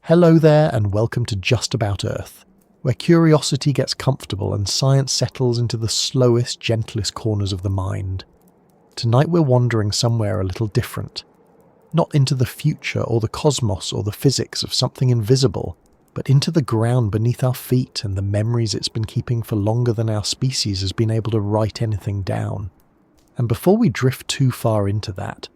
Hello there and welcome to Just About Earth, where curiosity gets comfortable and science settles into the slowest, gentlest corners of the mind. Tonight we're wandering somewhere a little different. Not into the future or the cosmos or the physics of something invisible, but into the ground beneath our feet and the memories it's been keeping for longer than our species has been able to write anything down. And before we drift too far into that,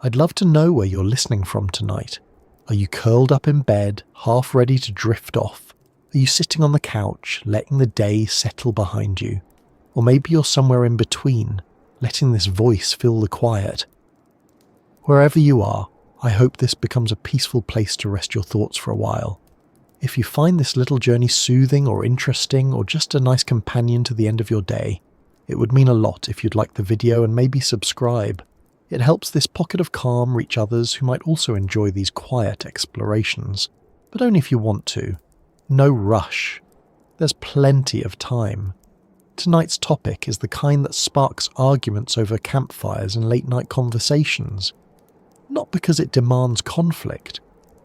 I'd love to know where you're listening from tonight. Are you curled up in bed, half ready to drift off? Are you sitting on the couch, letting the day settle behind you? Or maybe you're somewhere in between, letting this voice fill the quiet. Wherever you are, I hope this becomes a peaceful place to rest your thoughts for a while. If you find this little journey soothing or interesting or just a nice companion to the end of your day, it would mean a lot if you'd like the video and maybe subscribe. It helps this pocket of calm reach others who might also enjoy these quiet explorations, but only if you want to. No rush. There's plenty of time. Tonight's topic is the kind that sparks arguments over campfires and late-night conversations. Not because it demands conflict,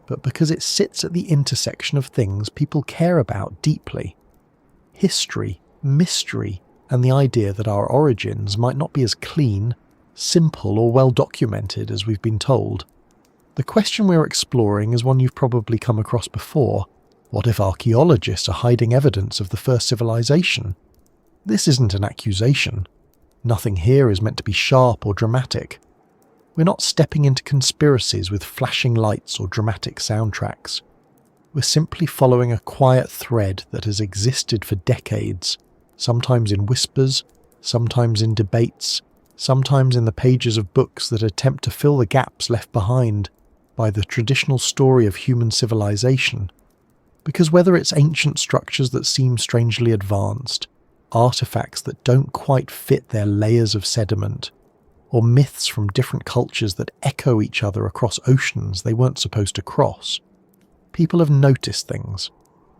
but because it sits at the intersection of things people care about deeply. History, mystery, and the idea that our origins might not be as clean, simple or well documented as we've been told. The question we're exploring is one you've probably come across before. What if archaeologists are hiding evidence of the first civilization? This isn't an accusation. Nothing here is meant to be sharp or dramatic. We're not stepping into conspiracies with flashing lights or dramatic soundtracks. We're simply following a quiet thread that has existed for decades, sometimes in whispers, sometimes in debates, sometimes in the pages of books that attempt to fill the gaps left behind by the traditional story of human civilization. Because whether it's ancient structures that seem strangely advanced, artifacts that don't quite fit their layers of sediment, or myths from different cultures that echo each other across oceans they weren't supposed to cross, people have noticed things,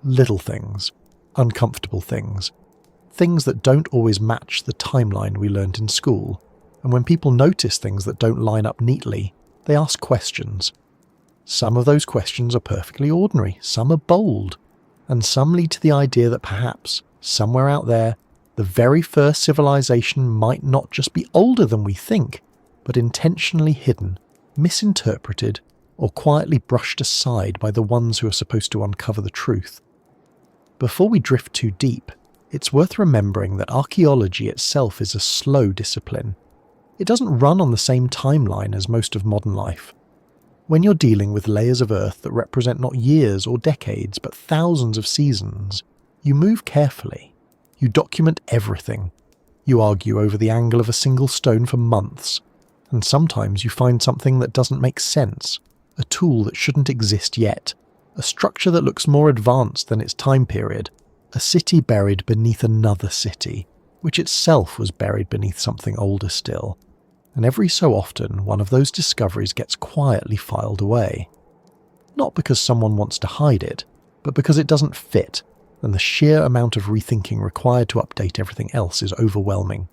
little things, uncomfortable things, things that don't always match the timeline we learnt in school. And when people notice things that don't line up neatly, they ask questions. Some of those questions are perfectly ordinary, some are bold, and some lead to the idea that perhaps, somewhere out there, the very first civilization might not just be older than we think, but intentionally hidden, misinterpreted, or quietly brushed aside by the ones who are supposed to uncover the truth. Before we drift too deep, it's worth remembering that archaeology itself is a slow discipline. It doesn't run on the same timeline as most of modern life. When you're dealing with layers of Earth that represent not years or decades, but thousands of seasons, you move carefully. You document everything. You argue over the angle of a single stone for months, and sometimes you find something that doesn't make sense, a tool that shouldn't exist yet, a structure that looks more advanced than its time period, a city buried beneath another city, which itself was buried beneath something older still. And every so often, one of those discoveries gets quietly filed away. Not because someone wants to hide it, but because it doesn't fit, and the sheer amount of rethinking required to update everything else is overwhelming.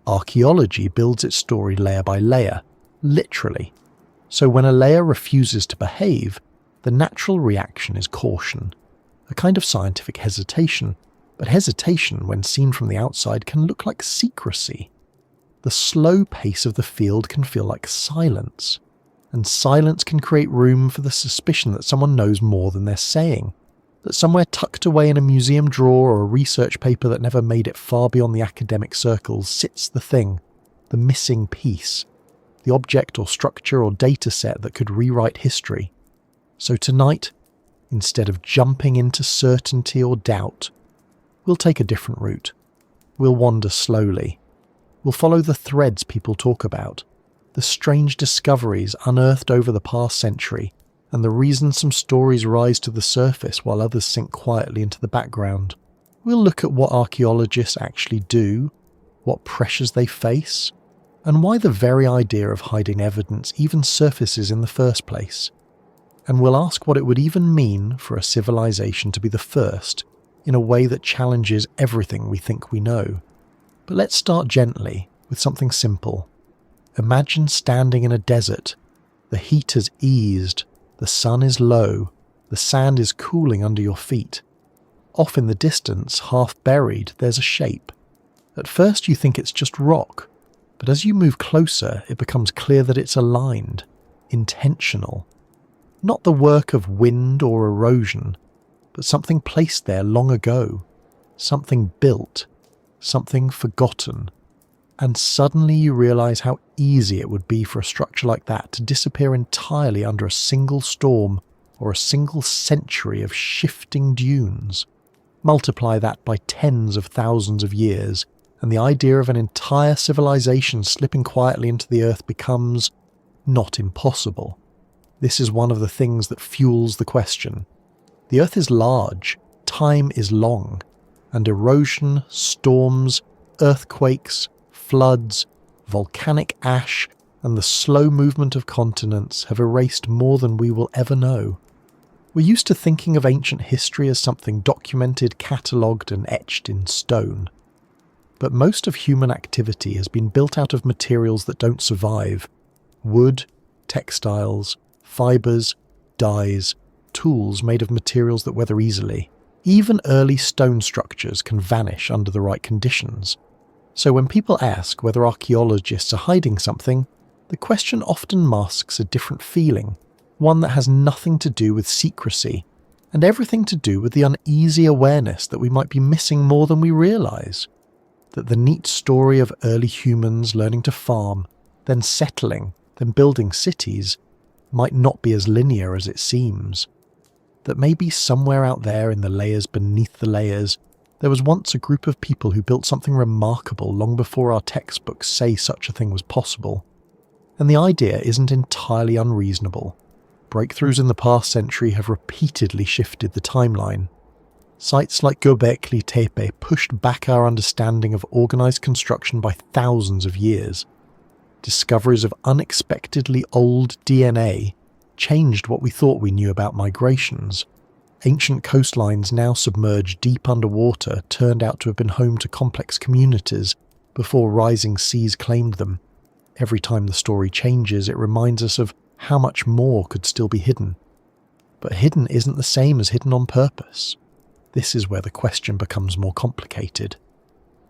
Archaeology builds its story layer by layer, literally. So when a layer refuses to behave, the natural reaction is caution, a kind of scientific hesitation, but hesitation, when seen from the outside, can look like secrecy. The slow pace of the field can feel like silence, and silence can create room for the suspicion that someone knows more than they're saying, that somewhere tucked away in a museum drawer or a research paper that never made it far beyond the academic circles sits the thing, the missing piece, the object or structure or data set that could rewrite history. So tonight, instead of jumping into certainty or doubt, we'll take a different route. We'll wander slowly. We'll follow the threads people talk about, the strange discoveries unearthed over the past century, and the reason some stories rise to the surface while others sink quietly into the background. We'll look at what archaeologists actually do, what pressures they face, and why the very idea of hiding evidence even surfaces in the first place. And we'll ask what it would even mean for a civilization to be the first, in a way that challenges everything we think we know. But let's start gently, with something simple. Imagine standing in a desert. The heat has eased, the sun is low, The sand is cooling under your feet. Off in the distance, half buried, there's a shape. At first you think it's just rock, but as you move closer, it becomes clear that it's aligned, intentional. Not the work of wind or erosion, but something placed there long ago, something built, something forgotten. And suddenly you realize how easy it would be for a structure like that to disappear entirely under a single storm or a single century of shifting dunes. Multiply that by tens of thousands of years, and the idea of an entire civilization slipping quietly into the earth becomes not impossible. This is one of the things that fuels the question. The earth is large, time is long, and erosion, storms, earthquakes, floods, volcanic ash, and the slow movement of continents have erased more than we will ever know. We're used to thinking of ancient history as something documented, catalogued, and etched in stone. But most of human activity has been built out of materials that don't survive. Wood, textiles, fibres, dyes, tools made of materials that weather easily. Even early stone structures can vanish under the right conditions. So when people ask whether archaeologists are hiding something, the question often masks a different feeling, one that has nothing to do with secrecy, and everything to do with the uneasy awareness that we might be missing more than we realise. That the neat story of early humans learning to farm, then settling, then building cities, might not be as linear as it seems. That maybe somewhere out there in the layers beneath the layers, there was once a group of people who built something remarkable long before our textbooks say such a thing was possible. And the idea isn't entirely unreasonable. Breakthroughs in the past century have repeatedly shifted the timeline. Sites like Göbekli Tepe pushed back our understanding of organised construction by thousands of years. Discoveries of unexpectedly old DNA changed what we thought we knew about migrations. Ancient coastlines now submerged deep underwater turned out to have been home to complex communities before rising seas claimed them. Every time the story changes, it reminds us of how much more could still be hidden. But hidden isn't the same as hidden on purpose. This is where the question becomes more complicated.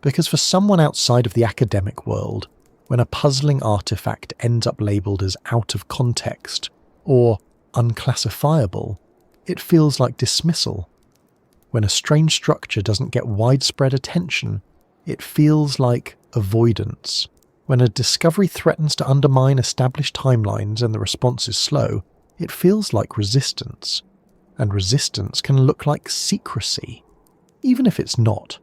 Because for someone outside of the academic world, when a puzzling artifact ends up labelled as out of context or unclassifiable, it feels like dismissal. When a strange structure doesn't get widespread attention, it feels like avoidance. When a discovery threatens to undermine established timelines and the response is slow, it feels like resistance. And resistance can look like secrecy, even if it's not.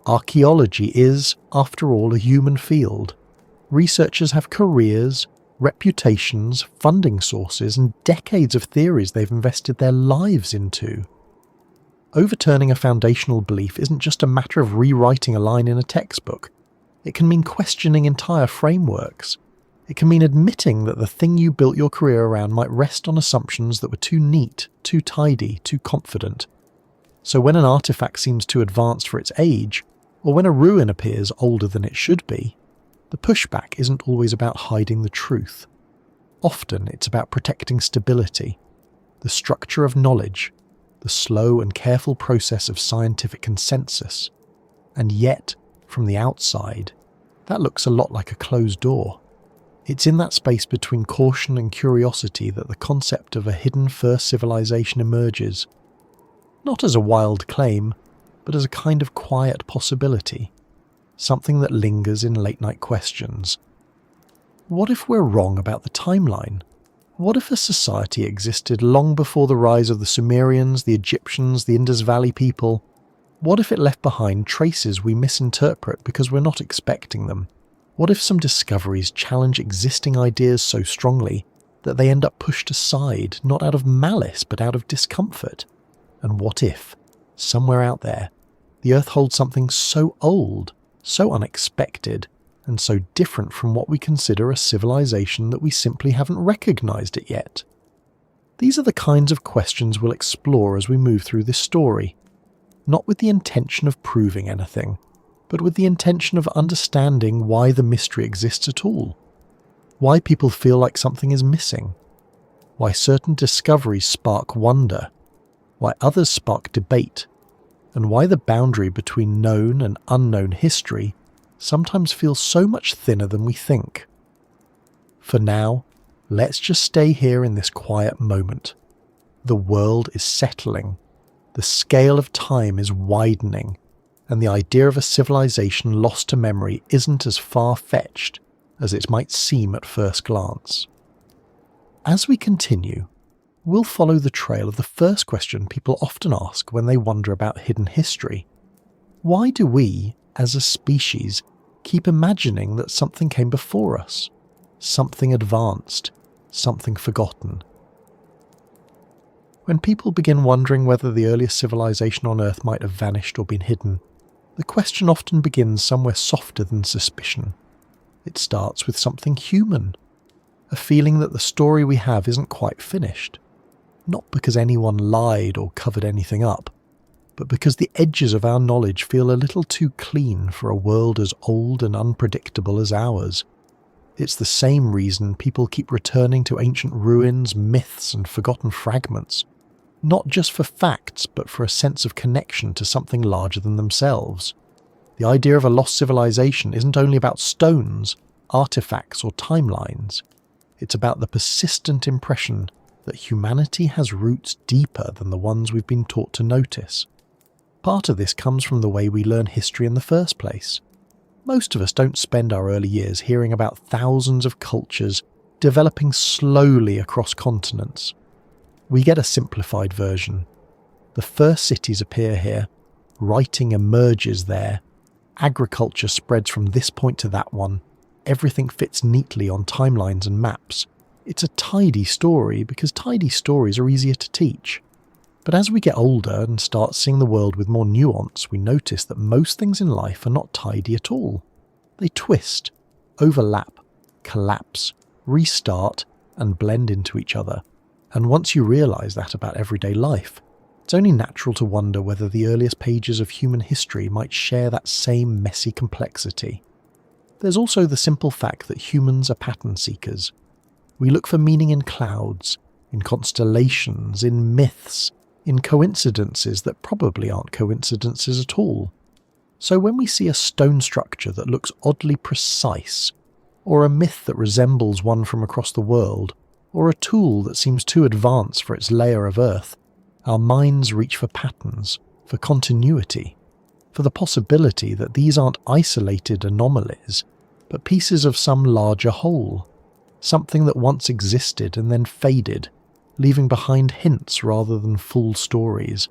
Archaeology is, after all, a human field. Researchers have careers, reputations, funding sources, and decades of theories they've invested their lives into. Overturning a foundational belief isn't just a matter of rewriting a line in a textbook. It can mean questioning entire frameworks. It can mean admitting that the thing you built your career around might rest on assumptions that were too neat, too tidy, too confident. So when an artifact seems too advanced for its age, or when a ruin appears older than it should be, the pushback isn't always about hiding the truth. Often it's about protecting stability, the structure of knowledge, the slow and careful process of scientific consensus. And yet, from the outside, that looks a lot like a closed door. It's in that space between caution and curiosity that the concept of a hidden first civilization emerges. Not as a wild claim, but as a kind of quiet possibility. Something that lingers in late-night questions. What if we're wrong about the timeline? What if a society existed long before the rise of the Sumerians, the Egyptians, the Indus Valley people? What if it left behind traces we misinterpret because we're not expecting them? What if some discoveries challenge existing ideas so strongly that they end up pushed aside, not out of malice but out of discomfort? And what if, somewhere out there, the Earth holds something so old, so unexpected, and so different from what we consider a civilization that we simply haven't recognized it yet? These are the kinds of questions we'll explore as we move through this story. Not with the intention of proving anything, but with the intention of understanding why the mystery exists at all. Why people feel like something is missing. Why certain discoveries spark wonder, why others spark debate, and why the boundary between known and unknown history sometimes feels so much thinner than we think. For now, let's just stay here in this quiet moment. The world is settling, the scale of time is widening, and the idea of a civilization lost to memory isn't as far-fetched as it might seem at first glance. As we continue, we'll follow the trail of the first question people often ask when they wonder about hidden history. Why do we, as a species, keep imagining that something came before us? Something advanced, something forgotten. When people begin wondering whether the earliest civilization on Earth might have vanished or been hidden, the question often begins somewhere softer than suspicion. It starts with something human, a feeling that the story we have isn't quite finished. Not because anyone lied or covered anything up, but because the edges of our knowledge feel a little too clean for a world as old and unpredictable as ours. It's the same reason people keep returning to ancient ruins, myths, and forgotten fragments. Not just for facts, but for a sense of connection to something larger than themselves. The idea of a lost civilization isn't only about stones, artifacts, or timelines. It's about the persistent impression that humanity has roots deeper than the ones we've been taught to notice. Part of this comes from the way we learn history in the first place. Most of us don't spend our early years hearing about thousands of cultures developing slowly across continents. We get a simplified version. The first cities appear here, writing emerges there, agriculture spreads from this point to that one, everything fits neatly on timelines and maps. It's a tidy story because tidy stories are easier to teach. But as we get older and start seeing the world with more nuance, we notice that most things in life are not tidy at all. They twist, overlap, collapse, restart, and blend into each other. And once you realise that about everyday life, it's only natural to wonder whether the earliest pages of human history might share that same messy complexity. There's also the simple fact that humans are pattern seekers. We look for meaning in clouds, in constellations, in myths, in coincidences that probably aren't coincidences at all. So when we see a stone structure that looks oddly precise, or a myth that resembles one from across the world, or a tool that seems too advanced for its layer of earth, our minds reach for patterns, for continuity, for the possibility that these aren't isolated anomalies, but pieces of some larger whole, something that once existed and then faded, leaving behind hints rather than full stories.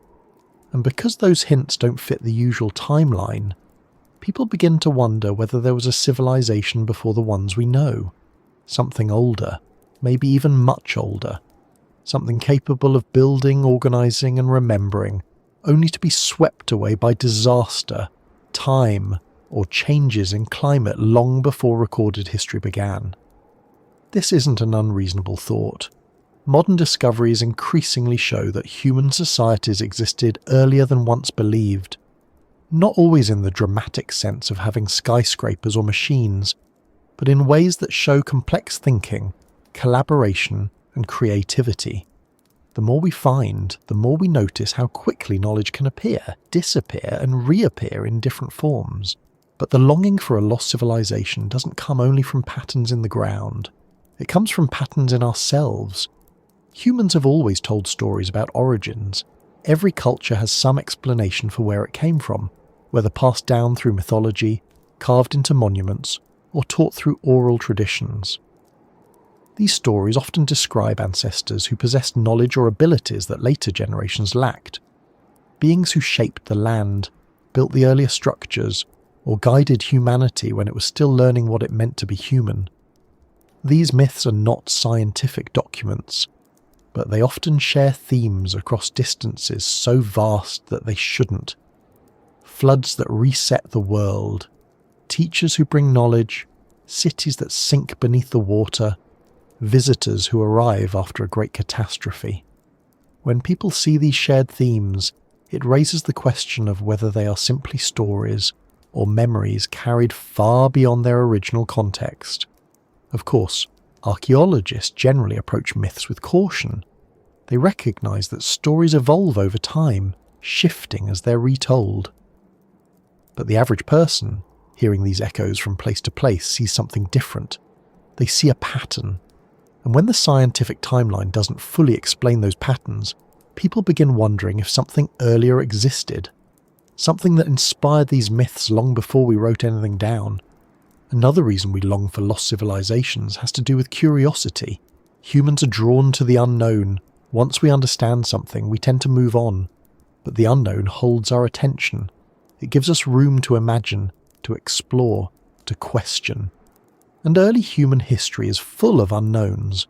And because those hints don't fit the usual timeline, people begin to wonder whether there was a civilization before the ones we know, something older, maybe even much older, something capable of building, organising and remembering, only to be swept away by disaster, time, or changes in climate long before recorded history began. This isn't an unreasonable thought. Modern discoveries increasingly show that human societies existed earlier than once believed, not always in the dramatic sense of having skyscrapers or machines, but in ways that show complex thinking, collaboration, and creativity. The more we find, the more we notice how quickly knowledge can appear, disappear, and reappear in different forms. But the longing for a lost civilization doesn't come only from patterns in the ground. It comes from patterns in ourselves. Humans have always told stories about origins. Every culture has some explanation for where it came from, whether passed down through mythology, carved into monuments, or taught through oral traditions. These stories often describe ancestors who possessed knowledge or abilities that later generations lacked. Beings who shaped the land, built the earlier structures, or guided humanity when it was still learning what it meant to be human. These myths are not scientific documents, but they often share themes across distances so vast that they shouldn't. Floods that reset the world, teachers who bring knowledge, cities that sink beneath the water, visitors who arrive after a great catastrophe. When people see these shared themes, it raises the question of whether they are simply stories or memories carried far beyond their original context. Of course, archaeologists generally approach myths with caution. They recognise that stories evolve over time, shifting as they're retold. But the average person, hearing these echoes from place to place, sees something different. They see a pattern. And when the scientific timeline doesn't fully explain those patterns, people begin wondering if something earlier existed. Something that inspired these myths long before we wrote anything down. Another reason we long for lost civilizations has to do with curiosity. Humans are drawn to the unknown. Once we understand something, we tend to move on. But the unknown holds our attention. It gives us room to imagine, to explore, to question. And early human history is full of unknowns.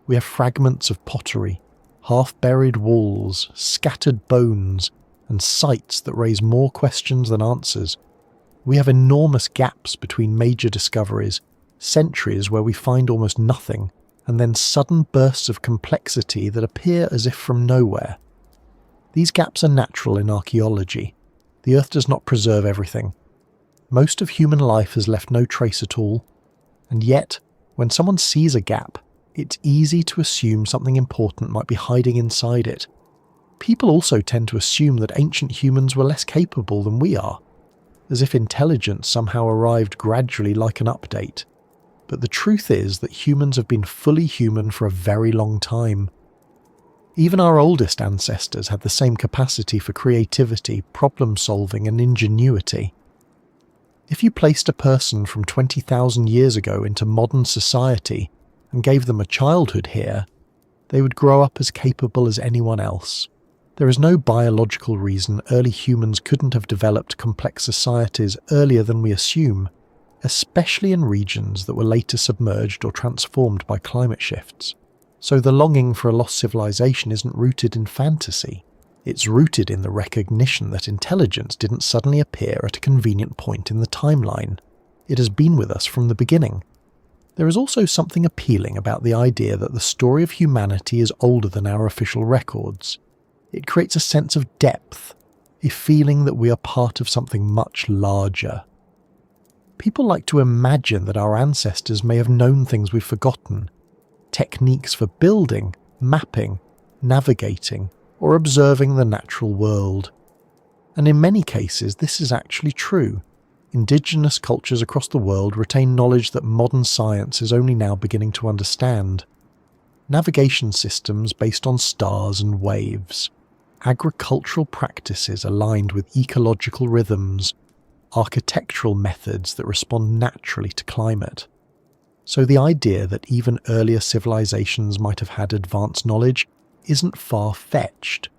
We have fragments of pottery, half-buried walls, scattered bones, and sites that raise more questions than answers. We have enormous gaps between major discoveries, centuries where we find almost nothing, and then sudden bursts of complexity that appear as if from nowhere. These gaps are natural in archaeology. The Earth does not preserve everything. Most of human life has left no trace at all, and yet, when someone sees a gap, it's easy to assume something important might be hiding inside it. People also tend to assume that ancient humans were less capable than we are, as if intelligence somehow arrived gradually like an update. But the truth is that humans have been fully human for a very long time. Even our oldest ancestors had the same capacity for creativity, problem-solving, and ingenuity. If you placed a person from 20,000 years ago into modern society and gave them a childhood here, they would grow up as capable as anyone else. There is no biological reason early humans couldn't have developed complex societies earlier than we assume, especially in regions that were later submerged or transformed by climate shifts. So the longing for a lost civilization isn't rooted in fantasy. It's rooted in the recognition that intelligence didn't suddenly appear at a convenient point in the timeline. It has been with us from the beginning. There is also something appealing about the idea that the story of humanity is older than our official records. It creates a sense of depth, a feeling that we are part of something much larger. People like to imagine that our ancestors may have known things we've forgotten, techniques for building, mapping, navigating, or observing the natural world. And in many cases this is actually true. Indigenous cultures across the world retain knowledge that modern science is only now beginning to understand. Navigation systems based on stars and waves, agricultural practices aligned with ecological rhythms, architectural methods that respond naturally to climate. So the idea that even earlier civilizations might have had advanced knowledge isn't far-fetched.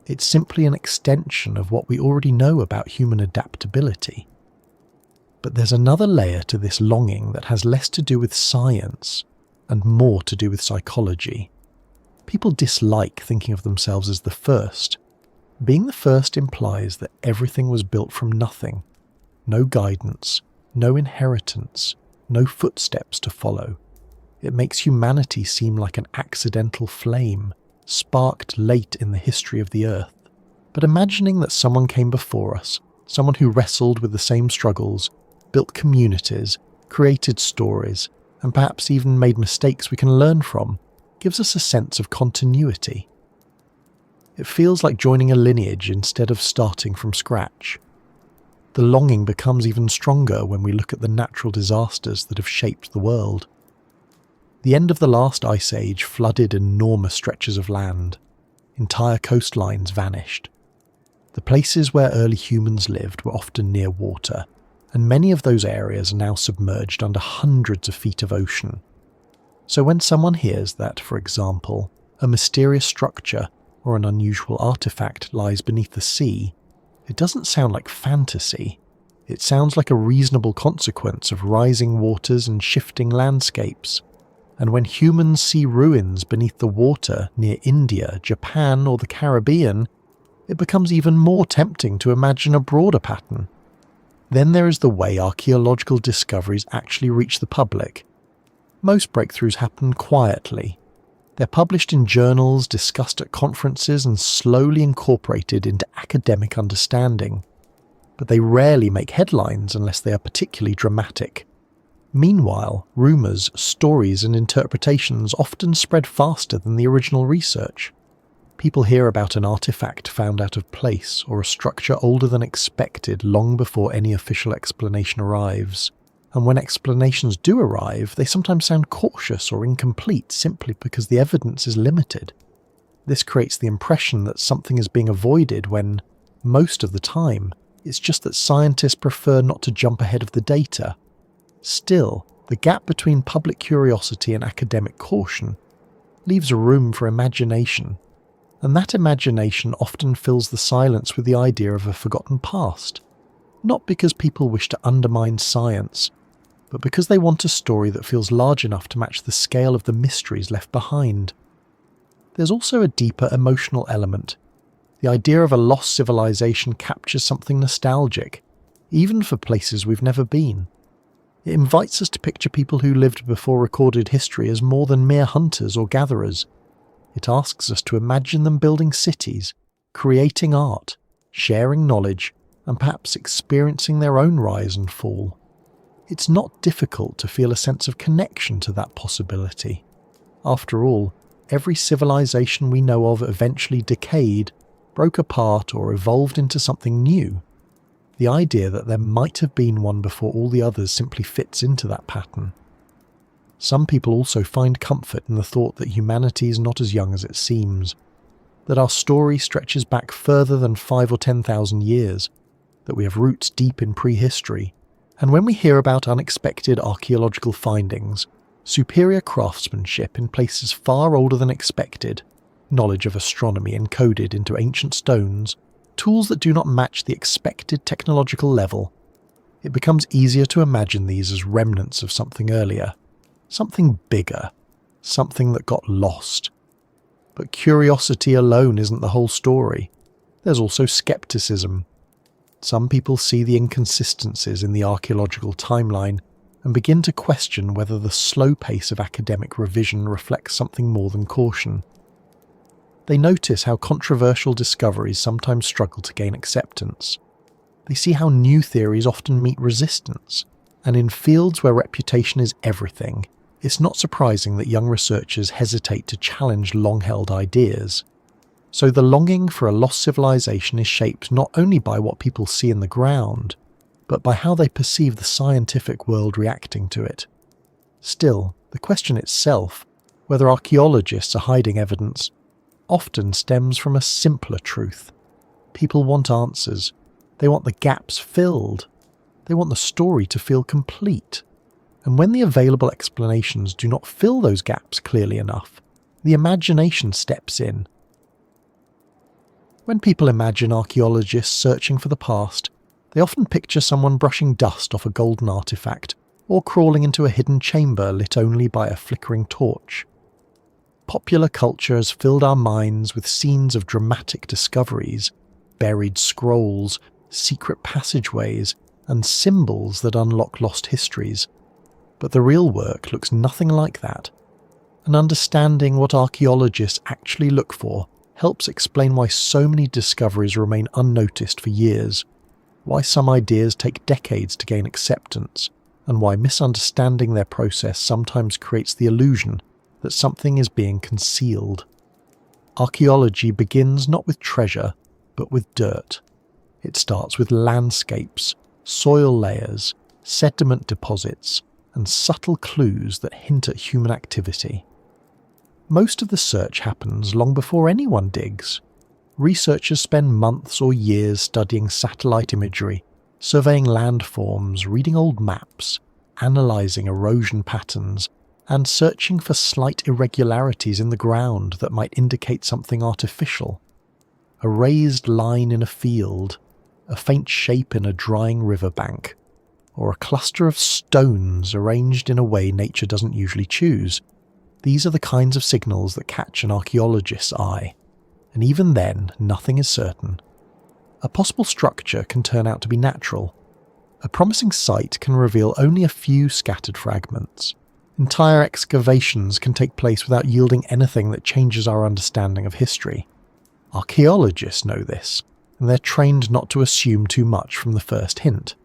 It's simply an extension of what we already know about human adaptability. But there's another layer to this longing that has less to do with science and more to do with psychology. People dislike thinking of themselves as the first. Being the first implies that everything was built from nothing. No guidance, no inheritance, no footsteps to follow. It makes humanity seem like an accidental flame, sparked late in the history of the Earth. But imagining that someone came before us, someone who wrestled with the same struggles, built communities, created stories, and perhaps even made mistakes we can learn from, gives us a sense of continuity. It feels like joining a lineage instead of starting from scratch. The longing becomes even stronger when we look at the natural disasters that have shaped the world. The end of the last ice age flooded enormous stretches of land. Entire coastlines vanished. The places where early humans lived were often near water, and many of those areas are now submerged under hundreds of feet of ocean. So when someone hears that, for example, a mysterious structure or an unusual artifact lies beneath the sea, it doesn't sound like fantasy. It sounds like a reasonable consequence of rising waters and shifting landscapes. And when humans see ruins beneath the water near India, Japan, or the Caribbean, it becomes even more tempting to imagine a broader pattern. Then there is the way archaeological discoveries actually reach the public. Most breakthroughs happen quietly. They're published in journals, discussed at conferences, and slowly incorporated into academic understanding. But they rarely make headlines unless they are particularly dramatic. Meanwhile, rumours, stories, and interpretations often spread faster than the original research. People hear about an artifact found out of place or a structure older than expected long before any official explanation arrives. And when explanations do arrive, they sometimes sound cautious or incomplete simply because the evidence is limited. This creates the impression that something is being avoided when, most of the time, it's just that scientists prefer not to jump ahead of the data. Still, the gap between public curiosity and academic caution leaves a room for imagination, and that imagination often fills the silence with the idea of a forgotten past, not because people wish to undermine science, but because they want a story that feels large enough to match the scale of the mysteries left behind. There's also a deeper emotional element. The idea of a lost civilization captures something nostalgic, even for places we've never been. It invites us to picture people who lived before recorded history as more than mere hunters or gatherers. It asks us to imagine them building cities, creating art, sharing knowledge, and perhaps experiencing their own rise and fall. It's not difficult to feel a sense of connection to that possibility. After all, every civilization we know of eventually decayed, broke apart, or evolved into something new. The idea that there might have been one before all the others simply fits into that pattern. Some people also find comfort in the thought that humanity is not as young as it seems, that our story stretches back further than 5,000 or 10,000 years, that we have roots deep in prehistory, and when we hear about unexpected archaeological findings, superior craftsmanship in places far older than expected, knowledge of astronomy encoded into ancient stones, tools that do not match the expected technological level, it becomes easier to imagine these as remnants of something earlier, something bigger, something that got lost. But curiosity alone isn't the whole story. There's also skepticism. Some people see the inconsistencies in the archaeological timeline and begin to question whether the slow pace of academic revision reflects something more than caution. They notice how controversial discoveries sometimes struggle to gain acceptance. They see how new theories often meet resistance, and in fields where reputation is everything, it's not surprising that young researchers hesitate to challenge long-held ideas. So the longing for a lost civilization is shaped not only by what people see in the ground, but by how they perceive the scientific world reacting to it. Still, the question itself, whether archaeologists are hiding evidence, often stems from a simpler truth. People want answers. They want the gaps filled. They want the story to feel complete. And when the available explanations do not fill those gaps clearly enough, the imagination steps in. When people imagine archaeologists searching for the past, they often picture someone brushing dust off a golden artifact or crawling into a hidden chamber lit only by a flickering torch. Popular culture has filled our minds with scenes of dramatic discoveries, buried scrolls, secret passageways, and symbols that unlock lost histories. But the real work looks nothing like that. And understanding what archaeologists actually look for helps explain why so many discoveries remain unnoticed for years, why some ideas take decades to gain acceptance, and why misunderstanding their process sometimes creates the illusion that something is being concealed. Archaeology begins not with treasure, but with dirt. It starts with landscapes, soil layers, sediment deposits, and subtle clues that hint at human activity. Most of the search happens long before anyone digs. Researchers spend months or years studying satellite imagery, surveying landforms, reading old maps, analysing erosion patterns, and searching for slight irregularities in the ground that might indicate something artificial. A raised line in a field, a faint shape in a drying riverbank, or a cluster of stones arranged in a way nature doesn't usually choose. These are the kinds of signals that catch an archaeologist's eye, and even then, nothing is certain. A possible structure can turn out to be natural. A promising site can reveal only a few scattered fragments. Entire excavations can take place without yielding anything that changes our understanding of history. Archaeologists know this, and they're trained not to assume too much from the first hint.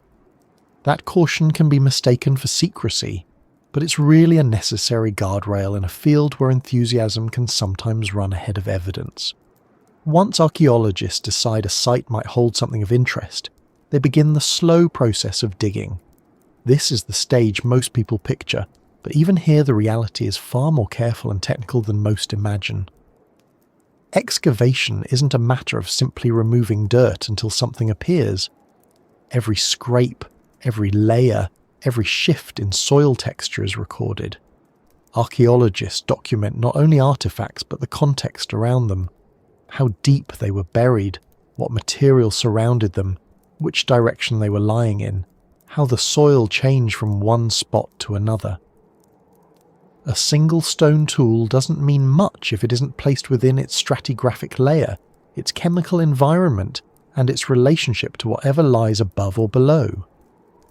That caution can be mistaken for secrecy, but it's really a necessary guardrail in a field where enthusiasm can sometimes run ahead of evidence. Once archaeologists decide a site might hold something of interest, they begin the slow process of digging. This is the stage most people picture, but even here the reality is far more careful and technical than most imagine. Excavation isn't a matter of simply removing dirt until something appears. Every scrape, every layer, every shift in soil texture is recorded. Archaeologists document not only artifacts but the context around them. How deep they were buried, what material surrounded them, which direction they were lying in, how the soil changed from one spot to another. A single stone tool doesn't mean much if it isn't placed within its stratigraphic layer, its chemical environment, and its relationship to whatever lies above or below.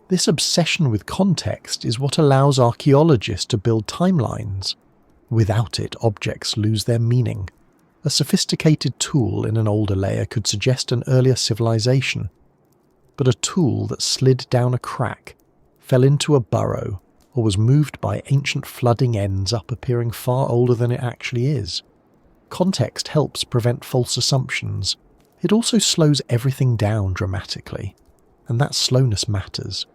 This obsession with context is what allows archaeologists to build timelines. Without it, objects lose their meaning. A sophisticated tool in an older layer could suggest an earlier civilization, but a tool that slid down a crack, fell into a burrow, or was moved by ancient flooding ends up appearing far older than it actually is. Context helps prevent false assumptions. It also slows everything down dramatically, and that slowness matters.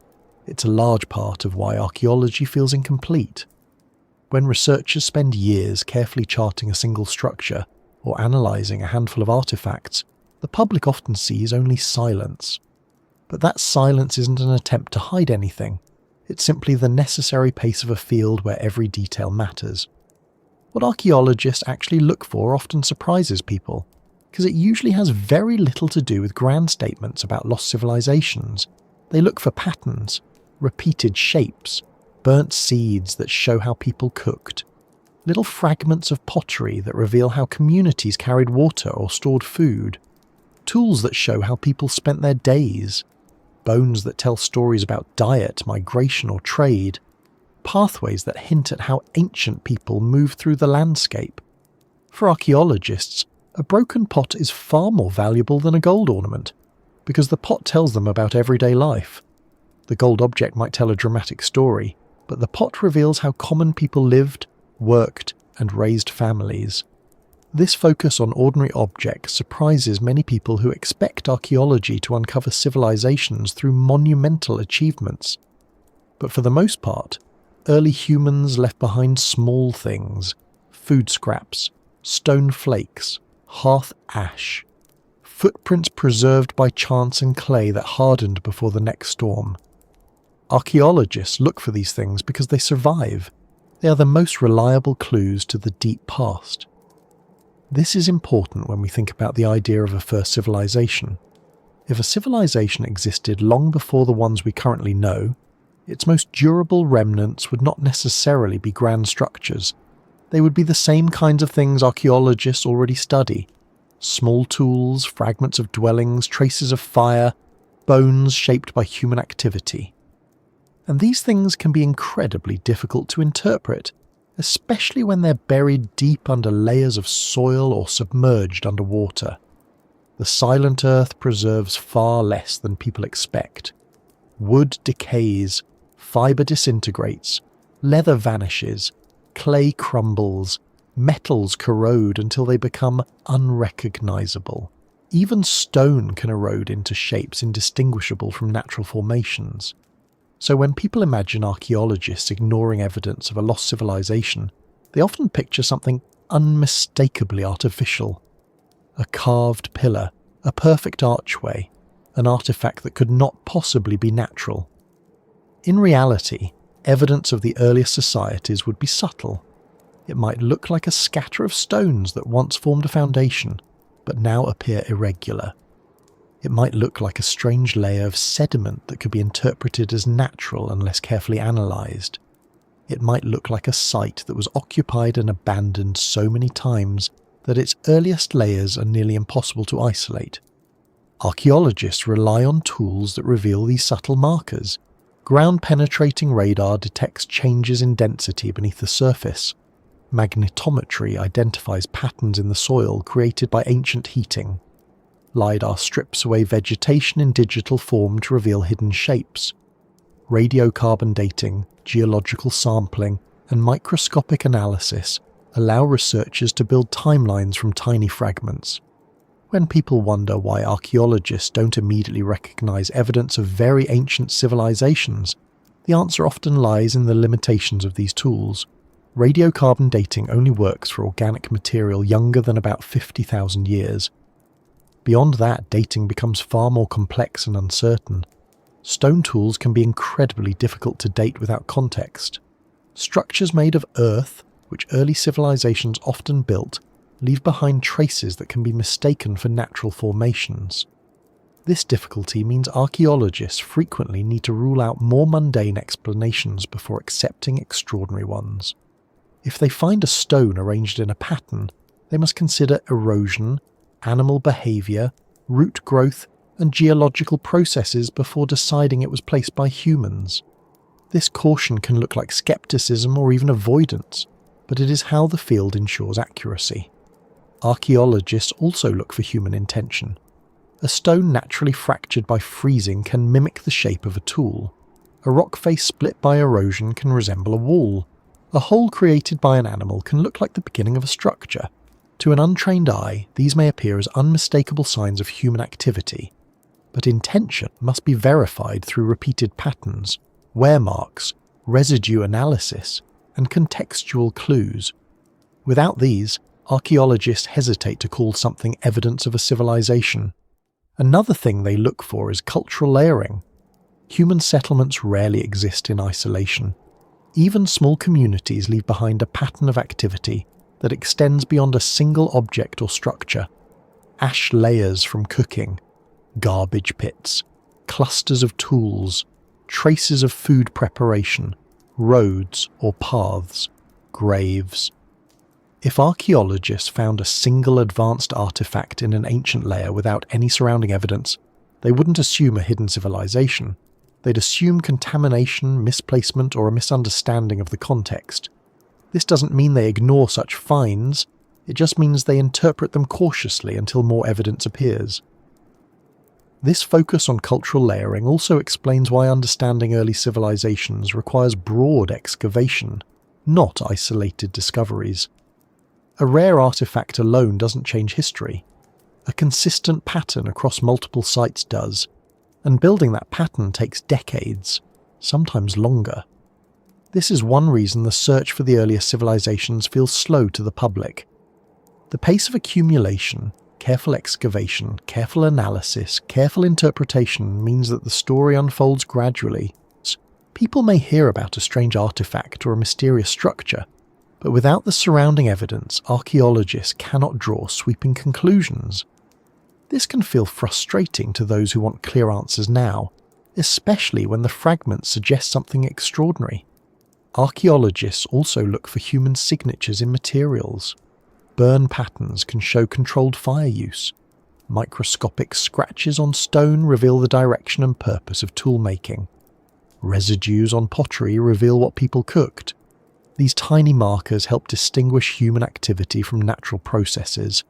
It's a large part of why archaeology feels incomplete. When researchers spend years carefully charting a single structure or analysing a handful of artefacts, the public often sees only silence. But that silence isn't an attempt to hide anything. It's simply the necessary pace of a field where every detail matters. What archaeologists actually look for often surprises people, because it usually has very little to do with grand statements about lost civilizations. They look for patterns, repeated shapes, burnt seeds that show how people cooked, little fragments of pottery that reveal how communities carried water or stored food, tools that show how people spent their days, bones that tell stories about diet, migration or trade, pathways that hint at how ancient people moved through the landscape. For archaeologists, a broken pot is far more valuable than a gold ornament, because the pot tells them about everyday life. The gold object might tell a dramatic story, but the pot reveals how common people lived, worked, and raised families. This focus on ordinary objects surprises many people who expect archaeology to uncover civilizations through monumental achievements. But for the most part, early humans left behind small things, food scraps, stone flakes, hearth ash, footprints preserved by chance and clay that hardened before the next storm. Archaeologists look for these things because they survive. They are the most reliable clues to the deep past. This is important when we think about the idea of a first civilization. If a civilization existed long before the ones we currently know, its most durable remnants would not necessarily be grand structures. They would be the same kinds of things archaeologists already study. Small tools, fragments of dwellings, traces of fire, bones shaped by human activity. And these things can be incredibly difficult to interpret, especially when they're buried deep under layers of soil or submerged underwater. The silent earth preserves far less than people expect. Wood decays, fibre disintegrates, leather vanishes, clay crumbles, metals corrode until they become unrecognisable. Even stone can erode into shapes indistinguishable from natural formations. So when people imagine archaeologists ignoring evidence of a lost civilization, they often picture something unmistakably artificial. A carved pillar, a perfect archway, an artifact that could not possibly be natural. In reality, evidence of the earliest societies would be subtle. It might look like a scatter of stones that once formed a foundation, but now appear irregular. It might look like a strange layer of sediment that could be interpreted as natural unless carefully analysed. It might look like a site that was occupied and abandoned so many times that its earliest layers are nearly impossible to isolate. Archaeologists rely on tools that reveal these subtle markers. Ground-penetrating radar detects changes in density beneath the surface. Magnetometry identifies patterns in the soil created by ancient heating. LiDAR strips away vegetation in digital form to reveal hidden shapes. Radiocarbon dating, geological sampling, and microscopic analysis allow researchers to build timelines from tiny fragments. When people wonder why archaeologists don't immediately recognise evidence of very ancient civilizations, the answer often lies in the limitations of these tools. Radiocarbon dating only works for organic material younger than about 50,000 years. Beyond that, dating becomes far more complex and uncertain. Stone tools can be incredibly difficult to date without context. Structures made of earth, which early civilizations often built, leave behind traces that can be mistaken for natural formations. This difficulty means archaeologists frequently need to rule out more mundane explanations before accepting extraordinary ones. If they find a stone arranged in a pattern, they must consider erosion, animal behaviour, root growth, and geological processes before deciding it was placed by humans. This caution can look like skepticism or even avoidance, but it is how the field ensures accuracy. Archaeologists also look for human intention. A stone naturally fractured by freezing can mimic the shape of a tool. A rock face split by erosion can resemble a wall. A hole created by an animal can look like the beginning of a structure. To an untrained eye, these may appear as unmistakable signs of human activity, but intention must be verified through repeated patterns, wear marks, residue analysis, and contextual clues. Without these, archaeologists hesitate to call something evidence of a civilization. Another thing they look for is cultural layering. Human settlements rarely exist in isolation. Even small communities leave behind a pattern of activity that extends beyond a single object or structure. Ash layers from cooking, garbage pits, clusters of tools, traces of food preparation, roads or paths, graves. If archaeologists found a single advanced artifact in an ancient layer without any surrounding evidence, they wouldn't assume a hidden civilization. They'd assume contamination, misplacement, or a misunderstanding of the context. This doesn't mean they ignore such finds, it just means they interpret them cautiously until more evidence appears. This focus on cultural layering also explains why understanding early civilizations requires broad excavation, not isolated discoveries. A rare artifact alone doesn't change history. A consistent pattern across multiple sites does, and building that pattern takes decades, sometimes longer. This is one reason the search for the earliest civilizations feels slow to the public. The pace of accumulation, careful excavation, careful analysis, careful interpretation means that the story unfolds gradually. People may hear about a strange artifact or a mysterious structure, but without the surrounding evidence, archaeologists cannot draw sweeping conclusions. This can feel frustrating to those who want clear answers now, especially when the fragments suggest something extraordinary. Archaeologists also look for human signatures in materials. Burn patterns can show controlled fire use. Microscopic scratches on stone reveal the direction and purpose of tool making. Residues on pottery reveal what people cooked. These tiny markers help distinguish human activity from natural processes,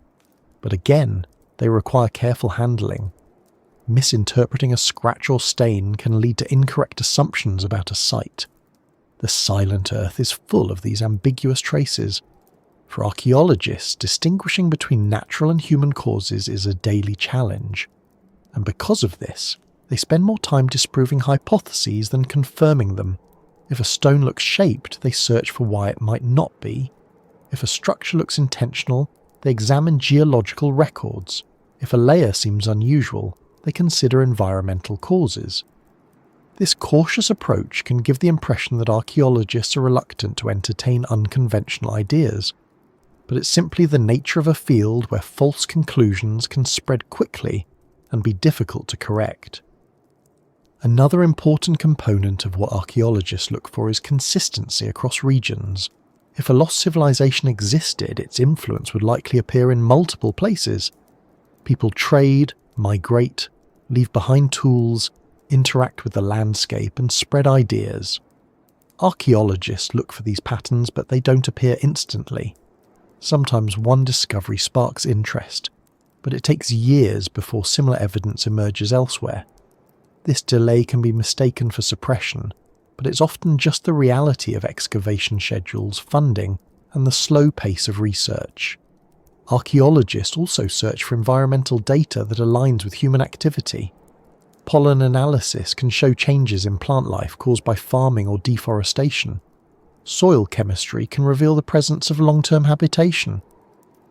but again, they require careful handling. Misinterpreting a scratch or stain can lead to incorrect assumptions about a site. The silent earth is full of these ambiguous traces. For archaeologists, distinguishing between natural and human causes is a daily challenge, and because of this, they spend more time disproving hypotheses than confirming them. If a stone looks shaped, they search for why it might not be. If a structure looks intentional, they examine geological records. If a layer seems unusual, they consider environmental causes. This cautious approach can give the impression that archaeologists are reluctant to entertain unconventional ideas, but it's simply the nature of a field where false conclusions can spread quickly and be difficult to correct. Another important component of what archaeologists look for is consistency across regions. If a lost civilization existed, its influence would likely appear in multiple places. People trade, migrate, leave behind tools, interact with the landscape, and spread ideas. Archaeologists look for these patterns, but they don't appear instantly. Sometimes one discovery sparks interest, but it takes years before similar evidence emerges elsewhere. This delay can be mistaken for suppression, but it's often just the reality of excavation schedules, funding, and the slow pace of research. Archaeologists also search for environmental data that aligns with human activity. Pollen analysis can show changes in plant life caused by farming or deforestation. Soil chemistry can reveal the presence of long-term habitation.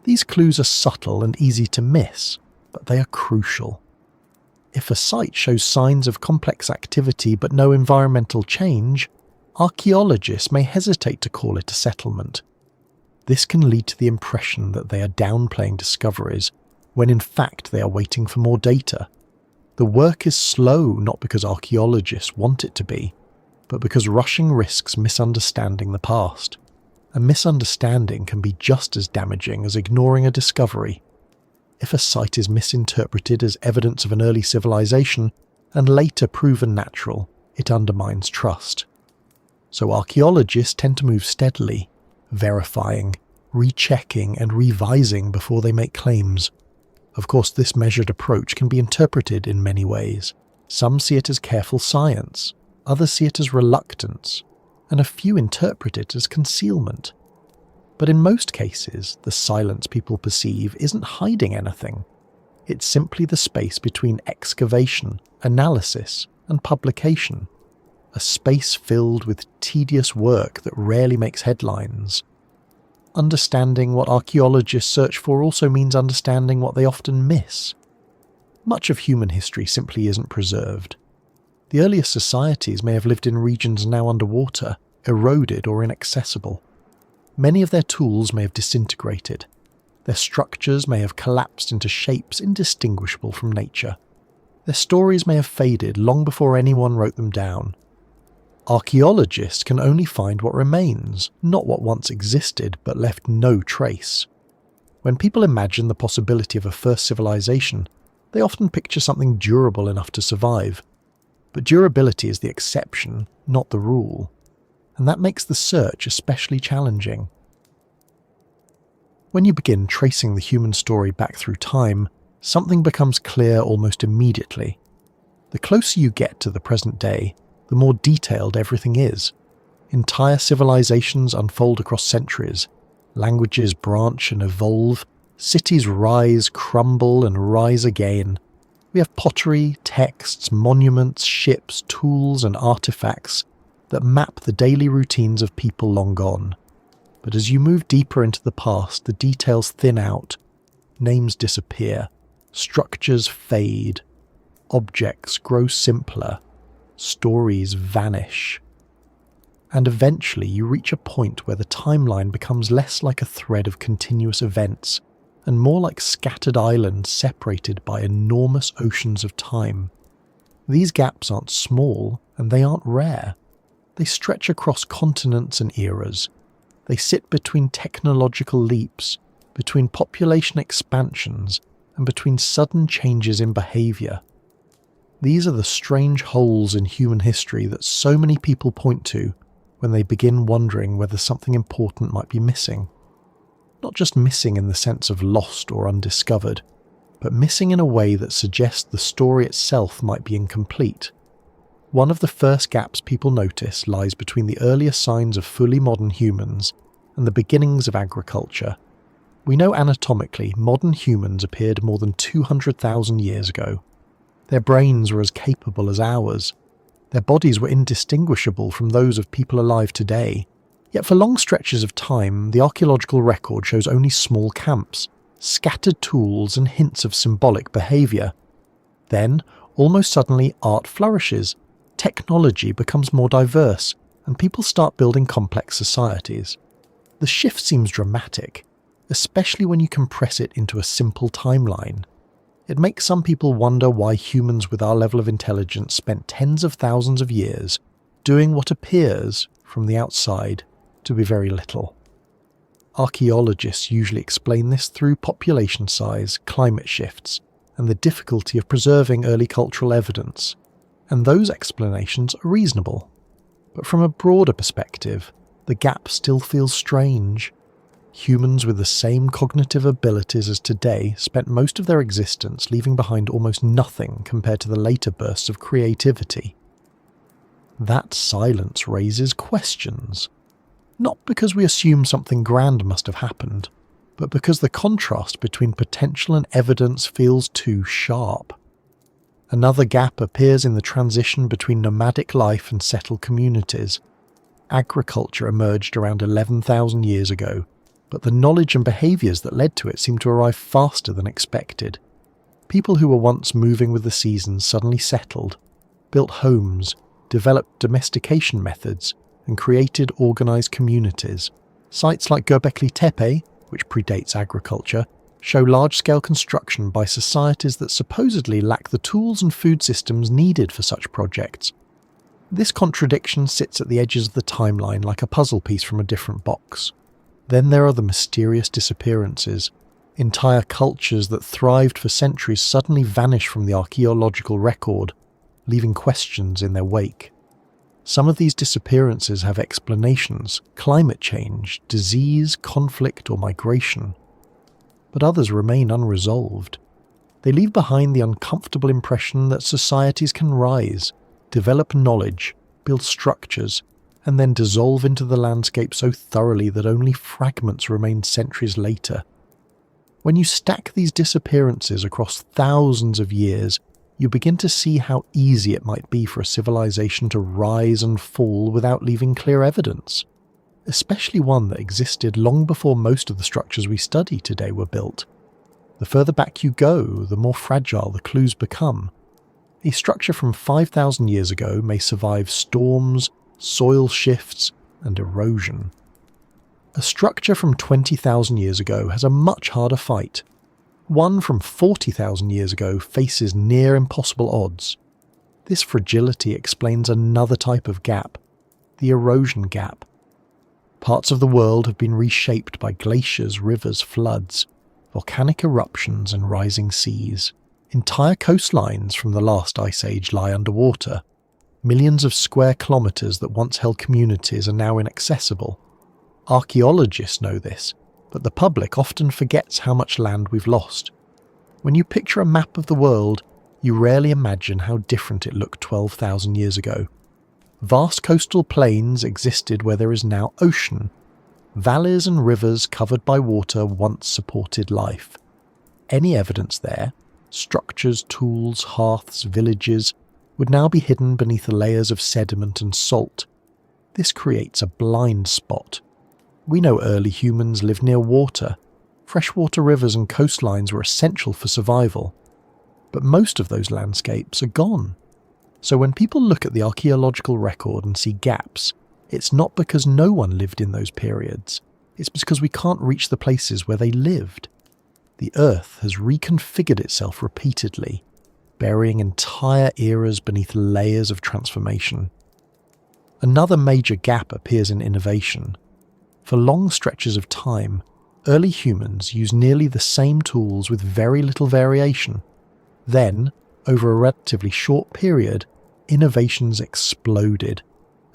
These clues are subtle and easy to miss, but they are crucial. If a site shows signs of complex activity but no environmental change, archaeologists may hesitate to call it a settlement. This can lead to the impression that they are downplaying discoveries, when in fact they are waiting for more data. The work is slow not because archaeologists want it to be, but because rushing risks misunderstanding the past. A misunderstanding can be just as damaging as ignoring a discovery. If a site is misinterpreted as evidence of an early civilization and later proven natural, it undermines trust. So archaeologists tend to move steadily, verifying, rechecking and revising before they make claims. Of course, this measured approach can be interpreted in many ways. Some see it as careful science, others see it as reluctance, and a few interpret it as concealment. But in most cases, the silence people perceive isn't hiding anything. It's simply the space between excavation, analysis, and publication. A space filled with tedious work that rarely makes headlines. Understanding what archaeologists search for also means understanding what they often miss. Much of human history simply isn't preserved. The earliest societies may have lived in regions now underwater, eroded or inaccessible. Many of their tools may have disintegrated. Their structures may have collapsed into shapes indistinguishable from nature. Their stories may have faded long before anyone wrote them down. Archaeologists can only find what remains, not what once existed but left no trace. When people imagine the possibility of a first civilization, they often picture something durable enough to survive. But durability is the exception, not the rule. And that makes the search especially challenging. When you begin tracing the human story back through time, something becomes clear almost immediately. The closer you get to the present day, the more detailed everything is. Entire civilizations unfold across centuries. Languages branch and evolve. Cities rise, crumble, and rise again. We have pottery, texts, monuments, ships, tools, and artifacts that map the daily routines of people long gone. But as you move deeper into the past, the details thin out. Names disappear. Structures fade. Objects grow simpler. Stories vanish. And eventually you reach a point where the timeline becomes less like a thread of continuous events and more like scattered islands separated by enormous oceans of time. These gaps aren't small and they aren't rare. They stretch across continents and eras. They sit between technological leaps, between population expansions, and between sudden changes in behaviour. These are the strange holes in human history that so many people point to when they begin wondering whether something important might be missing. Not just missing in the sense of lost or undiscovered, but missing in a way that suggests the story itself might be incomplete. One of the first gaps people notice lies between the earliest signs of fully modern humans and the beginnings of agriculture. We know anatomically modern humans appeared more than 200,000 years ago. Their brains were as capable as ours. Their bodies were indistinguishable from those of people alive today. Yet for long stretches of time, the archaeological record shows only small camps, scattered tools and hints of symbolic behaviour. Then, almost suddenly, art flourishes, technology becomes more diverse, and people start building complex societies. The shift seems dramatic, especially when you compress it into a simple timeline. It makes some people wonder why humans with our level of intelligence spent tens of thousands of years doing what appears, from the outside, to be very little. Archaeologists usually explain this through population size, climate shifts, and the difficulty of preserving early cultural evidence, and those explanations are reasonable. But from a broader perspective, the gap still feels strange. Humans with the same cognitive abilities as today spent most of their existence leaving behind almost nothing compared to the later bursts of creativity. That silence raises questions. Not because we assume something grand must have happened, but because the contrast between potential and evidence feels too sharp. Another gap appears in the transition between nomadic life and settled communities. Agriculture emerged around 11,000 years ago, but the knowledge and behaviours that led to it seem to arrive faster than expected. People who were once moving with the seasons suddenly settled, built homes, developed domestication methods, and created organised communities. Sites like Göbekli Tepe, which predates agriculture, show large-scale construction by societies that supposedly lack the tools and food systems needed for such projects. This contradiction sits at the edges of the timeline like a puzzle piece from a different box. Then there are the mysterious disappearances. Entire cultures that thrived for centuries suddenly vanish from the archaeological record, leaving questions in their wake. Some of these disappearances have explanations: climate change, disease, conflict, or migration. But others remain unresolved. They leave behind the uncomfortable impression that societies can rise, develop knowledge, build structures, and then dissolve into the landscape so thoroughly that only fragments remain centuries later. When you stack these disappearances across thousands of years, you begin to see how easy it might be for a civilization to rise and fall without leaving clear evidence, especially one that existed long before most of the structures we study today were built. The further back you go, the more fragile the clues become. A structure from 5,000 years ago may survive storms, soil shifts, and erosion. A structure from 20,000 years ago has a much harder fight. One from 40,000 years ago faces near impossible odds. This fragility explains another type of gap, the erosion gap. Parts of the world have been reshaped by glaciers, rivers, floods, volcanic eruptions, and rising seas. Entire coastlines from the last ice age lie underwater. Millions of square kilometres that once held communities are now inaccessible. Archaeologists know this, but the public often forgets how much land we've lost. When you picture a map of the world, you rarely imagine how different it looked 12,000 years ago. Vast coastal plains existed where there is now ocean. Valleys and rivers covered by water once supported life. Any evidence there, structures, tools, hearths, villages, would now be hidden beneath layers of sediment and salt. This creates a blind spot. We know early humans lived near water. Freshwater rivers and coastlines were essential for survival. But most of those landscapes are gone. So when people look at the archaeological record and see gaps, it's not because no one lived in those periods. It's because we can't reach the places where they lived. The Earth has reconfigured itself repeatedly, burying entire eras beneath layers of transformation. Another major gap appears in innovation. For long stretches of time, early humans used nearly the same tools with very little variation. Then, over a relatively short period, innovations exploded.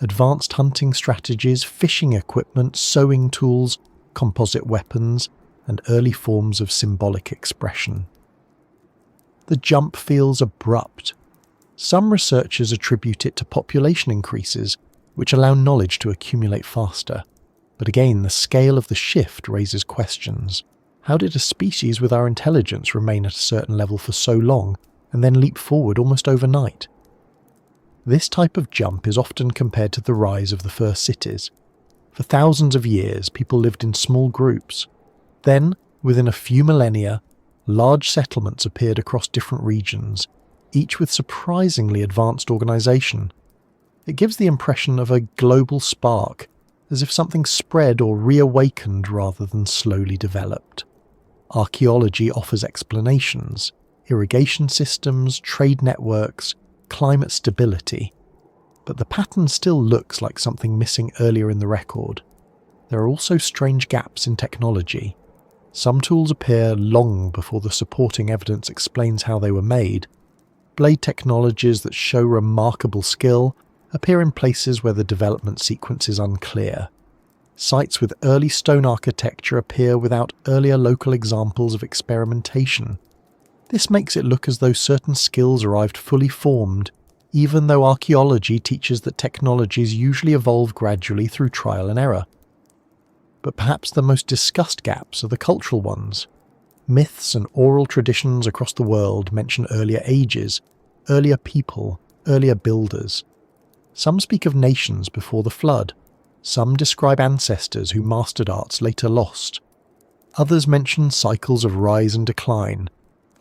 Advanced hunting strategies, fishing equipment, sewing tools, composite weapons, and early forms of symbolic expression. The jump feels abrupt. Some researchers attribute it to population increases, which allow knowledge to accumulate faster. But again, the scale of the shift raises questions. How did a species with our intelligence remain at a certain level for so long, and then leap forward almost overnight? This type of jump is often compared to the rise of the first cities. For thousands of years, people lived in small groups. Then, within a few millennia, large settlements appeared across different regions, each with surprisingly advanced organisation. It gives the impression of a global spark, as if something spread or reawakened rather than slowly developed. Archaeology offers explanations: irrigation systems, trade networks, climate stability. But the pattern still looks like something missing earlier in the record. There are also strange gaps in technology. Some tools appear long before the supporting evidence explains how they were made. Blade technologies that show remarkable skill appear in places where the development sequence is unclear. Sites with early stone architecture appear without earlier local examples of experimentation. This makes it look as though certain skills arrived fully formed, even though archaeology teaches that technologies usually evolve gradually through trial and error. But perhaps the most discussed gaps are the cultural ones. Myths and oral traditions across the world mention earlier ages, earlier people, earlier builders. Some speak of nations before the flood. Some describe ancestors who mastered arts later lost. Others mention cycles of rise and decline.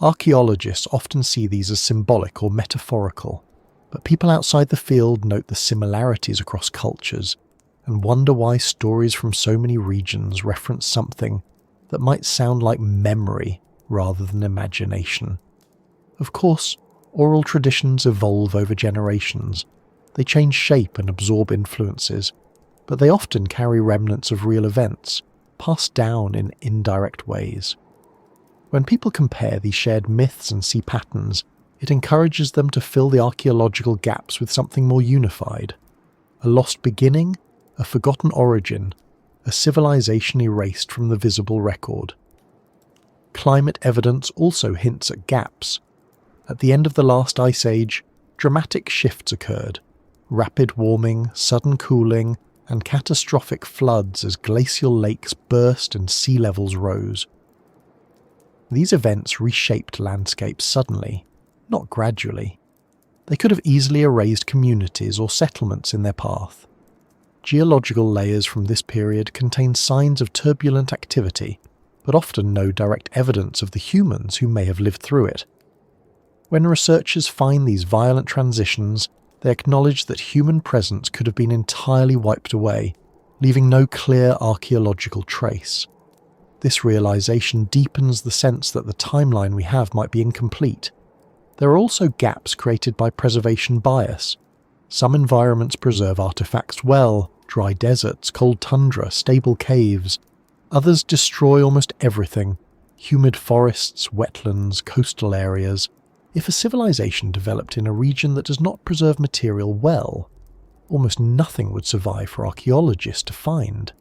Archaeologists often see these as symbolic or metaphorical, but people outside the field note the similarities across cultures and wonder why stories from so many regions reference something that might sound like memory rather than imagination. Of course, oral traditions evolve over generations. They change shape and absorb influences, but they often carry remnants of real events, passed down in indirect ways. When people compare these shared myths and see patterns, it encourages them to fill the archaeological gaps with something more unified. A lost beginning, a forgotten origin, a civilization erased from the visible record. Climate evidence also hints at gaps. At the end of the last ice age, dramatic shifts occurred. Rapid warming, sudden cooling, and catastrophic floods as glacial lakes burst and sea levels rose. These events reshaped landscapes suddenly, not gradually. They could have easily erased communities or settlements in their path. Geological layers from this period contain signs of turbulent activity, but often no direct evidence of the humans who may have lived through it. When researchers find these violent transitions, they acknowledge that human presence could have been entirely wiped away, leaving no clear archaeological trace. This realization deepens the sense that the timeline we have might be incomplete. There are also gaps created by preservation bias. Some environments preserve artifacts well, dry deserts, cold tundra, stable caves. Others destroy almost everything, humid forests, wetlands, coastal areas. If a civilization developed in a region that does not preserve material well, almost nothing would survive for archaeologists to find.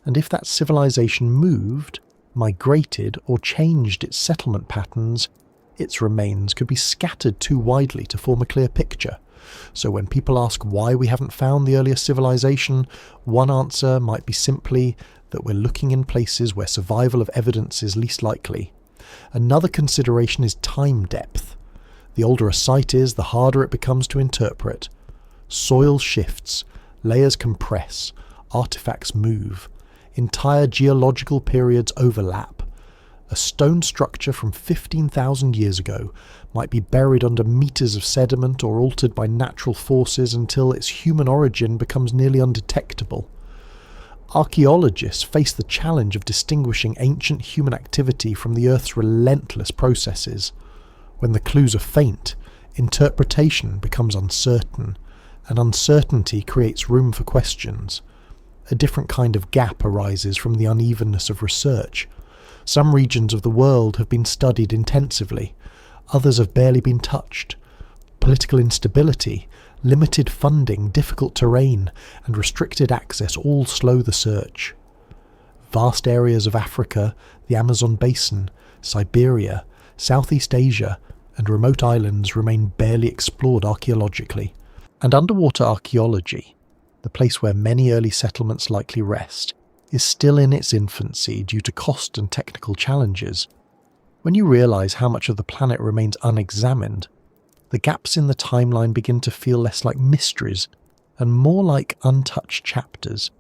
And if that civilization moved, migrated, or changed its settlement patterns, its remains could be scattered too widely to form a clear picture. So when people ask why we haven't found the earliest civilization, one answer might be simply that we're looking in places where survival of evidence is least likely. Another consideration is time depth. The older a site is, the harder it becomes to interpret. Soil shifts, layers compress, artifacts move. Entire geological periods overlap. A stone structure from 15,000 years ago might be buried under meters of sediment or altered by natural forces until its human origin becomes nearly undetectable. Archaeologists face the challenge of distinguishing ancient human activity from the Earth's relentless processes. When the clues are faint, interpretation becomes uncertain, and uncertainty creates room for questions. A different kind of gap arises from the unevenness of research. Some regions of the world have been studied intensively, others have barely been touched. Political instability, limited funding, difficult terrain, and restricted access all slow the search. Vast areas of Africa, the Amazon basin, Siberia, Southeast Asia, and remote islands remain barely explored archaeologically. And underwater archaeology, the place where many early settlements likely rest, is still in its infancy due to cost and technical challenges. When you realise how much of the planet remains unexamined, the gaps in the timeline begin to feel less like mysteries and more like untouched chapters.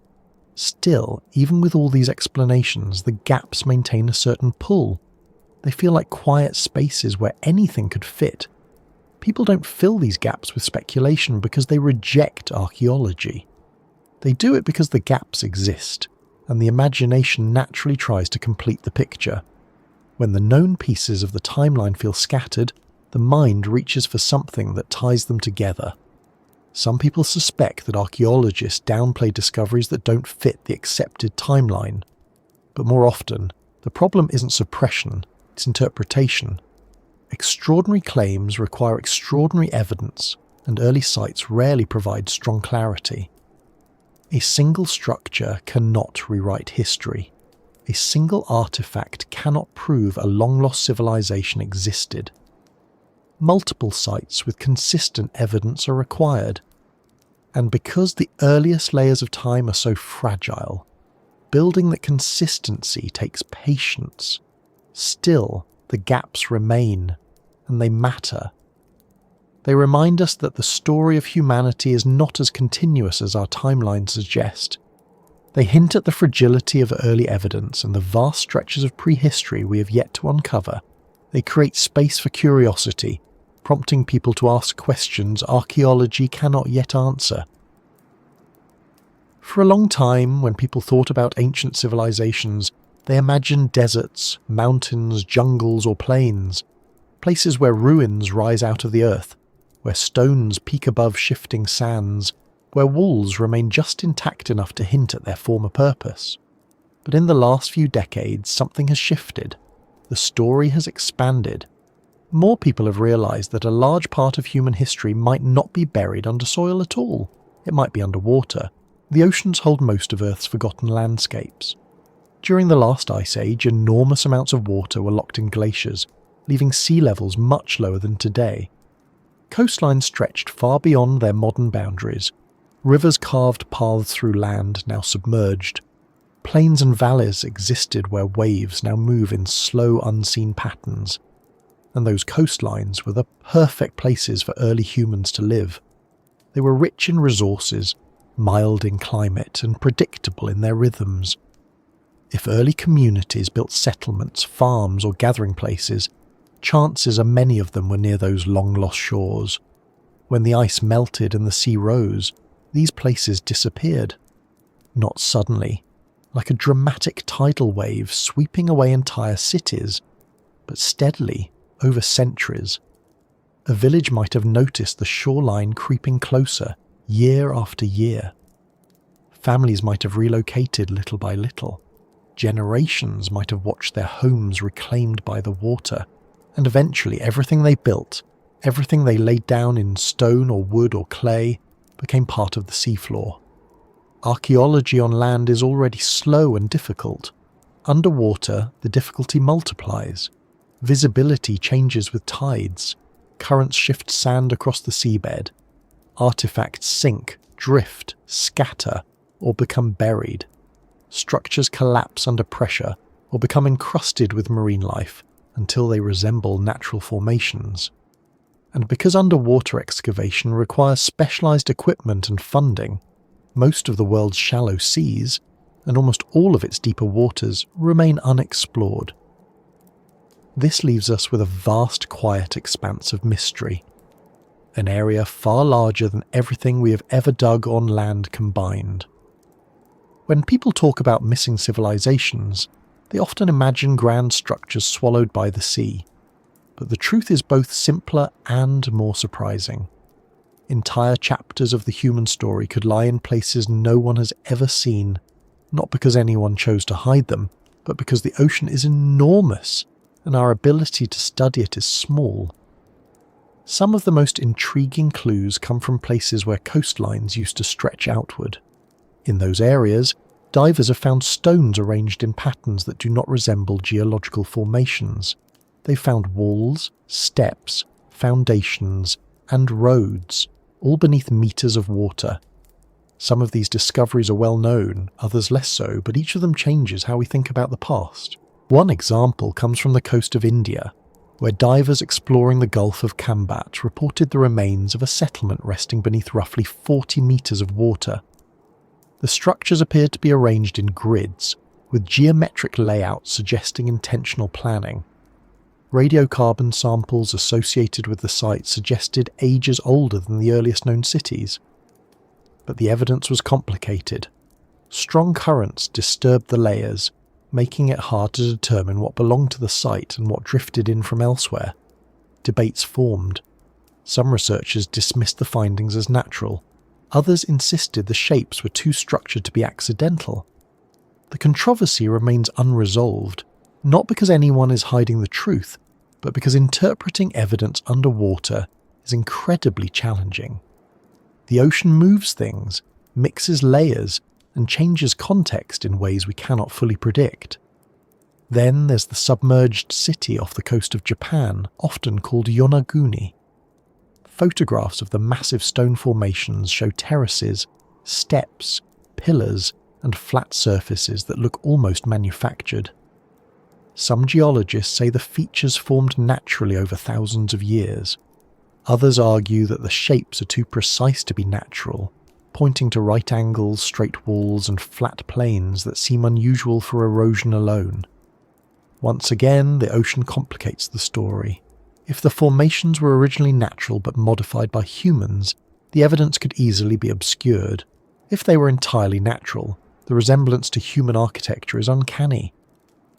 Still, even with all these explanations, the gaps maintain a certain pull. They feel like quiet spaces where anything could fit. People don't fill these gaps with speculation because they reject archaeology. They do it because the gaps exist, and the imagination naturally tries to complete the picture. When the known pieces of the timeline feel scattered, the mind reaches for something that ties them together. Some people suspect that archaeologists downplay discoveries that don't fit the accepted timeline. But more often, the problem isn't suppression, it's interpretation. Extraordinary claims require extraordinary evidence, and early sites rarely provide strong clarity. A single structure cannot rewrite history. A single artifact cannot prove a long-lost civilization existed. Multiple sites with consistent evidence are required. And because the earliest layers of time are so fragile, building that consistency takes patience. Still, the gaps remain, and they matter. They remind us that the story of humanity is not as continuous as our timelines suggest. They hint at the fragility of early evidence and the vast stretches of prehistory we have yet to uncover. They create space for curiosity, prompting people to ask questions archaeology cannot yet answer. For a long time, when people thought about ancient civilizations, they imagined deserts, mountains, jungles, or plains, places where ruins rise out of the earth, where stones peek above shifting sands, where walls remain just intact enough to hint at their former purpose. But in the last few decades, something has shifted. The story has expanded. More people have realized that a large part of human history might not be buried under soil at all. It might be underwater. The oceans hold most of Earth's forgotten landscapes. During the last ice age, enormous amounts of water were locked in glaciers, leaving sea levels much lower than today. Coastlines stretched far beyond their modern boundaries. Rivers carved paths through land now submerged. Plains and valleys existed where waves now move in slow, unseen patterns. And those coastlines were the perfect places for early humans to live. They were rich in resources, mild in climate, and predictable in their rhythms. If early communities built settlements, farms, or gathering places, chances are many of them were near those long-lost shores. When the ice melted and the sea rose, these places disappeared. Not suddenly, like a dramatic tidal wave sweeping away entire cities, but steadily, over centuries. A village might have noticed the shoreline creeping closer, year after year. Families might have relocated little by little. Generations might have watched their homes reclaimed by the water, and eventually everything they built, everything they laid down in stone or wood or clay, became part of the seafloor. Archaeology on land is already slow and difficult. Underwater, the difficulty multiplies. Visibility changes with tides. Currents shift sand across the seabed. Artifacts sink, drift, scatter, or become buried. Structures collapse under pressure or become encrusted with marine life until they resemble natural formations. And because underwater excavation requires specialized equipment and funding, most of the world's shallow seas, and almost all of its deeper waters, remain unexplored. This leaves us with a vast, quiet expanse of mystery, an area far larger than everything we have ever dug on land combined. When people talk about missing civilizations, they often imagine grand structures swallowed by the sea. But the truth is both simpler and more surprising. Entire chapters of the human story could lie in places no one has ever seen, not because anyone chose to hide them, but because the ocean is enormous and our ability to study it is small. Some of the most intriguing clues come from places where coastlines used to stretch outward. In those areas, divers have found stones arranged in patterns that do not resemble geological formations. They've found walls, steps, foundations, and roads, all beneath meters of water. Some of these discoveries are well known, others less so, but each of them changes how we think about the past. One example comes from the coast of India, where divers exploring the Gulf of Kambat reported the remains of a settlement resting beneath roughly 40 meters of water. The structures appeared to be arranged in grids, with geometric layouts suggesting intentional planning. Radiocarbon samples associated with the site suggested ages older than the earliest known cities. But the evidence was complicated. Strong currents disturbed the layers, making it hard to determine what belonged to the site and what drifted in from elsewhere. Debates formed. Some researchers dismissed the findings as natural. Others insisted the shapes were too structured to be accidental. The controversy remains unresolved, not because anyone is hiding the truth, but because interpreting evidence underwater is incredibly challenging. The ocean moves things, mixes layers, and changes context in ways we cannot fully predict. Then there's the submerged city off the coast of Japan, often called Yonaguni. Photographs of the massive stone formations show terraces, steps, pillars, and flat surfaces that look almost manufactured. Some geologists say the features formed naturally over thousands of years. Others argue that the shapes are too precise to be natural, pointing to right angles, straight walls, and flat plains that seem unusual for erosion alone. Once again, the ocean complicates the story. If the formations were originally natural but modified by humans, the evidence could easily be obscured. If they were entirely natural, the resemblance to human architecture is uncanny.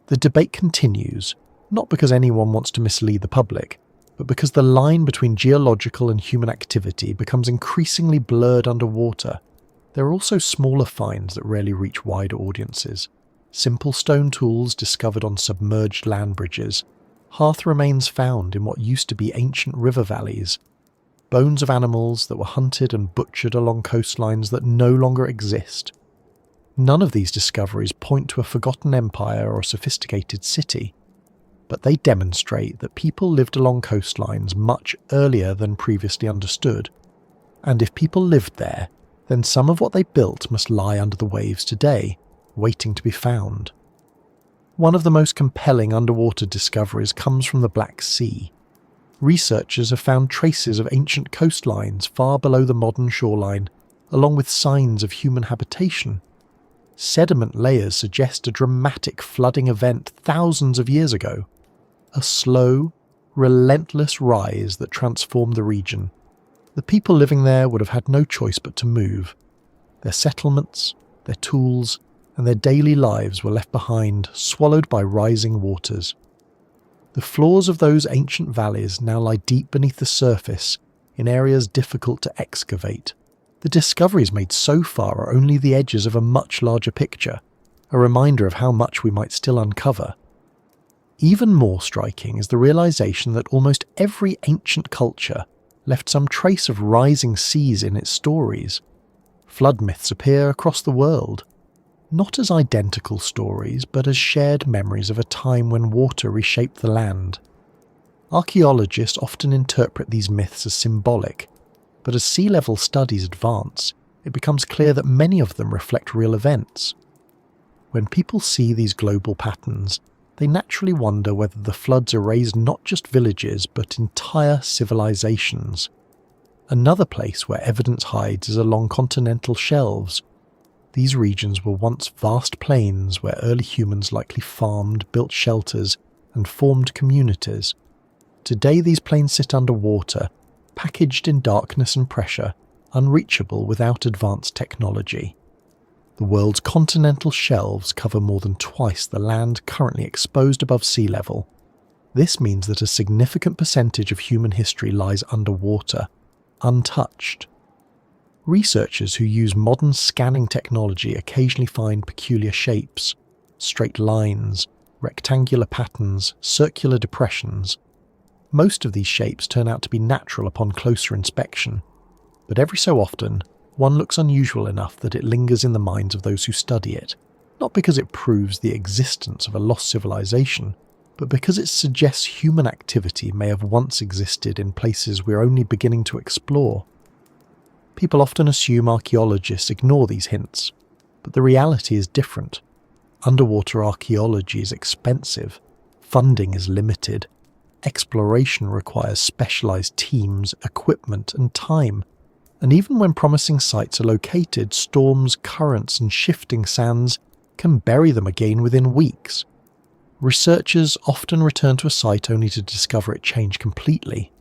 The debate continues, not because anyone wants to mislead the public, but because the line between geological and human activity becomes increasingly blurred underwater. There are also smaller finds that rarely reach wider audiences. Simple stone tools discovered on submerged land bridges, hearth remains found in what used to be ancient river valleys, bones of animals that were hunted and butchered along coastlines that no longer exist. None of these discoveries point to a forgotten empire or a sophisticated city, but they demonstrate that people lived along coastlines much earlier than previously understood. And if people lived there, then some of what they built must lie under the waves today, waiting to be found. One of the most compelling underwater discoveries comes from the Black Sea. Researchers have found traces of ancient coastlines far below the modern shoreline, along with signs of human habitation. Sediment layers suggest a dramatic flooding event thousands of years ago. A slow, relentless rise that transformed the region. The people living there would have had no choice but to move. Their settlements, their tools, and their daily lives were left behind, swallowed by rising waters. The floors of those ancient valleys now lie deep beneath the surface, in areas difficult to excavate. The discoveries made so far are only the edges of a much larger picture, a reminder of how much we might still uncover. Even more striking is the realization that almost every ancient culture left some trace of rising seas in its stories. Flood myths appear across the world, not as identical stories, but as shared memories of a time when water reshaped the land. Archaeologists often interpret these myths as symbolic, but as sea level studies advance, it becomes clear that many of them reflect real events. When people see these global patterns, they naturally wonder whether the floods erased not just villages but entire civilizations. Another place where evidence hides is along continental shelves. These regions were once vast plains where early humans likely farmed, built shelters, and formed communities. Today these plains sit underwater, packaged in darkness and pressure, unreachable without advanced technology. The world's continental shelves cover more than twice the land currently exposed above sea level. This means that a significant percentage of human history lies underwater, untouched. Researchers who use modern scanning technology occasionally find peculiar shapes, straight lines, rectangular patterns, circular depressions. Most of these shapes turn out to be natural upon closer inspection, but every so often, one looks unusual enough that it lingers in the minds of those who study it, not because it proves the existence of a lost civilization, but because it suggests human activity may have once existed in places we're only beginning to explore. People often assume archaeologists ignore these hints, but the reality is different. Underwater archaeology is expensive, funding is limited, exploration requires specialized teams, equipment, and time. And even when promising sites are located, storms, currents, and shifting sands can bury them again within weeks. Researchers often return to a site only to discover it changed completely.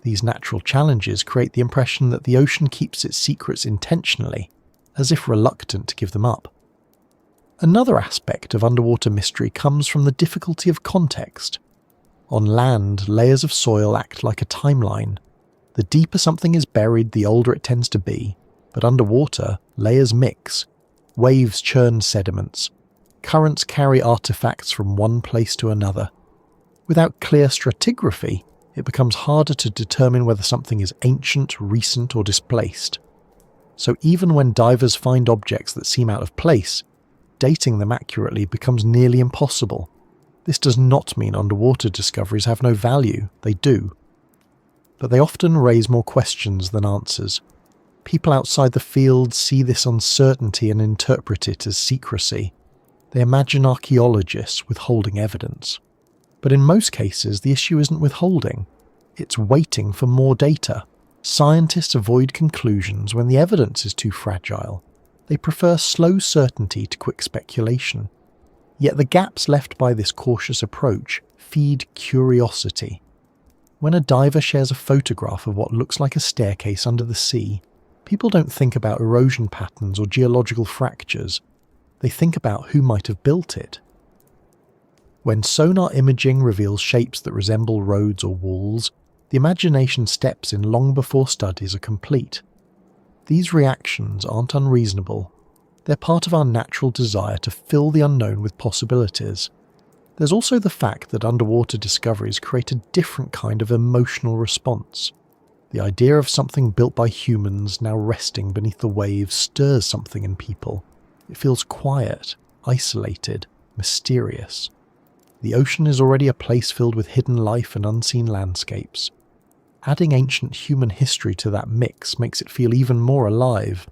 These natural challenges create the impression that the ocean keeps its secrets intentionally, as if reluctant to give them up. Another aspect of underwater mystery comes from the difficulty of context. On land, layers of soil act like a timeline. The deeper something is buried, the older it tends to be, but underwater, layers mix. Waves churn sediments. Currents carry artifacts from one place to another. Without clear stratigraphy, it becomes harder to determine whether something is ancient, recent, or displaced. So even when divers find objects that seem out of place, dating them accurately becomes nearly impossible. This does not mean underwater discoveries have no value, they do. But they often raise more questions than answers. People outside the field see this uncertainty and interpret it as secrecy. They imagine archaeologists withholding evidence. But in most cases, the issue isn't withholding. It's waiting for more data. Scientists avoid conclusions when the evidence is too fragile. They prefer slow certainty to quick speculation. Yet the gaps left by this cautious approach feed curiosity. When a diver shares a photograph of what looks like a staircase under the sea, people don't think about erosion patterns or geological fractures. They think about who might have built it. When sonar imaging reveals shapes that resemble roads or walls, the imagination steps in long before studies are complete. These reactions aren't unreasonable. They're part of our natural desire to fill the unknown with possibilities. There's also the fact that underwater discoveries create a different kind of emotional response. The idea of something built by humans now resting beneath the waves stirs something in people. It feels quiet, isolated, mysterious. The ocean is already a place filled with hidden life and unseen landscapes. Adding ancient human history to that mix makes it feel even more alive.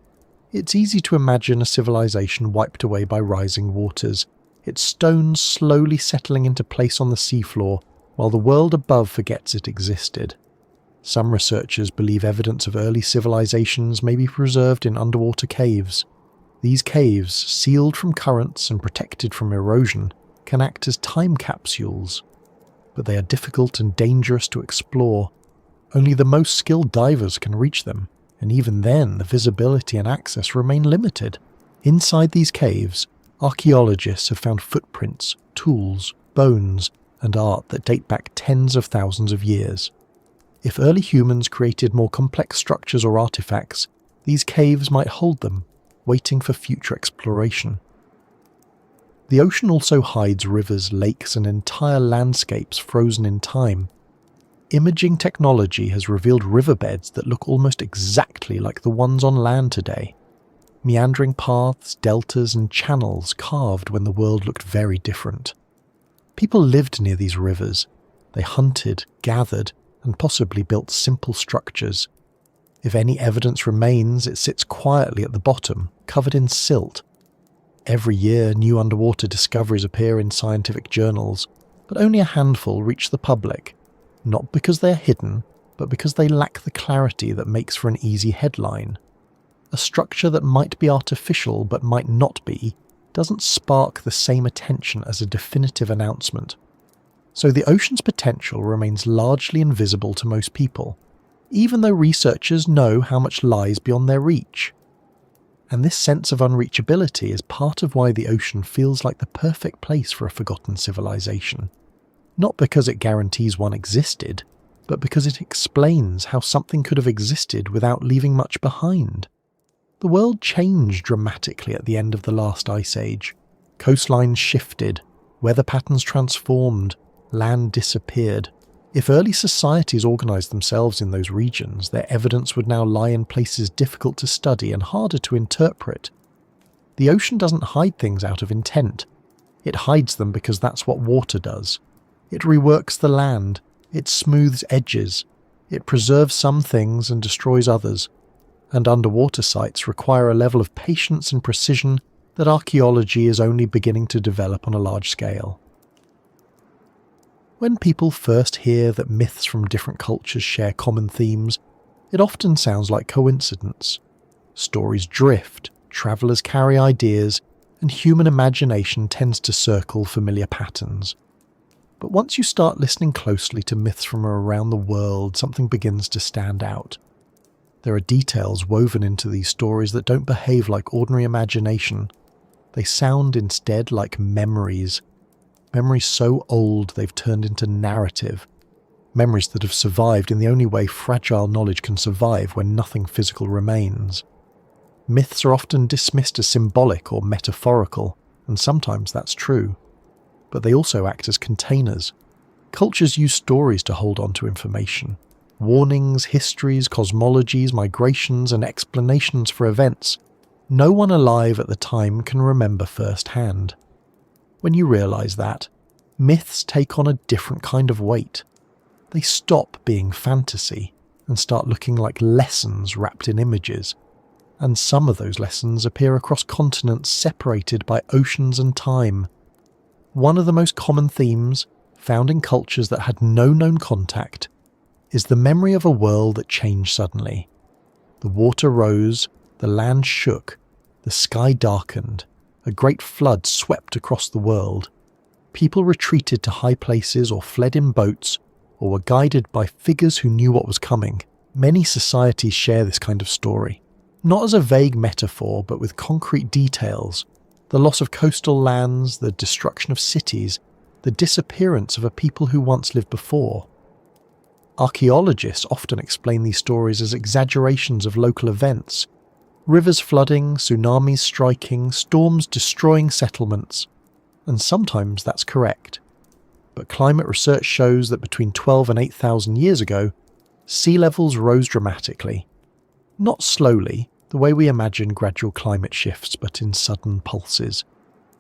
It's easy to imagine a civilization wiped away by rising waters, its stones slowly settling into place on the seafloor while the world above forgets it existed. Some researchers believe evidence of early civilizations may be preserved in underwater caves. These caves, sealed from currents and protected from erosion, can act as time capsules. But they are difficult and dangerous to explore. Only the most skilled divers can reach them, and even then the visibility and access remain limited. Inside these caves, archaeologists have found footprints, tools, bones, and art that date back tens of thousands of years. If early humans created more complex structures or artifacts, these caves might hold them, waiting for future exploration. The ocean also hides rivers, lakes, and entire landscapes frozen in time. Imaging technology has revealed riverbeds that look almost exactly like the ones on land today. Meandering paths, deltas, and channels carved when the world looked very different. People lived near these rivers. They hunted, gathered, and possibly built simple structures. If any evidence remains, it sits quietly at the bottom, covered in silt. Every year, new underwater discoveries appear in scientific journals, but only a handful reach the public. Not because they are hidden, but because they lack the clarity that makes for an easy headline. A structure that might be artificial but might not be doesn't spark the same attention as a definitive announcement. So the ocean's potential remains largely invisible to most people, even though researchers know how much lies beyond their reach. And this sense of unreachability is part of why the ocean feels like the perfect place for a forgotten civilization. Not because it guarantees one existed, but because it explains how something could have existed without leaving much behind. The world changed dramatically at the end of the last ice age. Coastlines shifted, weather patterns transformed, land disappeared. If early societies organised themselves in those regions, their evidence would now lie in places difficult to study and harder to interpret. The ocean doesn't hide things out of intent. It hides them because that's what water does. It reworks the land, it smooths edges, it preserves some things and destroys others, and underwater sites require a level of patience and precision that archaeology is only beginning to develop on a large scale. When people first hear that myths from different cultures share common themes, it often sounds like coincidence. Stories drift, travellers carry ideas, and human imagination tends to circle familiar patterns. But once you start listening closely to myths from around the world, something begins to stand out. There are details woven into these stories that don't behave like ordinary imagination. They sound instead like memories. Memories so old they've turned into narrative. Memories that have survived in the only way fragile knowledge can survive when nothing physical remains. Myths are often dismissed as symbolic or metaphorical, and sometimes that's true. But they also act as containers. Cultures use stories to hold on to information. Warnings, histories, cosmologies, migrations, and explanations for events no one alive at the time can remember firsthand. When you realise that, myths take on a different kind of weight. They stop being fantasy and start looking like lessons wrapped in images. and some of those lessons appear across continents separated by oceans and time. One of the most common themes, found in cultures that had no known contact, is the memory of a world that changed suddenly. The water rose, the land shook, the sky darkened, a great flood swept across the world. People retreated to high places or fled in boats, or were guided by figures who knew what was coming. Many societies share this kind of story, not as a vague metaphor but with concrete details: the loss of coastal lands, the destruction of cities, the disappearance of a people who once lived before. Archaeologists often explain these stories as exaggerations of local events: rivers flooding, tsunamis striking, storms destroying settlements, and sometimes that's correct. But climate research shows that between 12 and 8,000 years ago, sea levels rose dramatically. Not slowly, the way we imagine gradual climate shifts, but in sudden pulses.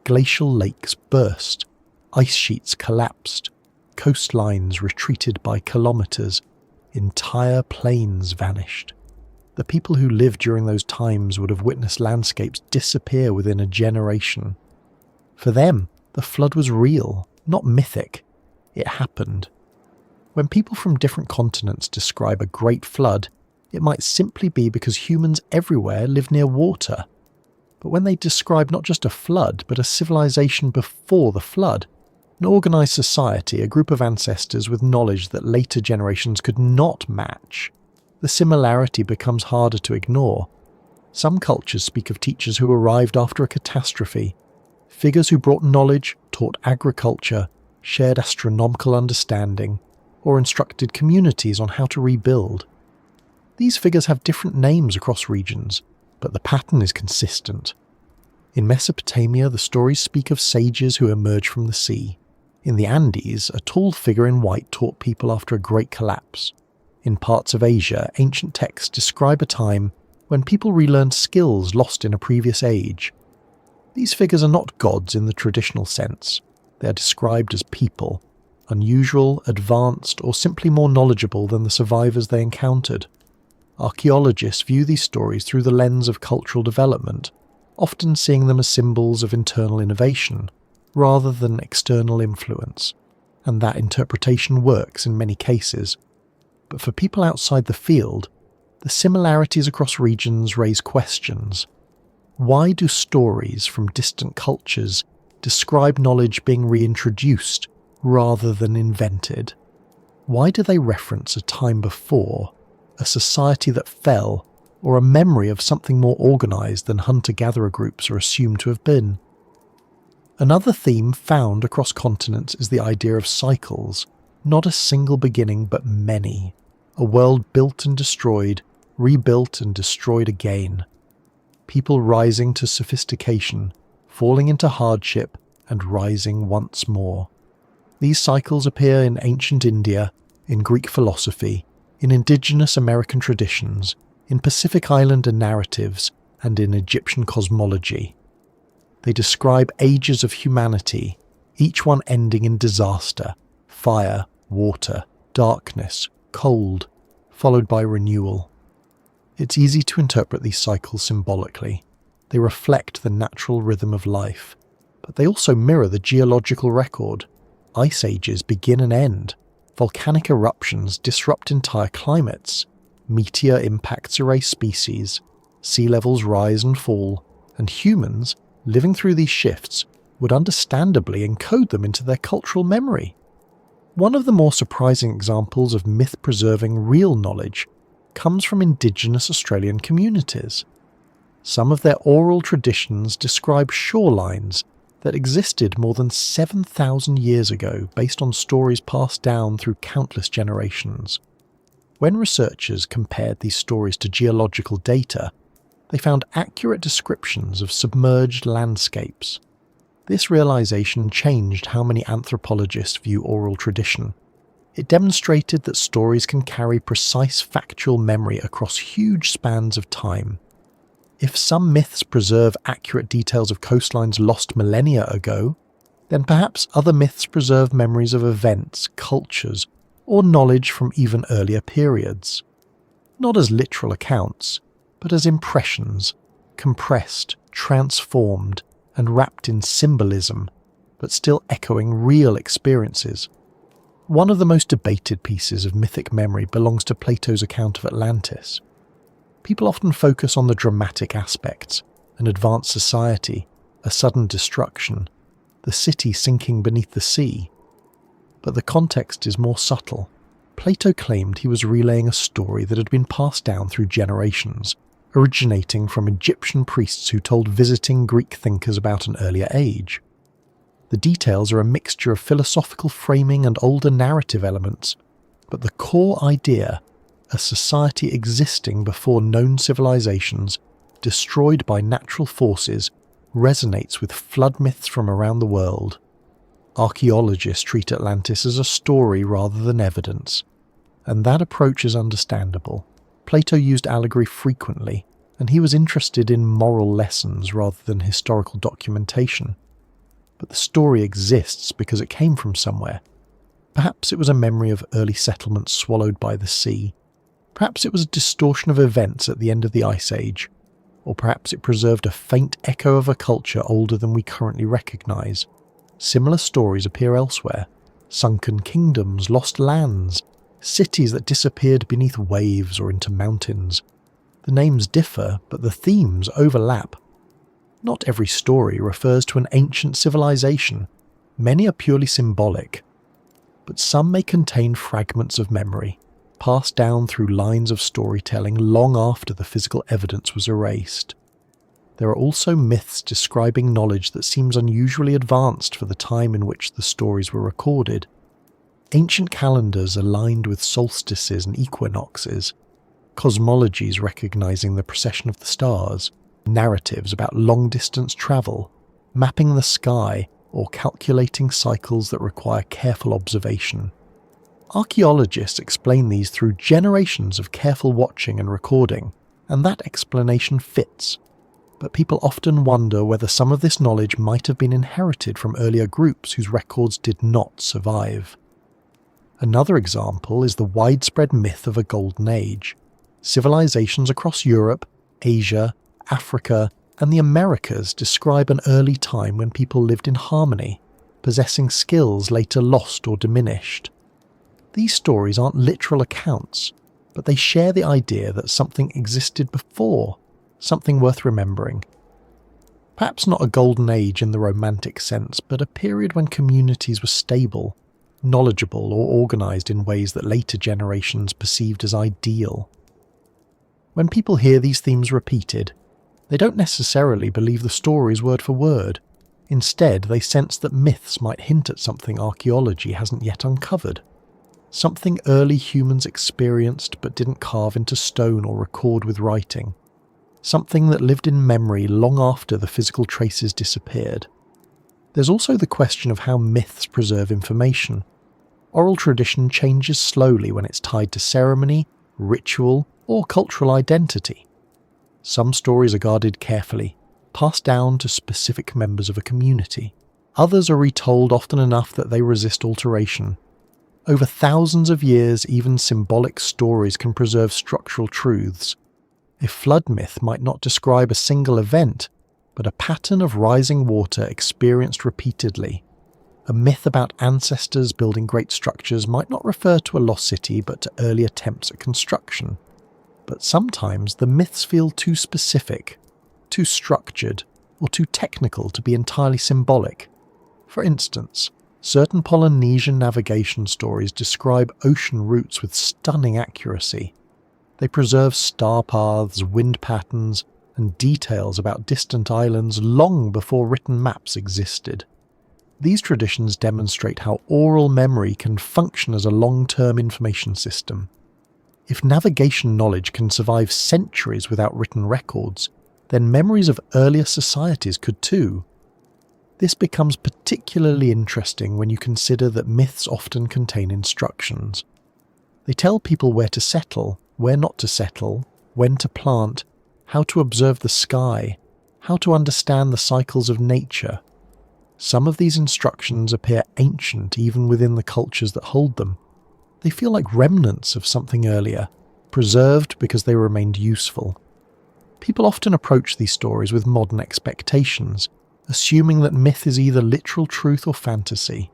Glacial lakes burst, ice sheets collapsed, coastlines retreated by kilometres, entire plains vanished. The people who lived during those times would have witnessed landscapes disappear within a generation. For them, the flood was real, not mythic. It happened. When people from different continents describe a great flood, it might simply be because humans everywhere live near water. But when they describe not just a flood, but a civilization before the flood, an organised society, a group of ancestors with knowledge that later generations could not match, the similarity becomes harder to ignore. Some cultures speak of teachers who arrived after a catastrophe, figures who brought knowledge, taught agriculture, shared astronomical understanding, or instructed communities on how to rebuild. These figures have different names across regions, but the pattern is consistent. In Mesopotamia, the stories speak of sages who emerge from the sea. In the Andes, a tall figure in white taught people after a great collapse. In parts of Asia, ancient texts describe a time when people relearned skills lost in a previous age. These figures are not gods in the traditional sense. They are described as people, unusual, advanced, or simply more knowledgeable than the survivors they encountered. Archaeologists view these stories through the lens of cultural development, often seeing them as symbols of internal innovation, rather than external influence, and that interpretation works in many cases. But for people outside the field, the similarities across regions raise questions. Why do stories from distant cultures describe knowledge being reintroduced rather than invented? Why do they reference a time before, a society that fell, or a memory of something more organised than hunter-gatherer groups are assumed to have been? Another theme found across continents is the idea of cycles, not a single beginning but many, a world built and destroyed, rebuilt and destroyed again. People rising to sophistication, falling into hardship, and rising once more. These cycles appear in ancient India, in Greek philosophy, in indigenous American traditions, in Pacific Islander narratives, and in Egyptian cosmology. They describe ages of humanity, each one ending in disaster, fire, water, darkness, cold, followed by renewal. It's easy to interpret these cycles symbolically. They reflect the natural rhythm of life, but they also mirror the geological record. Ice ages begin and end. Volcanic eruptions disrupt entire climates. Meteor impacts erase species. Sea levels rise and fall, and humans, living through these shifts, would understandably encode them into their cultural memory. One of the more surprising examples of myth-preserving real knowledge comes from indigenous Australian communities. Some of their oral traditions describe shorelines that existed more than 7,000 years ago based on stories passed down through countless generations. When researchers compared these stories to geological data, they found accurate descriptions of submerged landscapes. This realization changed how many anthropologists view oral tradition. It demonstrated that stories can carry precise factual memory across huge spans of time. If some myths preserve accurate details of coastlines lost millennia ago, then perhaps other myths preserve memories of events, cultures, or knowledge from even earlier periods. Not as literal accounts, but as impressions, compressed, transformed, and wrapped in symbolism, but still echoing real experiences. One of the most debated pieces of mythic memory belongs to Plato's account of Atlantis. People often focus on the dramatic aspects, an advanced society, a sudden destruction, the city sinking beneath the sea. But the context is more subtle. Plato claimed he was relaying a story that had been passed down through generations, originating from Egyptian priests who told visiting Greek thinkers about an earlier age. The details are a mixture of philosophical framing and older narrative elements, but the core idea, a society existing before known civilizations, destroyed by natural forces, resonates with flood myths from around the world. Archaeologists treat Atlantis as a story rather than evidence, and that approach is understandable. Plato used allegory frequently, and he was interested in moral lessons rather than historical documentation. But the story exists because it came from somewhere. Perhaps it was a memory of early settlements swallowed by the sea. Perhaps it was a distortion of events at the end of the Ice Age. Or perhaps it preserved a faint echo of a culture older than we currently recognise. Similar stories appear elsewhere. Sunken kingdoms, lost lands, cities that disappeared beneath waves or into mountains. The names differ, but the themes overlap. Not every story refers to an ancient civilization. Many are purely symbolic. But some may contain fragments of memory, passed down through lines of storytelling long after the physical evidence was erased. There are also myths describing knowledge that seems unusually advanced for the time in which the stories were recorded. Ancient calendars aligned with solstices and equinoxes, cosmologies recognizing the precession of the stars, narratives about long-distance travel, mapping the sky, or calculating cycles that require careful observation. Archaeologists explain these through generations of careful watching and recording, and that explanation fits. But people often wonder whether some of this knowledge might have been inherited from earlier groups whose records did not survive. Another example is the widespread myth of a golden age. Civilizations across Europe, Asia, Africa, and the Americas describe an early time when people lived in harmony, possessing skills later lost or diminished. These stories aren't literal accounts, but they share the idea that something existed before, something worth remembering. Perhaps not a golden age in the romantic sense, but a period when communities were stable, knowledgeable, or organised in ways that later generations perceived as ideal. When people hear these themes repeated, they don't necessarily believe the stories word for word. Instead, they sense that myths might hint at something archaeology hasn't yet uncovered. Something early humans experienced but didn't carve into stone or record with writing. Something that lived in memory long after the physical traces disappeared. There's also the question of how myths preserve information. Oral tradition changes slowly when it's tied to ceremony, ritual, or cultural identity. Some stories are guarded carefully, passed down to specific members of a community. Others are retold often enough that they resist alteration. Over thousands of years, even symbolic stories can preserve structural truths. A flood myth might not describe a single event, but a pattern of rising water experienced repeatedly. A myth about ancestors building great structures might not refer to a lost city but to early attempts at construction. But sometimes the myths feel too specific, too structured, or too technical to be entirely symbolic. For instance, certain Polynesian navigation stories describe ocean routes with stunning accuracy. They preserve star paths, wind patterns, and details about distant islands long before written maps existed. These traditions demonstrate how oral memory can function as a long-term information system. If navigation knowledge can survive centuries without written records, then memories of earlier societies could too. This becomes particularly interesting when you consider that myths often contain instructions. They tell people where to settle, where not to settle, when to plant, how to observe the sky, how to understand the cycles of nature. Some of these instructions appear ancient even within the cultures that hold them. They feel like remnants of something earlier, preserved because they remained useful. People often approach these stories with modern expectations, assuming that myth is either literal truth or fantasy.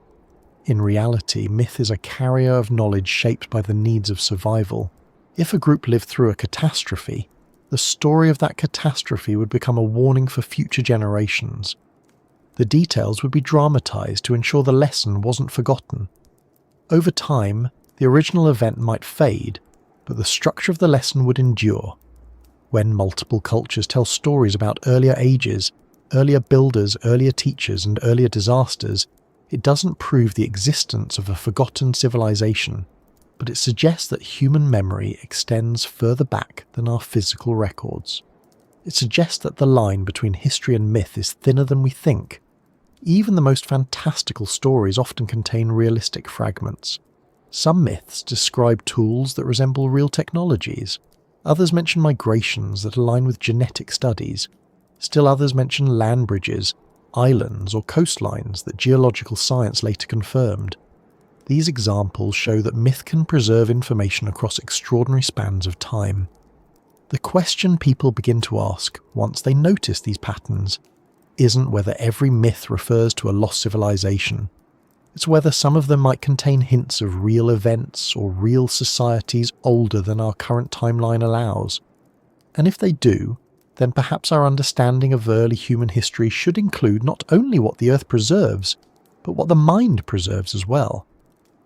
In reality, myth is a carrier of knowledge shaped by the needs of survival. If a group lived through a catastrophe, the story of that catastrophe would become a warning for future generations. The details would be dramatized to ensure the lesson wasn't forgotten. Over time, the original event might fade, but the structure of the lesson would endure. When multiple cultures tell stories about earlier ages, earlier builders, earlier teachers, and earlier disasters, it doesn't prove the existence of a forgotten civilization, but it suggests that human memory extends further back than our physical records. It suggests that the line between history and myth is thinner than we think. Even the most fantastical stories often contain realistic fragments. Some myths describe tools that resemble real technologies. Others mention migrations that align with genetic studies. Still others mention land bridges, islands, or coastlines that geological science later confirmed. These examples show that myth can preserve information across extraordinary spans of time. The question people begin to ask once they notice these patterns isn't whether every myth refers to a lost civilization. It's whether some of them might contain hints of real events or real societies older than our current timeline allows. And if they do, then perhaps our understanding of early human history should include not only what the Earth preserves, but what the mind preserves as well.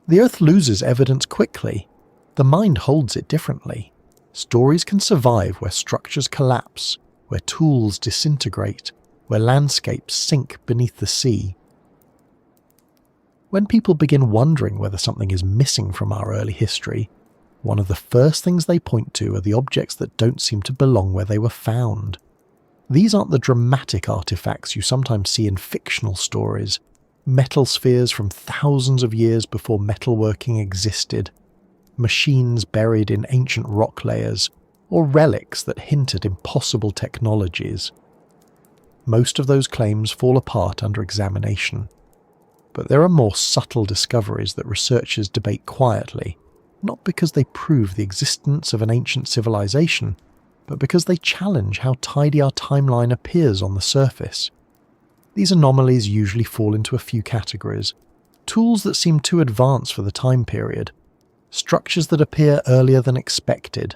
The Earth loses evidence quickly. The mind holds it differently. Stories can survive where structures collapse, where tools disintegrate, where landscapes sink beneath the sea. When people begin wondering whether something is missing from our early history, one of the first things they point to are the objects that don't seem to belong where they were found. These aren't the dramatic artifacts you sometimes see in fictional stories, metal spheres from thousands of years before metalworking existed, machines buried in ancient rock layers, or relics that hint at impossible technologies. Most of those claims fall apart under examination. But there are more subtle discoveries that researchers debate quietly, not because they prove the existence of an ancient civilization, but because they challenge how tidy our timeline appears on the surface. These anomalies usually fall into a few categories: tools that seem too advanced for the time period, structures that appear earlier than expected,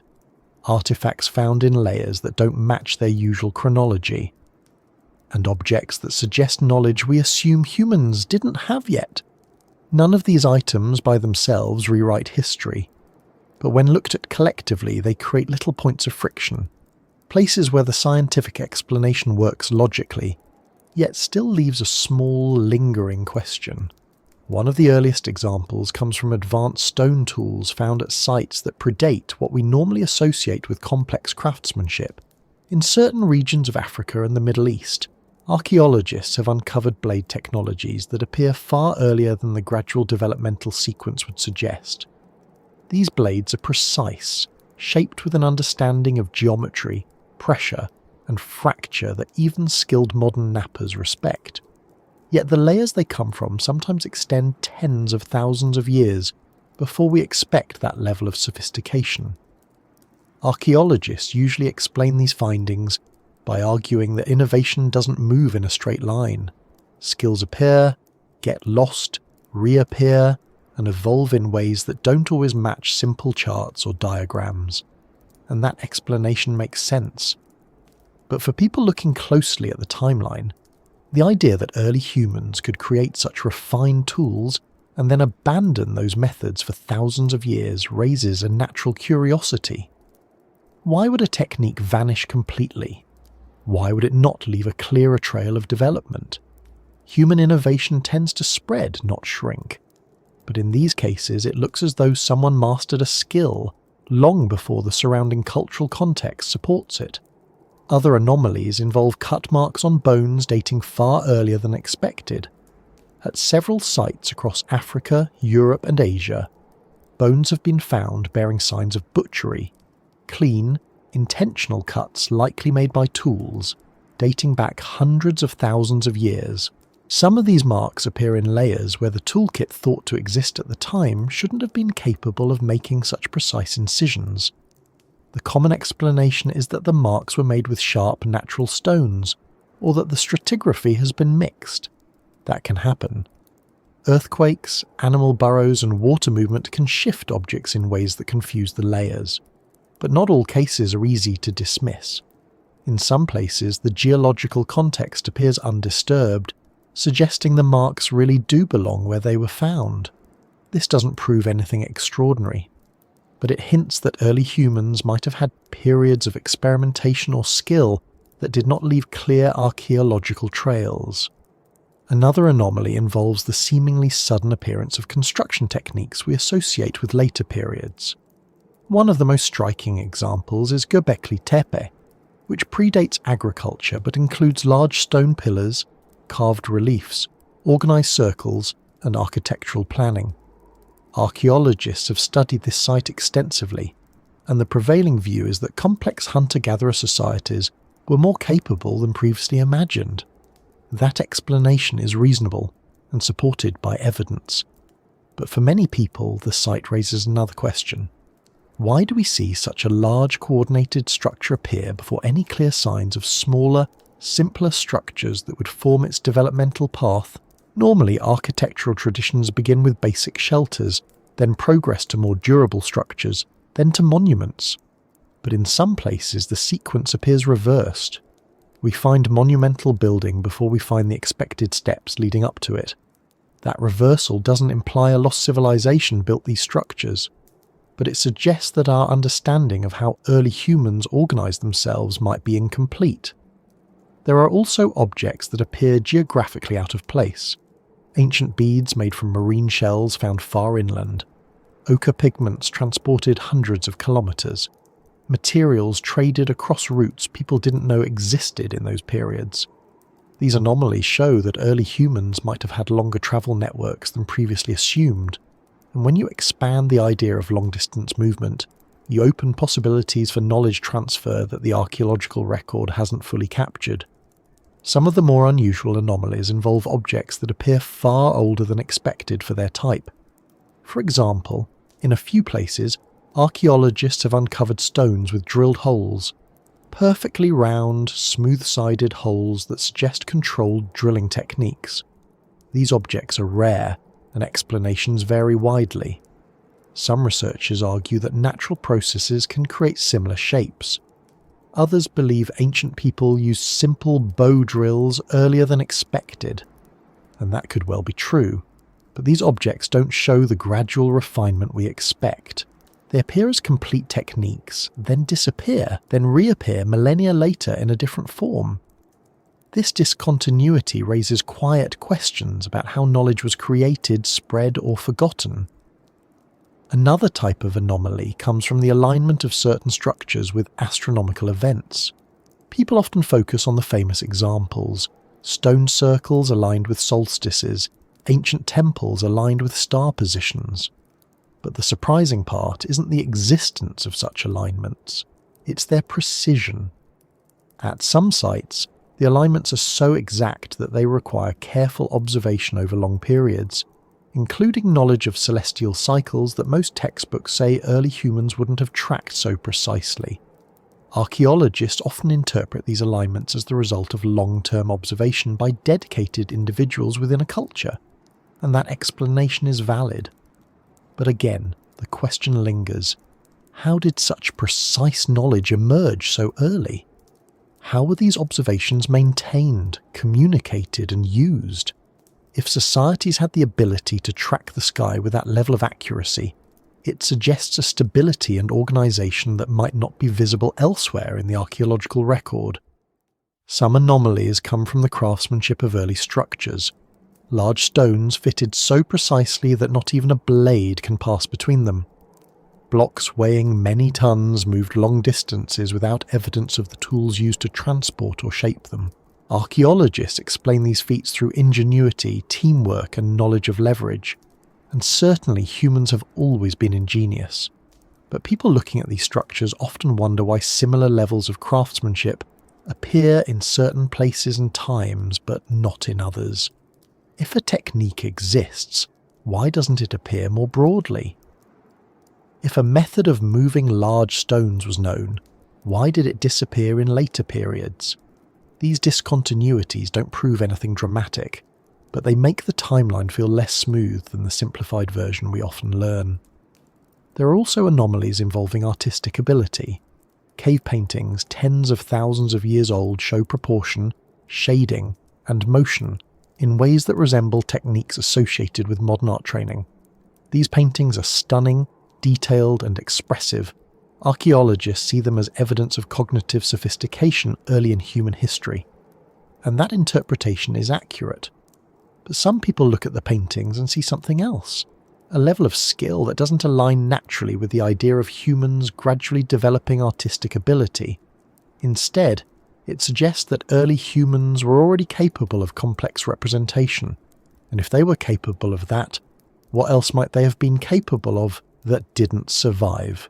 artifacts found in layers that don't match their usual chronology, and objects that suggest knowledge we assume humans didn't have yet. None of these items by themselves rewrite history, but when looked at collectively they create little points of friction, places where the scientific explanation works logically, yet still leaves a small, lingering question. One of the earliest examples comes from advanced stone tools found at sites that predate what we normally associate with complex craftsmanship. In certain regions of Africa and the Middle East, archaeologists have uncovered blade technologies that appear far earlier than the gradual developmental sequence would suggest. These blades are precise, shaped with an understanding of geometry, pressure, and fracture that even skilled modern knappers respect. Yet the layers they come from sometimes extend tens of thousands of years before we expect that level of sophistication. Archaeologists usually explain these findings by arguing that innovation doesn't move in a straight line. Skills appear, get lost, reappear, and evolve in ways that don't always match simple charts or diagrams. And that explanation makes sense. But for people looking closely at the timeline, the idea that early humans could create such refined tools and then abandon those methods for thousands of years raises a natural curiosity. Why would a technique vanish completely? Why would it not leave a clearer trail of development? Human innovation tends to spread, not shrink. But in these cases, it looks as though someone mastered a skill long before the surrounding cultural context supports it. Other anomalies involve cut marks on bones dating far earlier than expected. At several sites across Africa, Europe, and Asia, bones have been found bearing signs of butchery, clean, intentional cuts likely made by tools, dating back hundreds of thousands of years. Some of these marks appear in layers where the toolkit thought to exist at the time shouldn't have been capable of making such precise incisions. The common explanation is that the marks were made with sharp natural stones, or that the stratigraphy has been mixed. That can happen. Earthquakes, animal burrows, and water movement can shift objects in ways that confuse the layers. But not all cases are easy to dismiss. In some places, the geological context appears undisturbed, suggesting the marks really do belong where they were found. This doesn't prove anything extraordinary, but it hints that early humans might have had periods of experimentation or skill that did not leave clear archaeological trails. Another anomaly involves the seemingly sudden appearance of construction techniques we associate with later periods. One of the most striking examples is Göbekli Tepe, which predates agriculture but includes large stone pillars, carved reliefs, organised circles, and architectural planning. Archaeologists have studied this site extensively, and the prevailing view is that complex hunter-gatherer societies were more capable than previously imagined. That explanation is reasonable and supported by evidence. But for many people, the site raises another question. Why do we see such a large coordinated structure appear before any clear signs of smaller, simpler structures that would form its developmental path? Normally, architectural traditions begin with basic shelters, then progress to more durable structures, then to monuments. But in some places, the sequence appears reversed. We find monumental building before we find the expected steps leading up to it. That reversal doesn't imply a lost civilization built these structures, but it suggests that our understanding of how early humans organised themselves might be incomplete. There are also objects that appear geographically out of place. Ancient beads made from marine shells found far inland. Ochre pigments transported hundreds of kilometres. Materials traded across routes people didn't know existed in those periods. These anomalies show that early humans might have had longer travel networks than previously assumed, and when you expand the idea of long-distance movement, you open possibilities for knowledge transfer that the archaeological record hasn't fully captured. Some of the more unusual anomalies involve objects that appear far older than expected for their type. For example, in a few places, archaeologists have uncovered stones with drilled holes, perfectly round, smooth-sided holes that suggest controlled drilling techniques. These objects are rare, and explanations vary widely. Some researchers argue that natural processes can create similar shapes. Others believe ancient people used simple bow drills earlier than expected, and that could well be true, but these objects don't show the gradual refinement we expect. They appear as complete techniques, then disappear, then reappear millennia later in a different form. This discontinuity raises quiet questions about how knowledge was created, spread, or forgotten. Another type of anomaly comes from the alignment of certain structures with astronomical events. People often focus on the famous examples: stone circles aligned with solstices, ancient temples aligned with star positions. But the surprising part isn't the existence of such alignments, it's their precision. At some sites, the alignments are so exact that they require careful observation over long periods, including knowledge of celestial cycles that most textbooks say early humans wouldn't have tracked so precisely. Archaeologists often interpret these alignments as the result of long-term observation by dedicated individuals within a culture, and that explanation is valid. But again, the question lingers: how did such precise knowledge emerge so early? How were these observations maintained, communicated, and used? If societies had the ability to track the sky with that level of accuracy, it suggests a stability and organisation that might not be visible elsewhere in the archaeological record. Some anomalies come from the craftsmanship of early structures. Large stones fitted so precisely that not even a blade can pass between them. Blocks weighing many tons moved long distances without evidence of the tools used to transport or shape them. Archaeologists explain these feats through ingenuity, teamwork, and knowledge of leverage, and certainly humans have always been ingenious. But people looking at these structures often wonder why similar levels of craftsmanship appear in certain places and times, but not in others. If a technique exists, why doesn't it appear more broadly? If a method of moving large stones was known, why did it disappear in later periods? These discontinuities don't prove anything dramatic, but they make the timeline feel less smooth than the simplified version we often learn. There are also anomalies involving artistic ability. Cave paintings tens of thousands of years old show proportion, shading, and motion in ways that resemble techniques associated with modern art training. These paintings are stunning, detailed, and expressive. Archaeologists see them as evidence of cognitive sophistication early in human history. And that interpretation is accurate. But some people look at the paintings and see something else, a level of skill that doesn't align naturally with the idea of humans gradually developing artistic ability. Instead, it suggests that early humans were already capable of complex representation, and if they were capable of that, what else might they have been capable of that didn't survive?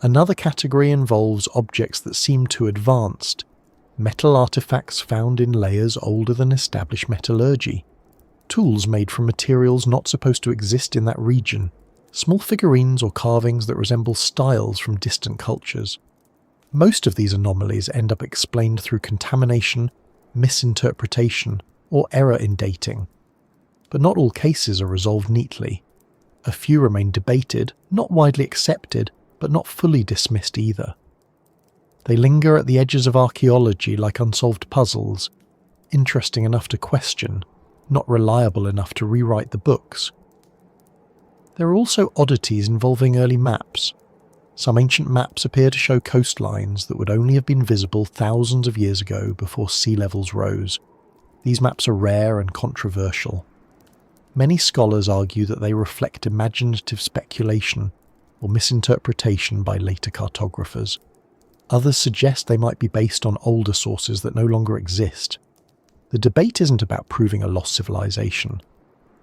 Another category involves objects that seem too advanced, metal artifacts found in layers older than established metallurgy, tools made from materials not supposed to exist in that region, small figurines or carvings that resemble styles from distant cultures. Most of these anomalies end up explained through contamination, misinterpretation, or error in dating. But not all cases are resolved neatly. A few remain debated, not widely accepted, but not fully dismissed either. They linger at the edges of archaeology like unsolved puzzles, interesting enough to question, not reliable enough to rewrite the books. There are also oddities involving early maps. Some ancient maps appear to show coastlines that would only have been visible thousands of years ago before sea levels rose. These maps are rare and controversial. Many scholars argue that they reflect imaginative speculation or misinterpretation by later cartographers. Others suggest they might be based on older sources that no longer exist. The debate isn't about proving a lost civilization.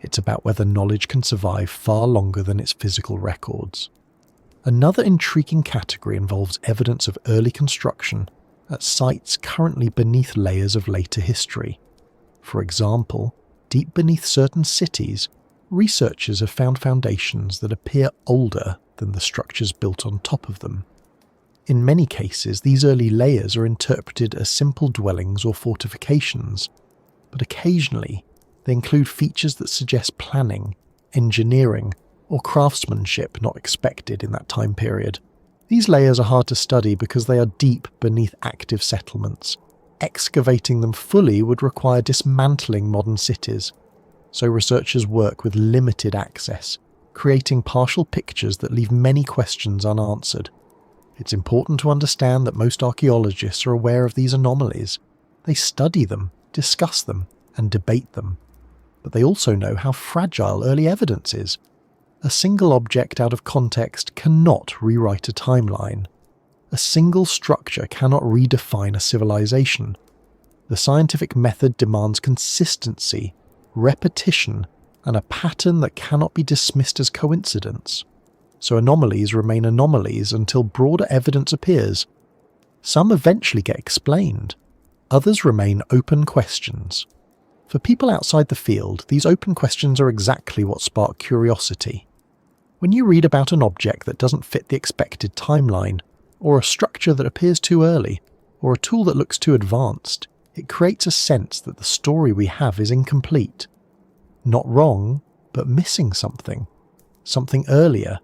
It's about whether knowledge can survive far longer than its physical records. Another intriguing category involves evidence of early construction at sites currently beneath layers of later history. For example, deep beneath certain cities, researchers have found foundations that appear older than the structures built on top of them. In many cases, these early layers are interpreted as simple dwellings or fortifications, but occasionally they include features that suggest planning, engineering, or craftsmanship not expected in that time period. These layers are hard to study because they are deep beneath active settlements. Excavating them fully would require dismantling modern cities, so researchers work with limited access, creating partial pictures that leave many questions unanswered. It's important to understand that most archaeologists are aware of these anomalies. They study them, discuss them, and debate them. But they also know how fragile early evidence is. A single object out of context cannot rewrite a timeline. A single structure cannot redefine a civilization. The scientific method demands consistency, repetition, and a pattern that cannot be dismissed as coincidence. So anomalies remain anomalies until broader evidence appears. Some eventually get explained. Others remain open questions. For people outside the field, these open questions are exactly what spark curiosity. When you read about an object that doesn't fit the expected timeline, or a structure that appears too early, or a tool that looks too advanced, it creates a sense that the story we have is incomplete. Not wrong, but missing something. Something earlier.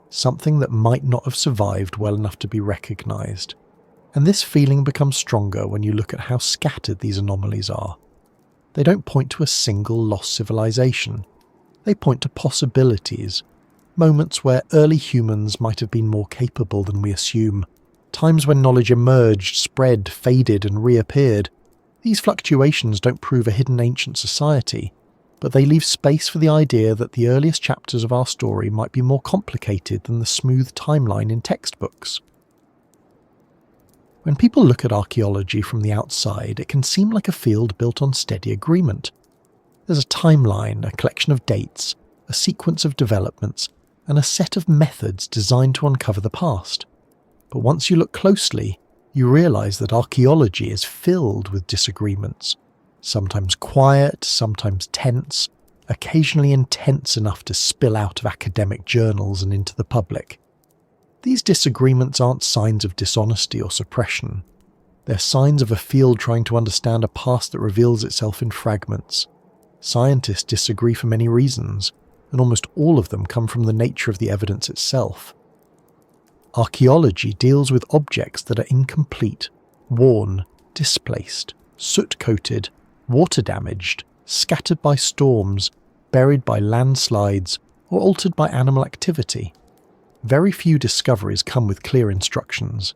Something that might not have survived well enough to be recognized. And this feeling becomes stronger when you look at how scattered these anomalies are. They don't point to a single lost civilization. They point to possibilities. Moments where early humans might have been more capable than we assume. Times when knowledge emerged, spread, faded, and reappeared. These fluctuations don't prove a hidden ancient society, but they leave space for the idea that the earliest chapters of our story might be more complicated than the smooth timeline in textbooks. When people look at archaeology from the outside, it can seem like a field built on steady agreement. There's a timeline, a collection of dates, a sequence of developments, and a set of methods designed to uncover the past. But once you look closely, you realise that archaeology is filled with disagreements. Sometimes quiet, sometimes tense, occasionally intense enough to spill out of academic journals and into the public. These disagreements aren't signs of dishonesty or suppression. They're signs of a field trying to understand a past that reveals itself in fragments. Scientists disagree for many reasons, and almost all of them come from the nature of the evidence itself. Archaeology deals with objects that are incomplete, worn, displaced, soot-coated, water-damaged, scattered by storms, buried by landslides, or altered by animal activity. Very few discoveries come with clear instructions.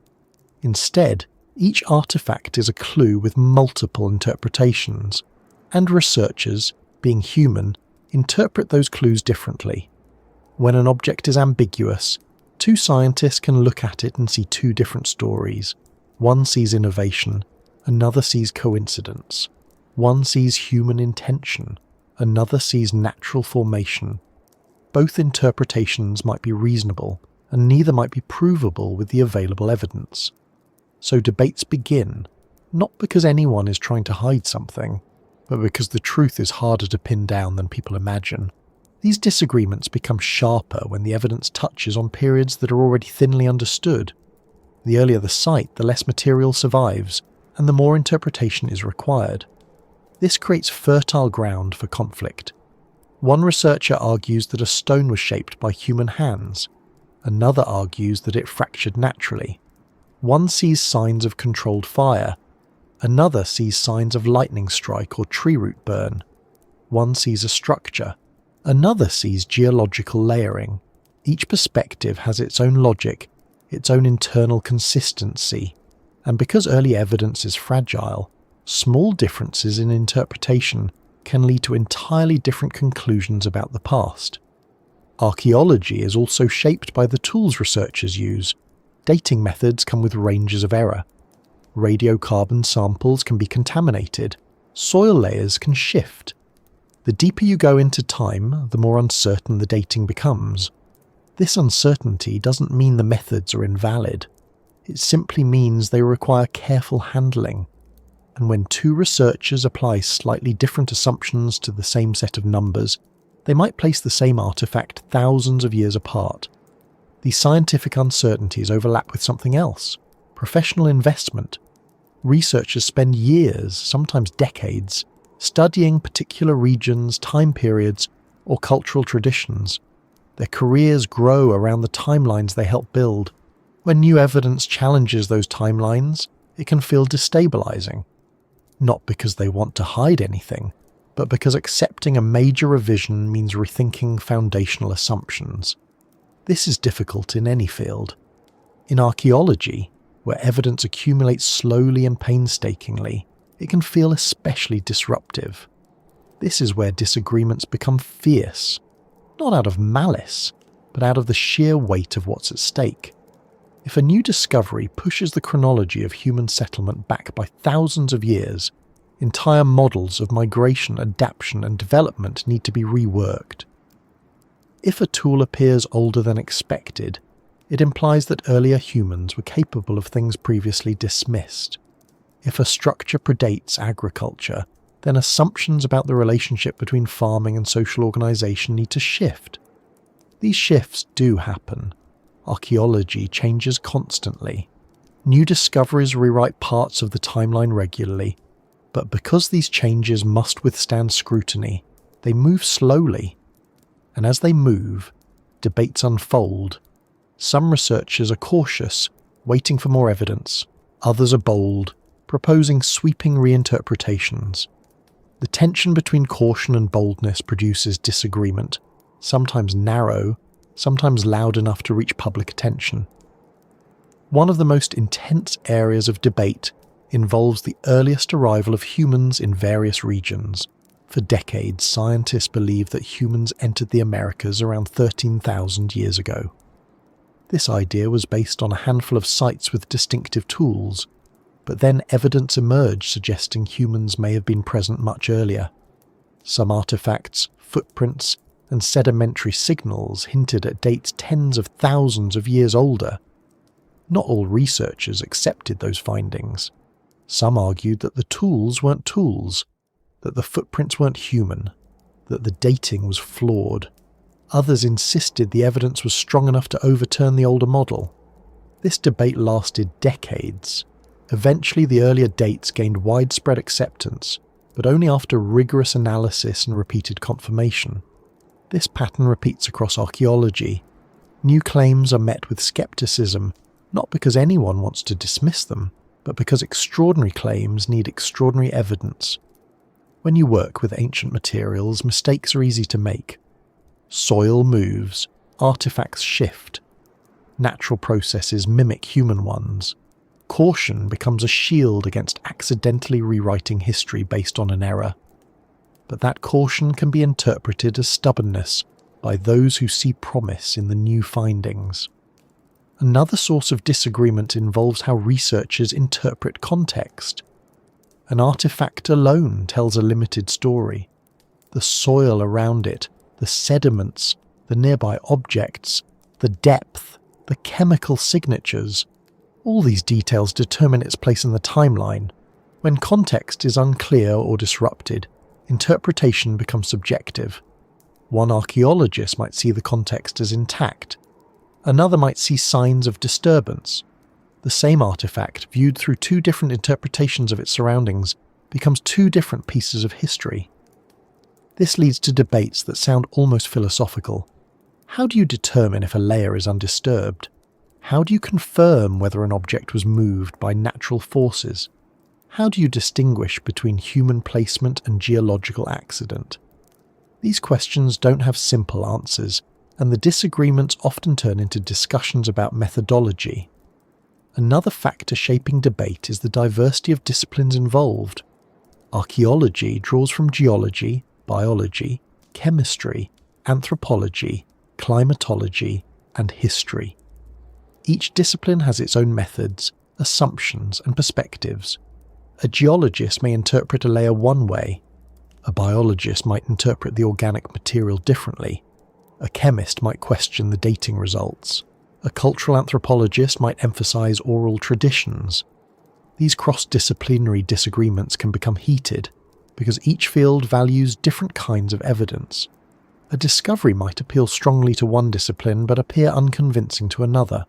Instead, each artifact is a clue with multiple interpretations, and researchers, being human, interpret those clues differently. When an object is ambiguous, two scientists can look at it and see two different stories. One sees innovation, another sees coincidence. One sees human intention, another sees natural formation. Both interpretations might be reasonable, and neither might be provable with the available evidence. So debates begin, not because anyone is trying to hide something, but because the truth is harder to pin down than people imagine. These disagreements become sharper when the evidence touches on periods that are already thinly understood. The earlier the site, the less material survives, and the more interpretation is required. This creates fertile ground for conflict. One researcher argues that a stone was shaped by human hands. Another argues that it fractured naturally. One sees signs of controlled fire. Another sees signs of lightning strike or tree root burn. One sees a structure. Another sees geological layering. Each perspective has its own logic, its own internal consistency, and because early evidence is fragile, small differences in interpretation can lead to entirely different conclusions about the past. Archaeology is also shaped by the tools researchers use. Dating methods come with ranges of error. Radiocarbon samples can be contaminated. Soil layers can shift. The deeper you go into time, the more uncertain the dating becomes. This uncertainty doesn't mean the methods are invalid. It simply means they require careful handling. And when two researchers apply slightly different assumptions to the same set of numbers, they might place the same artifact thousands of years apart. These scientific uncertainties overlap with something else: professional investment. Researchers spend years, sometimes decades, studying particular regions, time periods, or cultural traditions. Their careers grow around the timelines they help build. When new evidence challenges those timelines, it can feel destabilizing. Not because they want to hide anything, but because accepting a major revision means rethinking foundational assumptions. This is difficult in any field. In archaeology, where evidence accumulates slowly and painstakingly, it can feel especially disruptive. This is where disagreements become fierce, not out of malice, but out of the sheer weight of what's at stake. If a new discovery pushes the chronology of human settlement back by thousands of years, entire models of migration, adaptation, and development need to be reworked. If a tool appears older than expected, it implies that earlier humans were capable of things previously dismissed. If a structure predates agriculture, then assumptions about the relationship between farming and social organization need to shift. These shifts do happen. Archaeology changes constantly. New discoveries rewrite parts of the timeline regularly, but because these changes must withstand scrutiny, they move slowly. And as they move, debates unfold. Some researchers are cautious, waiting for more evidence. Others are bold, proposing sweeping reinterpretations. The tension between caution and boldness produces disagreement, sometimes narrow, sometimes loud enough to reach public attention. One of the most intense areas of debate involves the earliest arrival of humans in various regions. For decades, scientists believe that humans entered the Americas around 13,000 years ago. This idea was based on a handful of sites with distinctive tools, but then evidence emerged suggesting humans may have been present much earlier. Some artifacts, footprints, and sedimentary signals hinted at dates tens of thousands of years older. Not all researchers accepted those findings. Some argued that the tools weren't tools, that the footprints weren't human, that the dating was flawed. Others insisted the evidence was strong enough to overturn the older model. This debate lasted decades. Eventually, the earlier dates gained widespread acceptance, but only after rigorous analysis and repeated confirmation. This pattern repeats across archaeology. New claims are met with skepticism, not because anyone wants to dismiss them, but because extraordinary claims need extraordinary evidence. When you work with ancient materials, mistakes are easy to make. Soil moves, artifacts shift. Natural processes mimic human ones. Caution becomes a shield against accidentally rewriting history based on an error. But that caution can be interpreted as stubbornness by those who see promise in the new findings. Another source of disagreement involves how researchers interpret context. An artifact alone tells a limited story. The soil around it, the sediments, the nearby objects, the depth, the chemical signatures, all these details determine its place in the timeline. When context is unclear or disrupted, interpretation becomes subjective. One archaeologist might see the context as intact. Another might see signs of disturbance. The same artifact, viewed through two different interpretations of its surroundings, becomes two different pieces of history. This leads to debates that sound almost philosophical. How do you determine if a layer is undisturbed? How do you confirm whether an object was moved by natural forces? How do you distinguish between human placement and geological accident? These questions don't have simple answers, and the disagreements often turn into discussions about methodology. Another factor shaping debate is the diversity of disciplines involved. Archaeology draws from geology, biology, chemistry, anthropology, climatology, and history. Each discipline has its own methods, assumptions, and perspectives. A geologist may interpret a layer one way. A biologist might interpret the organic material differently. A chemist might question the dating results. A cultural anthropologist might emphasize oral traditions. These cross-disciplinary disagreements can become heated because each field values different kinds of evidence. A discovery might appeal strongly to one discipline but appear unconvincing to another.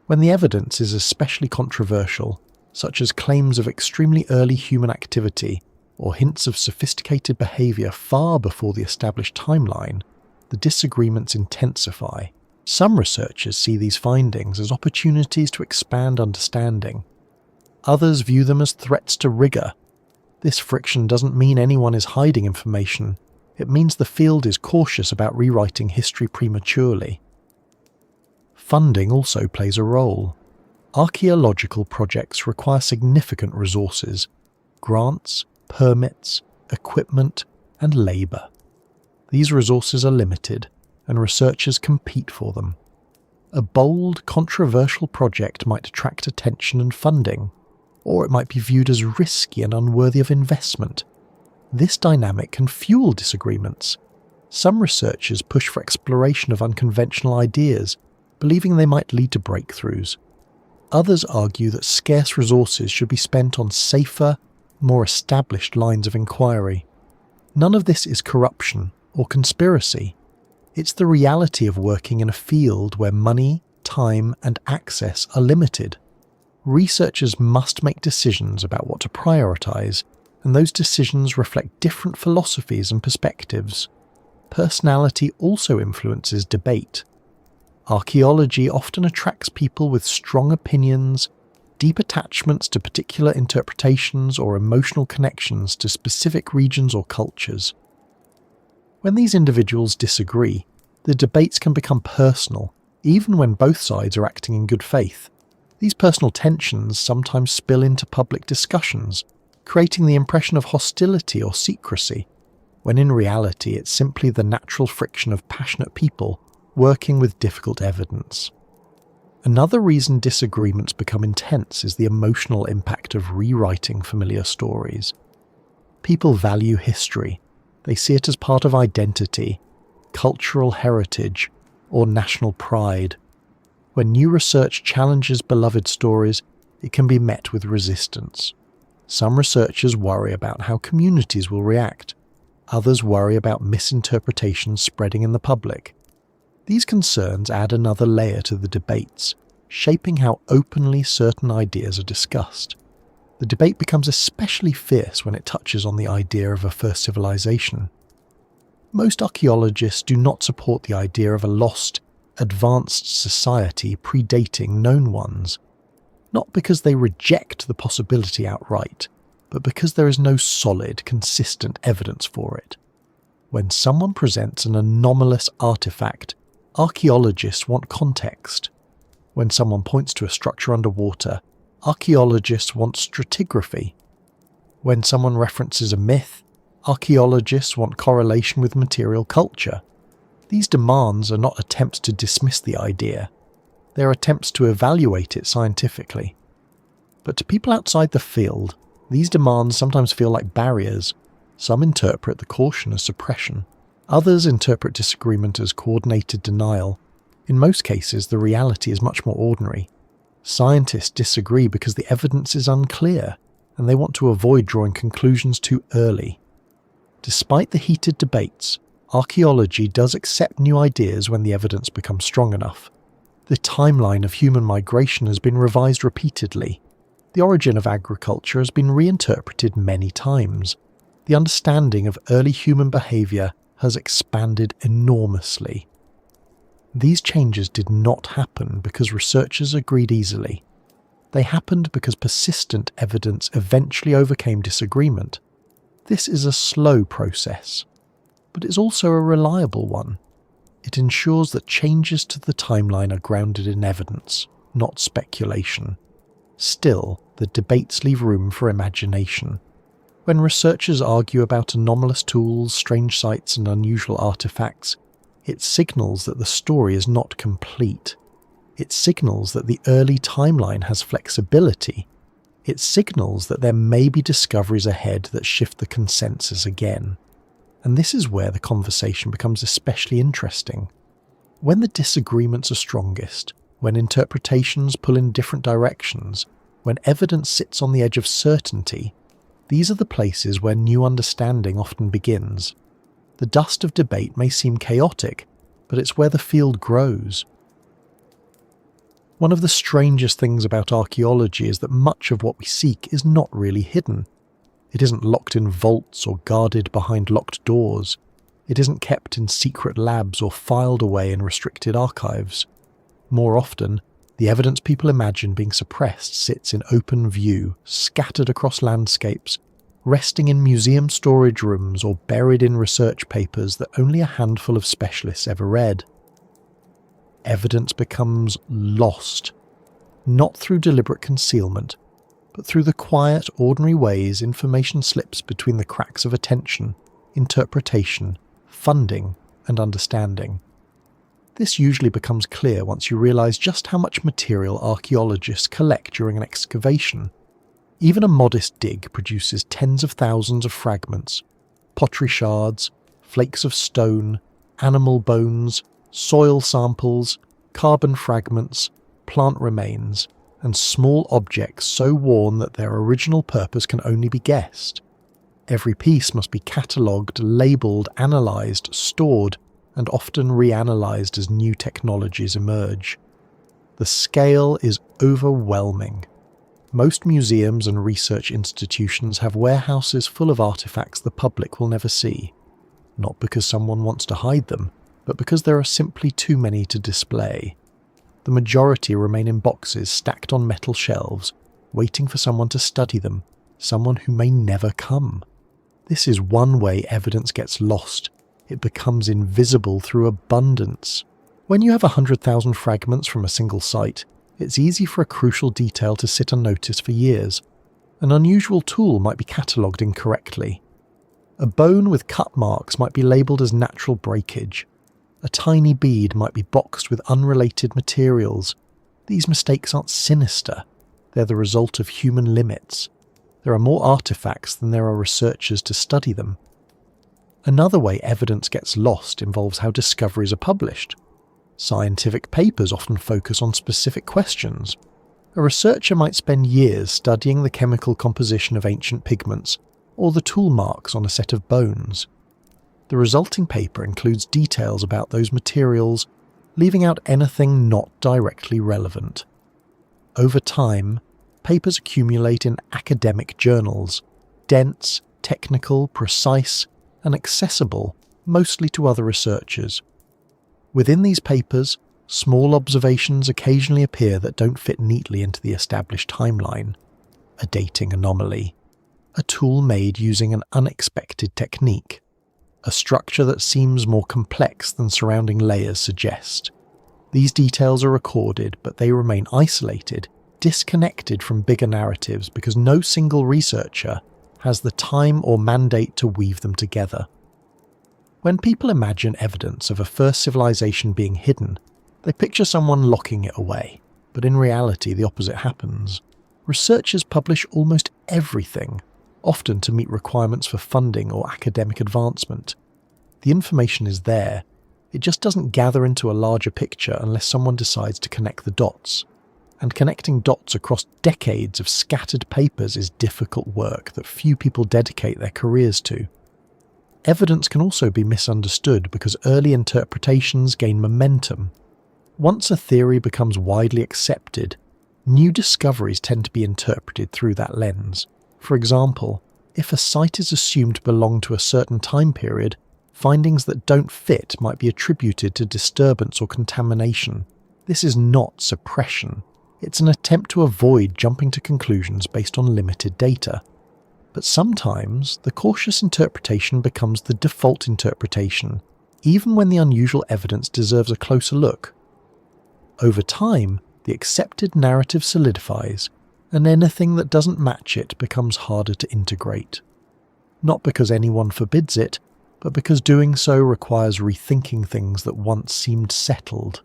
When the evidence is especially controversial, such as claims of extremely early human activity or hints of sophisticated behavior far before the established timeline, the disagreements intensify. Some researchers see these findings as opportunities to expand understanding. Others view them as threats to rigor. This friction doesn't mean anyone is hiding information. It means the field is cautious about rewriting history prematurely. Funding also plays a role. Archaeological projects require significant resources: grants, permits, equipment, and labour. These resources are limited, and researchers compete for them. A bold, controversial project might attract attention and funding, or it might be viewed as risky and unworthy of investment. This dynamic can fuel disagreements. Some researchers push for exploration of unconventional ideas, believing they might lead to breakthroughs. Others argue that scarce resources should be spent on safer, more established lines of inquiry. None of this is corruption or conspiracy. It's the reality of working in a field where money, time, and access are limited. Researchers must make decisions about what to prioritize, and those decisions reflect different philosophies and perspectives. Personality also influences debate. Archaeology often attracts people with strong opinions, deep attachments to particular interpretations, or emotional connections to specific regions or cultures. When these individuals disagree, the debates can become personal, even when both sides are acting in good faith. These personal tensions sometimes spill into public discussions, creating the impression of hostility or secrecy, when in reality it's simply the natural friction of passionate people working with difficult evidence. Another reason disagreements become intense is the emotional impact of rewriting familiar stories. People value history. They see it as part of identity, cultural heritage, or national pride. When new research challenges beloved stories, it can be met with resistance. Some researchers worry about how communities will react. Others worry about misinterpretations spreading in the public. These concerns add another layer to the debates, shaping how openly certain ideas are discussed. The debate becomes especially fierce when it touches on the idea of a first civilization. Most archaeologists do not support the idea of a lost, advanced society predating known ones, not because they reject the possibility outright, but because there is no solid, consistent evidence for it. When someone presents an anomalous artifact, archaeologists want context. When someone points to a structure underwater, archaeologists want stratigraphy. When someone references a myth, archaeologists want correlation with material culture. These demands are not attempts to dismiss the idea. They are attempts to evaluate it scientifically. But to people outside the field, these demands sometimes feel like barriers. Some interpret the caution as suppression. Others interpret disagreement as coordinated denial. In most cases, the reality is much more ordinary. Scientists disagree because the evidence is unclear, and they want to avoid drawing conclusions too early. Despite the heated debates, archaeology does accept new ideas when the evidence becomes strong enough. The timeline of human migration has been revised repeatedly. The origin of agriculture has been reinterpreted many times. The understanding of early human behaviour has expanded enormously. These changes did not happen because researchers agreed easily. They happened because persistent evidence eventually overcame disagreement. This is a slow process, but it's also a reliable one. It ensures that changes to the timeline are grounded in evidence, not speculation. Still, the debates leave room for imagination. When researchers argue about anomalous tools, strange sights, and unusual artifacts, it signals that the story is not complete. It signals that the early timeline has flexibility. It signals that there may be discoveries ahead that shift the consensus again. And this is where the conversation becomes especially interesting. When the disagreements are strongest, when interpretations pull in different directions, when evidence sits on the edge of certainty, these are the places where new understanding often begins. The dust of debate may seem chaotic, but it's where the field grows. One of the strangest things about archaeology is that much of what we seek is not really hidden. It isn't locked in vaults or guarded behind locked doors. It isn't kept in secret labs or filed away in restricted archives. More often, the evidence people imagine being suppressed sits in open view, scattered across landscapes, resting in museum storage rooms or buried in research papers that only a handful of specialists ever read. Evidence becomes lost, not through deliberate concealment, but through the quiet, ordinary ways information slips between the cracks of attention, interpretation, funding, and understanding. This usually becomes clear once you realise just how much material archaeologists collect during an excavation. Even a modest dig produces tens of thousands of fragments, pottery shards, flakes of stone, animal bones, soil samples, carbon fragments, plant remains, and small objects so worn that their original purpose can only be guessed. Every piece must be catalogued, labelled, analysed, stored, and often reanalysed as new technologies emerge. The scale is overwhelming. Most museums and research institutions have warehouses full of artefacts the public will never see, not because someone wants to hide them, but because there are simply too many to display. The majority remain in boxes stacked on metal shelves, waiting for someone to study them, someone who may never come. This is one way evidence gets lost. It becomes invisible through abundance. When you have 100,000 fragments from a single site, it's easy for a crucial detail to sit unnoticed for years. An unusual tool might be catalogued incorrectly. A bone with cut marks might be labelled as natural breakage. A tiny bead might be boxed with unrelated materials. These mistakes aren't sinister. They're the result of human limits. There are more artifacts than there are researchers to study them. Another way evidence gets lost involves how discoveries are published. Scientific papers often focus on specific questions. A researcher might spend years studying the chemical composition of ancient pigments or the tool marks on a set of bones. The resulting paper includes details about those materials, leaving out anything not directly relevant. Over time, papers accumulate in academic journals, dense, technical, precise, and accessible mostly to other researchers. Within these papers, small observations occasionally appear that don't fit neatly into the established timeline. A dating anomaly, a tool made using an unexpected technique, a structure that seems more complex than surrounding layers suggest. These details are recorded, but they remain isolated, disconnected from bigger narratives because no single researcher has the time or mandate to weave them together. When people imagine evidence of a first civilization being hidden, they picture someone locking it away, but in reality the opposite happens. Researchers publish almost everything, often to meet requirements for funding or academic advancement. The information is there, it just doesn't gather into a larger picture unless someone decides to connect the dots. And connecting dots across decades of scattered papers is difficult work that few people dedicate their careers to. Evidence can also be misunderstood because early interpretations gain momentum. Once a theory becomes widely accepted, new discoveries tend to be interpreted through that lens. For example, if a site is assumed to belong to a certain time period, findings that don't fit might be attributed to disturbance or contamination. This is not suppression. It's an attempt to avoid jumping to conclusions based on limited data. But sometimes, the cautious interpretation becomes the default interpretation, even when the unusual evidence deserves a closer look. Over time, the accepted narrative solidifies, and anything that doesn't match it becomes harder to integrate. Not because anyone forbids it, but because doing so requires rethinking things that once seemed settled.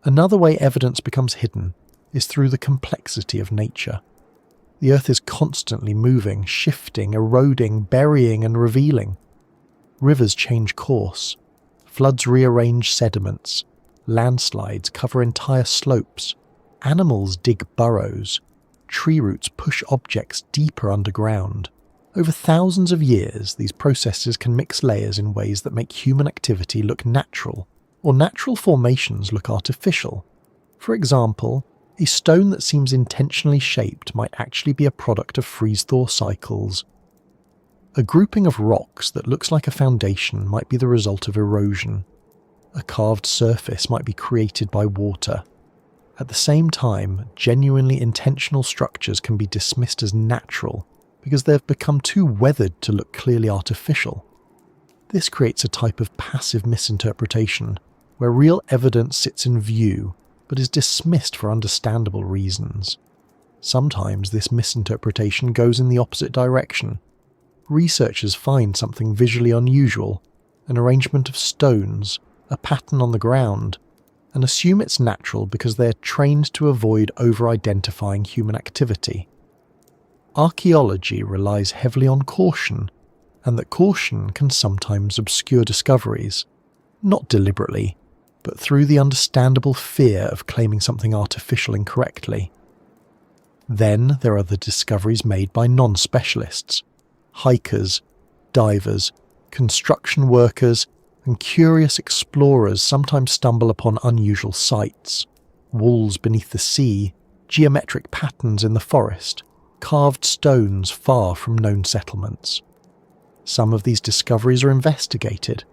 Another way evidence becomes hidden is through the complexity of nature. The Earth is constantly moving, shifting, eroding, burying, and revealing. Rivers change course, floods rearrange sediments, landslides cover entire slopes, animals dig burrows, tree roots push objects deeper underground. Over thousands of years, these processes can mix layers in ways that make human activity look natural, or natural formations look artificial. For example, a stone that seems intentionally shaped might actually be a product of freeze-thaw cycles. A grouping of rocks that looks like a foundation might be the result of erosion. A carved surface might be created by water. At the same time, genuinely intentional structures can be dismissed as natural because they've become too weathered to look clearly artificial. This creates a type of passive misinterpretation, where real evidence sits in view but is dismissed for understandable reasons. Sometimes this misinterpretation goes in the opposite direction. Researchers find something visually unusual, an arrangement of stones, a pattern on the ground, and assume it's natural because they're trained to avoid over-identifying human activity. Archaeology relies heavily on caution, and that caution can sometimes obscure discoveries, not deliberately, but through the understandable fear of claiming something artificial incorrectly. Then there are the discoveries made by non-specialists, hikers, divers, construction workers, and curious explorers sometimes stumble upon unusual sights, walls beneath the sea, geometric patterns in the forest, carved stones far from known settlements. Some of these discoveries are investigated,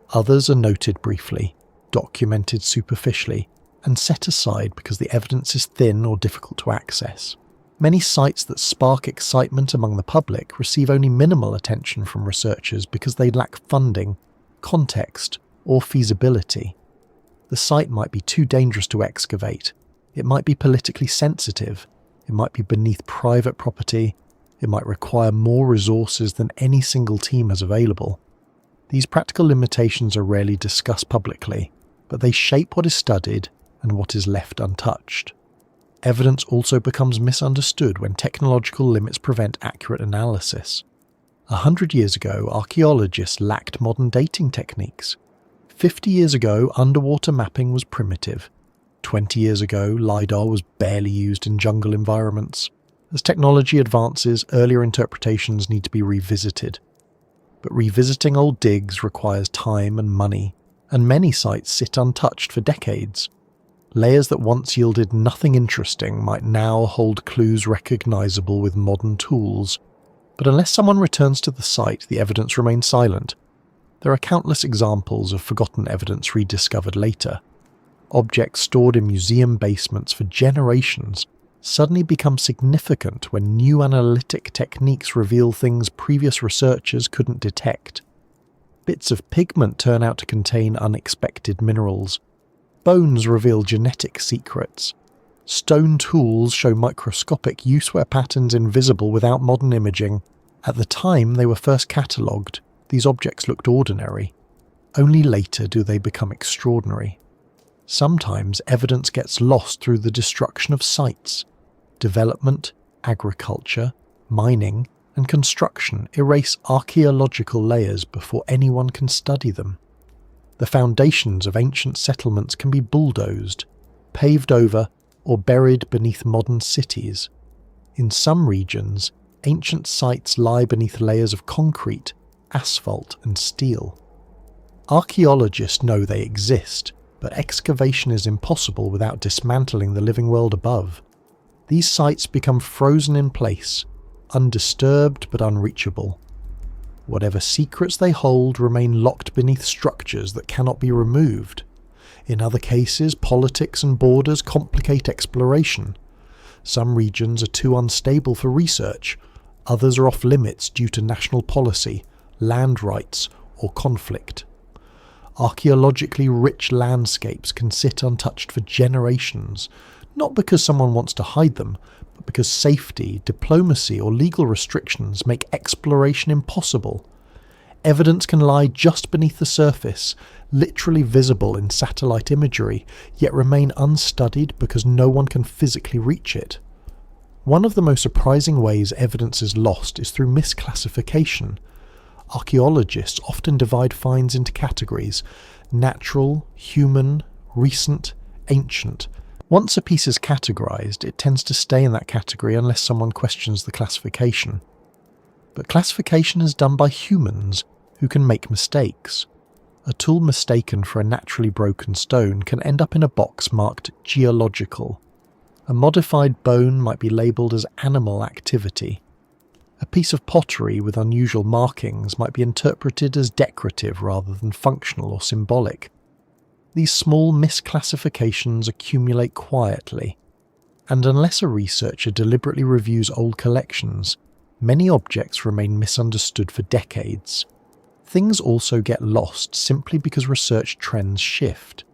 others are noted briefly, documented superficially, and set aside because the evidence is thin or difficult to access. Many sites that spark excitement among the public receive only minimal attention from researchers because they lack funding, context, or feasibility. The site might be too dangerous to excavate, it might be politically sensitive, it might be beneath private property, it might require more resources than any single team has available. These practical limitations are rarely discussed publicly, but they shape what is studied and what is left untouched. Evidence also becomes misunderstood when technological limits prevent accurate analysis. 100 years ago, archaeologists lacked modern dating techniques. 50 years ago, underwater mapping was primitive. 20 years ago, LiDAR was barely used in jungle environments. As technology advances, earlier interpretations need to be revisited. but revisiting old digs requires time and money, and many sites sit untouched for decades. Layers that once yielded nothing interesting might now hold clues recognisable with modern tools, but unless someone returns to the site, the evidence remains silent. There are countless examples of forgotten evidence rediscovered later. Objects stored in museum basements for generations suddenly become significant when new analytic techniques reveal things previous researchers couldn't detect. Bits of pigment turn out to contain unexpected minerals. Bones reveal genetic secrets. Stone tools show microscopic use where patterns invisible without modern imaging. At the time they were first catalogued, these objects looked ordinary. Only later do they become extraordinary. Sometimes evidence gets lost through the destruction of sites. Development, agriculture, mining, and construction erase archaeological layers before anyone can study them. The foundations of ancient settlements can be bulldozed, paved over, or buried beneath modern cities. In some regions, ancient sites lie beneath layers of concrete, asphalt, and steel. Archaeologists know they exist, but excavation is impossible without dismantling the living world above. These sites become frozen in place, undisturbed but unreachable. Whatever secrets they hold remain locked beneath structures that cannot be removed. In other cases, politics and borders complicate exploration. Some regions are too unstable for research, others are off limits due to national policy, land rights, or conflict. Archaeologically rich landscapes can sit untouched for generations, not because someone wants to hide them, but because safety, diplomacy, or legal restrictions make exploration impossible. Evidence can lie just beneath the surface, literally visible in satellite imagery, yet remain unstudied because no one can physically reach it. One of the most surprising ways evidence is lost is through misclassification. Archaeologists often divide finds into categories: natural, human, recent, ancient. Once a piece is categorized, it tends to stay in that category unless someone questions the classification. But classification is done by humans, who can make mistakes. A tool mistaken for a naturally broken stone can end up in a box marked geological. A modified bone might be labelled as animal activity. A piece of pottery with unusual markings might be interpreted as decorative rather than functional or symbolic. These small misclassifications accumulate quietly, and unless a researcher deliberately reviews old collections, many objects remain misunderstood for decades. Things also get lost simply because research trends shift.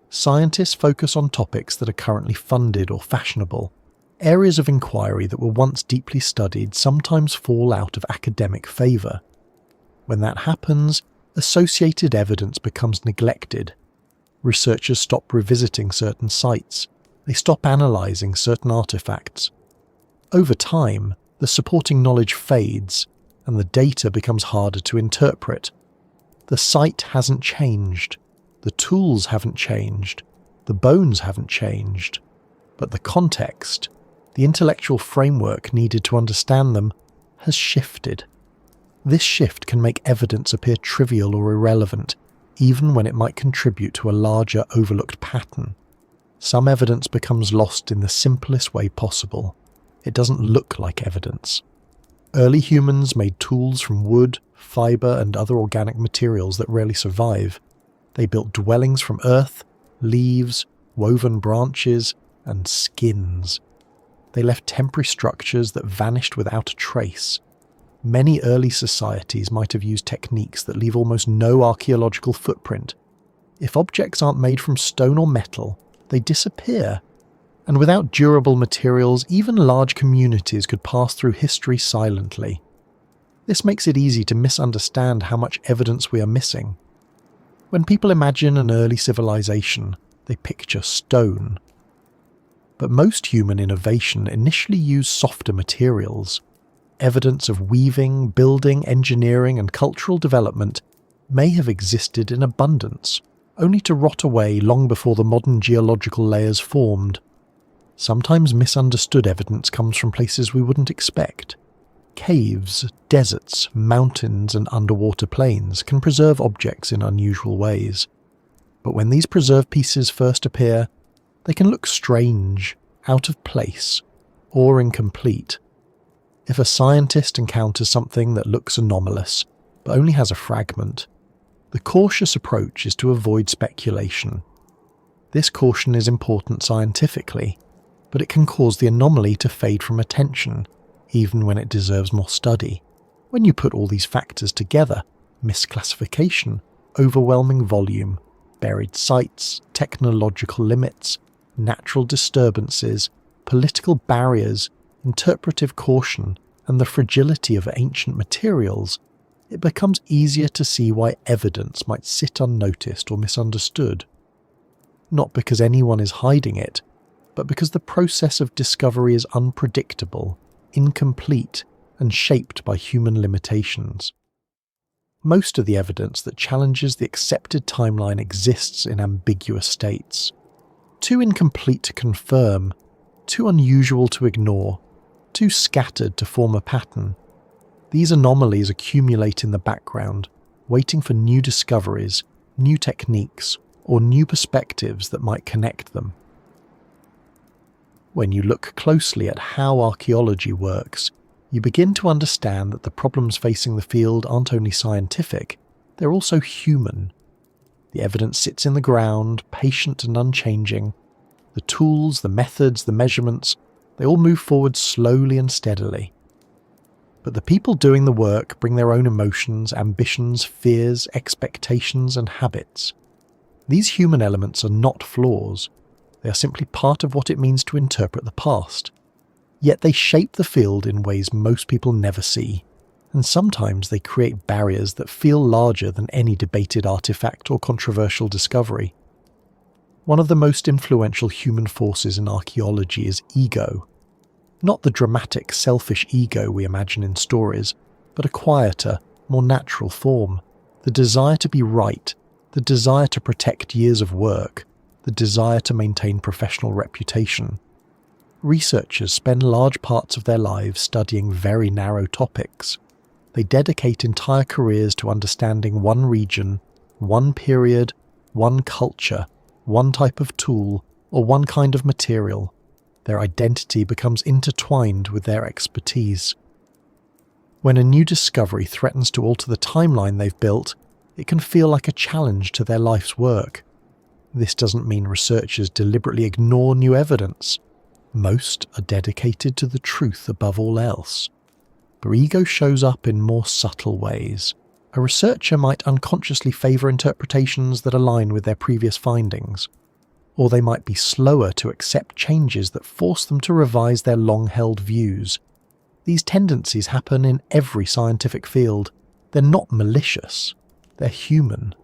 Scientists focus on topics that are currently funded or fashionable. Areas of inquiry that were once deeply studied sometimes fall out of academic favour. When that happens, associated evidence becomes neglected. Researchers stop revisiting certain sites. They stop analysing certain artefacts. Over time, the supporting knowledge fades, and the data becomes harder to interpret. The site hasn't changed. The tools haven't changed. The bones haven't changed. But the context, the intellectual framework needed to understand them, has shifted. This shift can make evidence appear trivial or irrelevant, even when it might contribute to a larger overlooked pattern. Some evidence becomes lost in the simplest way possible. It doesn't look like evidence. Early humans made tools from wood, fibre, and other organic materials that rarely survive. They built dwellings from earth, leaves, woven branches, and skins. They left temporary structures that vanished without a trace. Many early societies might have used techniques that leave almost no archaeological footprint. If objects aren't made from stone or metal, they disappear. And without durable materials, even large communities could pass through history silently. This makes it easy to misunderstand how much evidence we are missing. When people imagine an early civilization, they picture stone. But most human innovation initially used softer materials. Evidence of weaving, building, engineering, and cultural development may have existed in abundance, only to rot away long before the modern geological layers formed. Sometimes misunderstood evidence comes from places we wouldn't expect. Caves, deserts, mountains, and underwater plains can preserve objects in unusual ways. But when these preserved pieces first appear, they can look strange, out of place, or incomplete. If a scientist encounters something that looks anomalous, but only has a fragment, the cautious approach is to avoid speculation. This caution is important scientifically, but it can cause the anomaly to fade from attention, even when it deserves more study. When you put all these factors together, misclassification, overwhelming volume, buried sites, technological limits, natural disturbances, political barriers, interpretive caution, and the fragility of ancient materials, it becomes easier to see why evidence might sit unnoticed or misunderstood. Not because anyone is hiding it, but because the process of discovery is unpredictable, incomplete, and shaped by human limitations. Most of the evidence that challenges the accepted timeline exists in ambiguous states. Too incomplete to confirm, too unusual to ignore, too scattered to form a pattern. These anomalies accumulate in the background, waiting for new discoveries, new techniques, or new perspectives that might connect them. When you look closely at how archaeology works, you begin to understand that the problems facing the field aren't only scientific, they're also human. The evidence sits in the ground, patient and unchanging. The tools, the methods, the measurements, they all move forward slowly and steadily. But the people doing the work bring their own emotions, ambitions, fears, expectations, and habits. These human elements are not flaws. They are simply part of what it means to interpret the past. Yet they shape the field in ways most people never see, and sometimes they create barriers that feel larger than any debated artifact or controversial discovery. One of the most influential human forces in archaeology is ego. Not the dramatic, selfish ego we imagine in stories, but a quieter, more natural form. The desire to be right, the desire to protect years of work, the desire to maintain professional reputation. Researchers spend large parts of their lives studying very narrow topics. They dedicate entire careers to understanding one region, one period, one culture, one type of tool, or one kind of material. Their identity becomes intertwined with their expertise. When a new discovery threatens to alter the timeline they've built, it can feel like a challenge to their life's work. This doesn't mean researchers deliberately ignore new evidence. Most are dedicated to the truth above all else. But ego shows up in more subtle ways. A researcher might unconsciously favour interpretations that align with their previous findings, or they might be slower to accept changes that force them to revise their long-held views. These tendencies happen in every scientific field. They're not malicious, they're human.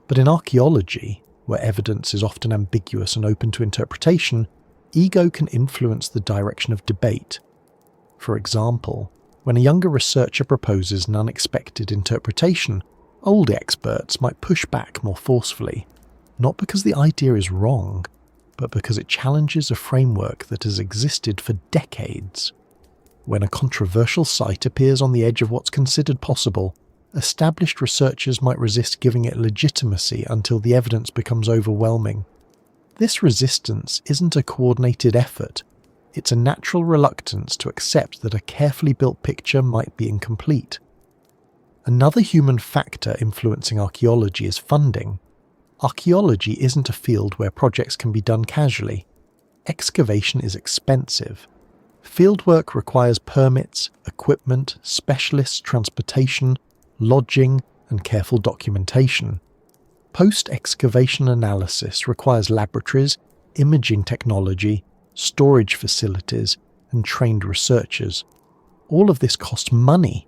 But in archaeology, where evidence is often ambiguous and open to interpretation, ego can influence the direction of debate. For example, when a younger researcher proposes an unexpected interpretation, older experts might push back more forcefully, not because the idea is wrong, but because it challenges a framework that has existed for decades. When a controversial site appears on the edge of what's considered possible, established researchers might resist giving it legitimacy until the evidence becomes overwhelming. This resistance isn't a coordinated effort. It's a natural reluctance to accept that a carefully built picture might be incomplete. Another human factor influencing archaeology is funding. Archaeology isn't a field where projects can be done casually. Excavation is expensive. Fieldwork requires permits, equipment, specialists, transportation, lodging, and careful documentation. Post-excavation analysis requires laboratories, imaging technology, storage facilities, and trained researchers. All of this costs money,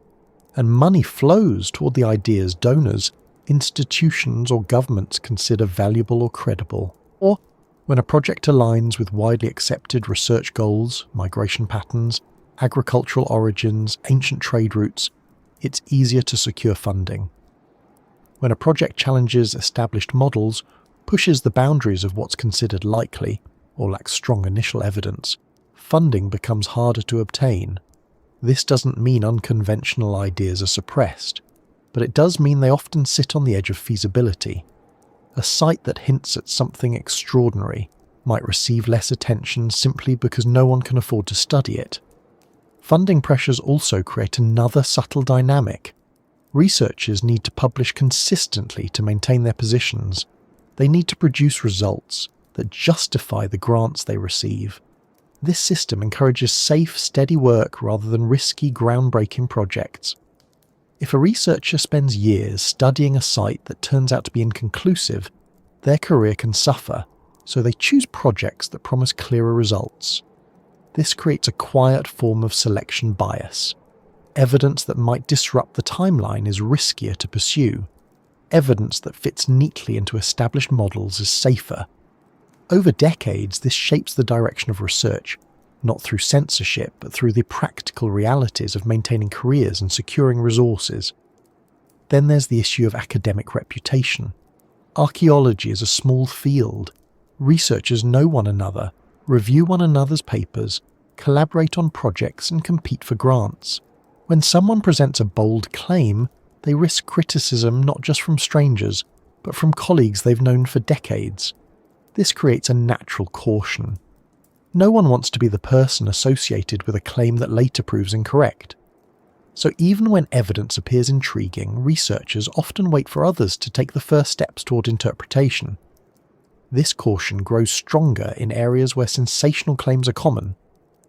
and money flows toward the ideas donors, institutions, or governments consider valuable or credible. Or, when a project aligns with widely accepted research goals, migration patterns, agricultural origins, ancient trade routes, it's easier to secure funding. When a project challenges established models, pushes the boundaries of what's considered likely, or lacks strong initial evidence, funding becomes harder to obtain. This doesn't mean unconventional ideas are suppressed, but it does mean they often sit on the edge of feasibility. A site that hints at something extraordinary might receive less attention simply because no one can afford to study it. Funding pressures also create another subtle dynamic. Researchers need to publish consistently to maintain their positions. They need to produce results that justify the grants they receive. This system encourages safe, steady work rather than risky, groundbreaking projects. If a researcher spends years studying a site that turns out to be inconclusive, their career can suffer, so they choose projects that promise clearer results. This creates a quiet form of selection bias. Evidence that might disrupt the timeline is riskier to pursue. Evidence that fits neatly into established models is safer. Over decades, this shapes the direction of research, not through censorship, but through the practical realities of maintaining careers and securing resources. Then there's the issue of academic reputation. Archaeology is a small field. Researchers know one another, review one another's papers, collaborate on projects, and compete for grants. When someone presents a bold claim, they risk criticism not just from strangers, but from colleagues they've known for decades. This creates a natural caution. No one wants to be the person associated with a claim that later proves incorrect. So even when evidence appears intriguing, researchers often wait for others to take the first steps toward interpretation. This caution grows stronger in areas where sensational claims are common.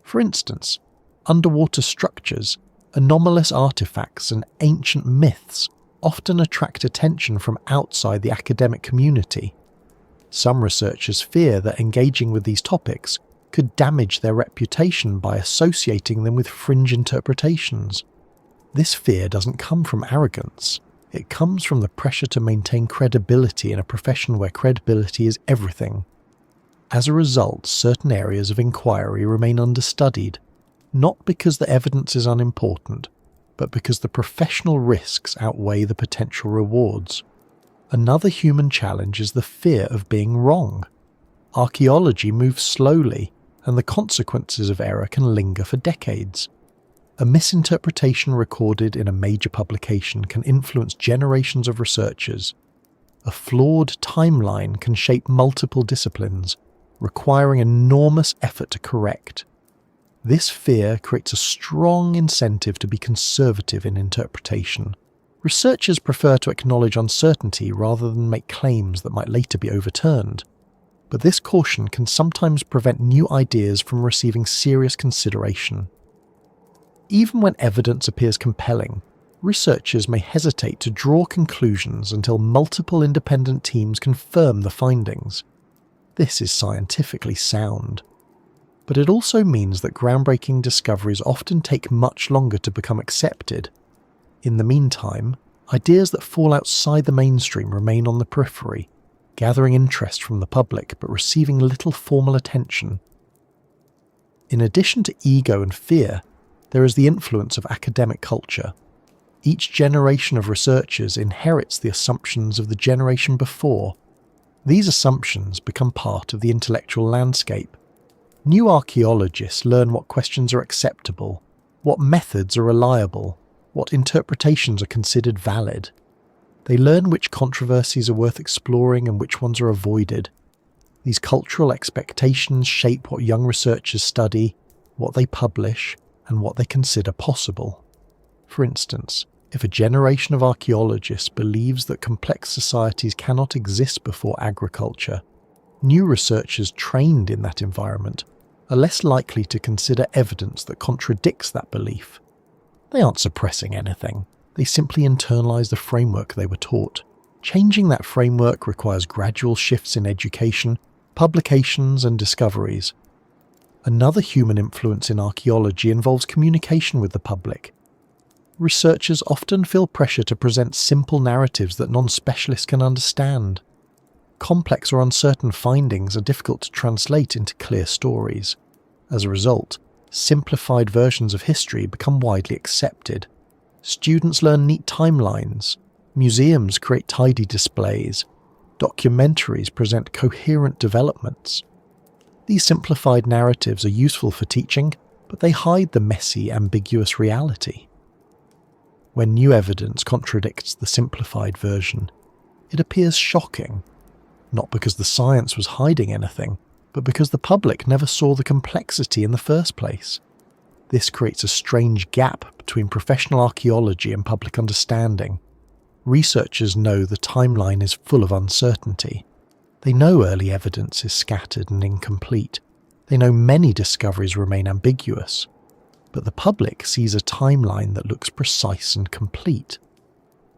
For instance, underwater structures, anomalous artifacts, and ancient myths often attract attention from outside the academic community. Some researchers fear that engaging with these topics could damage their reputation by associating them with fringe interpretations. This fear doesn't come from arrogance. It comes from the pressure to maintain credibility in a profession where credibility is everything. As a result, certain areas of inquiry remain understudied, not because the evidence is unimportant, but because the professional risks outweigh the potential rewards. Another human challenge is the fear of being wrong. Archaeology moves slowly, and the consequences of error can linger for decades. A misinterpretation recorded in a major publication can influence generations of researchers. A flawed timeline can shape multiple disciplines, requiring enormous effort to correct. This fear creates a strong incentive to be conservative in interpretation. Researchers prefer to acknowledge uncertainty rather than make claims that might later be overturned. But this caution can sometimes prevent new ideas from receiving serious consideration. Even when evidence appears compelling, researchers may hesitate to draw conclusions until multiple independent teams confirm the findings. This is scientifically sound. But it also means that groundbreaking discoveries often take much longer to become accepted. In the meantime, ideas that fall outside the mainstream remain on the periphery, gathering interest from the public but receiving little formal attention. In addition to ego and fear, there is the influence of academic culture. Each generation of researchers inherits the assumptions of the generation before. These assumptions become part of the intellectual landscape. New archaeologists learn what questions are acceptable, what methods are reliable, what interpretations are considered valid. They learn which controversies are worth exploring and which ones are avoided. These cultural expectations shape what young researchers study, what they publish, and what they consider possible. For instance, if a generation of archaeologists believes that complex societies cannot exist before agriculture, new researchers trained in that environment are less likely to consider evidence that contradicts that belief. They aren't suppressing anything. They simply internalize the framework they were taught. Changing that framework requires gradual shifts in education, publications, and discoveries. Another human influence in archaeology involves communication with the public. Researchers often feel pressure to present simple narratives that non-specialists can understand. Complex or uncertain findings are difficult to translate into clear stories. As a result, simplified versions of history become widely accepted. Students learn neat timelines. Museums create tidy displays. Documentaries present coherent developments. These simplified narratives are useful for teaching, but they hide the messy, ambiguous reality. When new evidence contradicts the simplified version, it appears shocking, not because the science was hiding anything, but because the public never saw the complexity in the first place. This creates a strange gap between professional archaeology and public understanding. Researchers know the timeline is full of uncertainty. They know early evidence is scattered and incomplete. They know many discoveries remain ambiguous. But the public sees a timeline that looks precise and complete.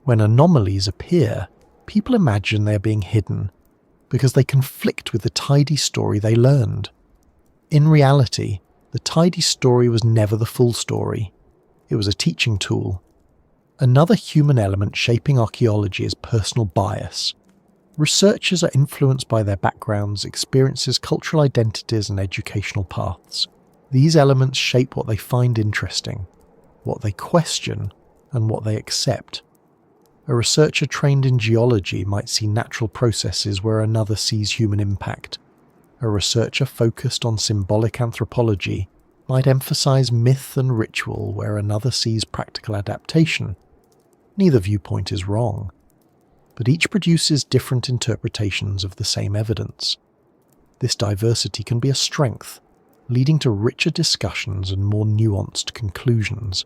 When anomalies appear, people imagine they are being hidden because they conflict with the tidy story they learned. In reality, the tidy story was never the full story. It was a teaching tool. Another human element shaping archaeology is personal bias. Researchers are influenced by their backgrounds, experiences, cultural identities, and educational paths. These elements shape what they find interesting, what they question, and what they accept. A researcher trained in geology might see natural processes where another sees human impact. A researcher focused on symbolic anthropology might emphasize myth and ritual where another sees practical adaptation. Neither viewpoint is wrong, but each produces different interpretations of the same evidence. This diversity can be a strength, leading to richer discussions and more nuanced conclusions.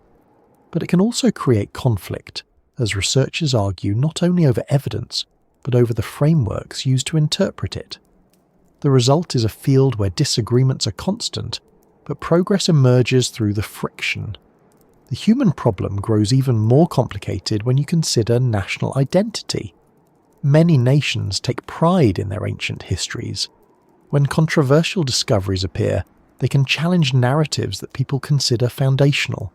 But it can also create conflict, as researchers argue not only over evidence, but over the frameworks used to interpret it. The result is a field where disagreements are constant, but progress emerges through the friction. The human problem grows even more complicated when you consider national identity. Many nations take pride in their ancient histories. When controversial discoveries appear, they can challenge narratives that people consider foundational.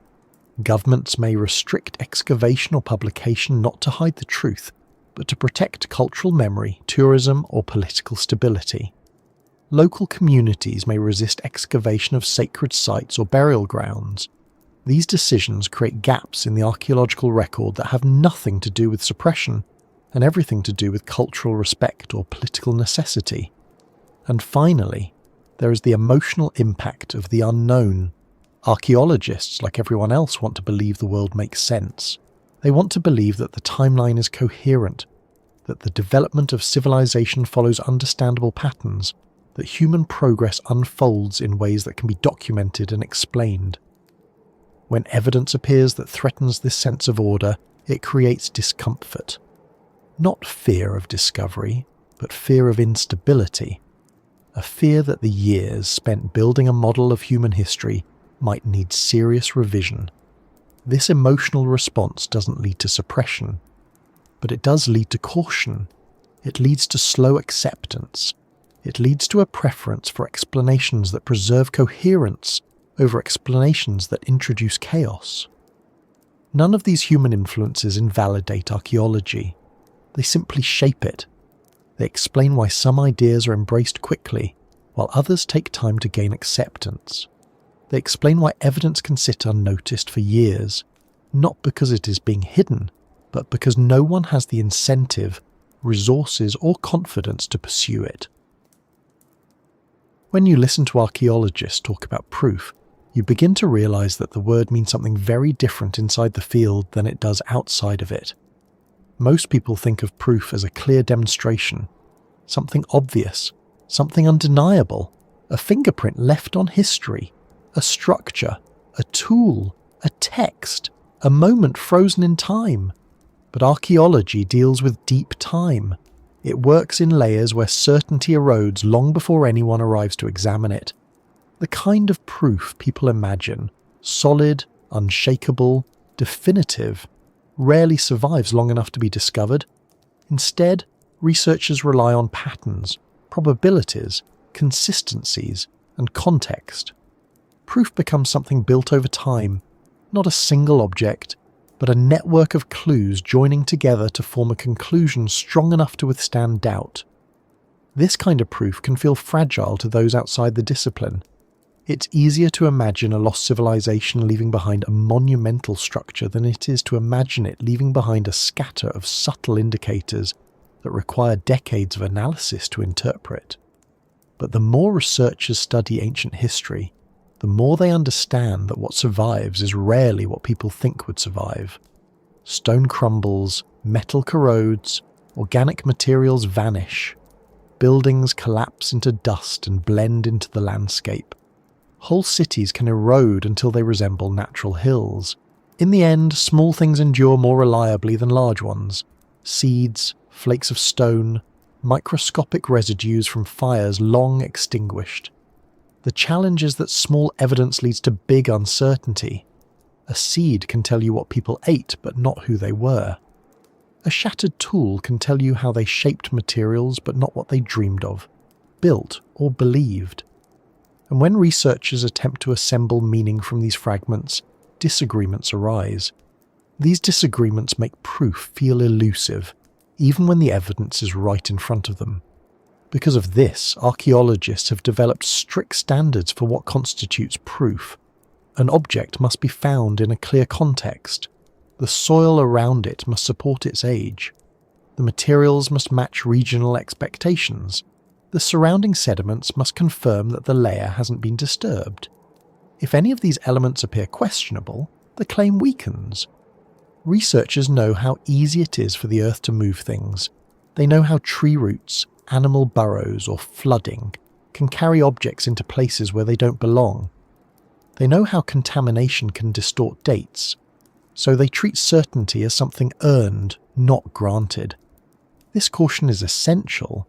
Governments may restrict excavation or publication not to hide the truth, but to protect cultural memory, tourism, or political stability. Local communities may resist excavation of sacred sites or burial grounds. These decisions create gaps in the archaeological record that have nothing to do with suppression and everything to do with cultural respect or political necessity. And finally, there is the emotional impact of the unknown. Archaeologists, like everyone else, want to believe the world makes sense. They want to believe that the timeline is coherent, that the development of civilization follows understandable patterns, that human progress unfolds in ways that can be documented and explained. When evidence appears that threatens this sense of order, it creates discomfort. Not fear of discovery, but fear of instability. A fear that the years spent building a model of human history might need serious revision. This emotional response doesn't lead to suppression, but it does lead to caution. It leads to slow acceptance. It leads to a preference for explanations that preserve coherence over explanations that introduce chaos. None of these human influences invalidate archaeology. They simply shape it. They explain why some ideas are embraced quickly, while others take time to gain acceptance. They explain why evidence can sit unnoticed for years, not because it is being hidden, but because no one has the incentive, resources, or confidence to pursue it. When you listen to archaeologists talk about proof, you begin to realize that the word means something very different inside the field than it does outside of it. Most people think of proof as a clear demonstration, something obvious, something undeniable, a fingerprint left on history, a structure, a tool, a text, a moment frozen in time. But archaeology deals with deep time. It works in layers where certainty erodes long before anyone arrives to examine it. The kind of proof people imagine, solid, unshakable, definitive, rarely survives long enough to be discovered. Instead, researchers rely on patterns, probabilities, consistencies, and context. Proof becomes something built over time, not a single object, but a network of clues joining together to form a conclusion strong enough to withstand doubt. This kind of proof can feel fragile to those outside the discipline. It's easier to imagine a lost civilization leaving behind a monumental structure than it is to imagine it leaving behind a scatter of subtle indicators that require decades of analysis to interpret. But the more researchers study ancient history, the more they understand that what survives is rarely what people think would survive. Stone crumbles, metal corrodes, organic materials vanish, buildings collapse into dust and blend into the landscape. Whole cities can erode until they resemble natural hills. In the end, small things endure more reliably than large ones. Seeds, flakes of stone, microscopic residues from fires long extinguished. The challenge is that small evidence leads to big uncertainty. A seed can tell you what people ate, but not who they were. A shattered tool can tell you how they shaped materials, but not what they dreamed of, built, or believed. And when researchers attempt to assemble meaning from these fragments, disagreements arise. These disagreements make proof feel elusive, even when the evidence is right in front of them. Because of this, archaeologists have developed strict standards for what constitutes proof. An object must be found in a clear context. The soil around it must support its age. The materials must match regional expectations. The surrounding sediments must confirm that the layer hasn't been disturbed. If any of these elements appear questionable, the claim weakens. Researchers know how easy it is for the Earth to move things. They know how tree roots, animal burrows, or flooding can carry objects into places where they don't belong. They know how contamination can distort dates, so they treat certainty as something earned, not granted. This caution is essential,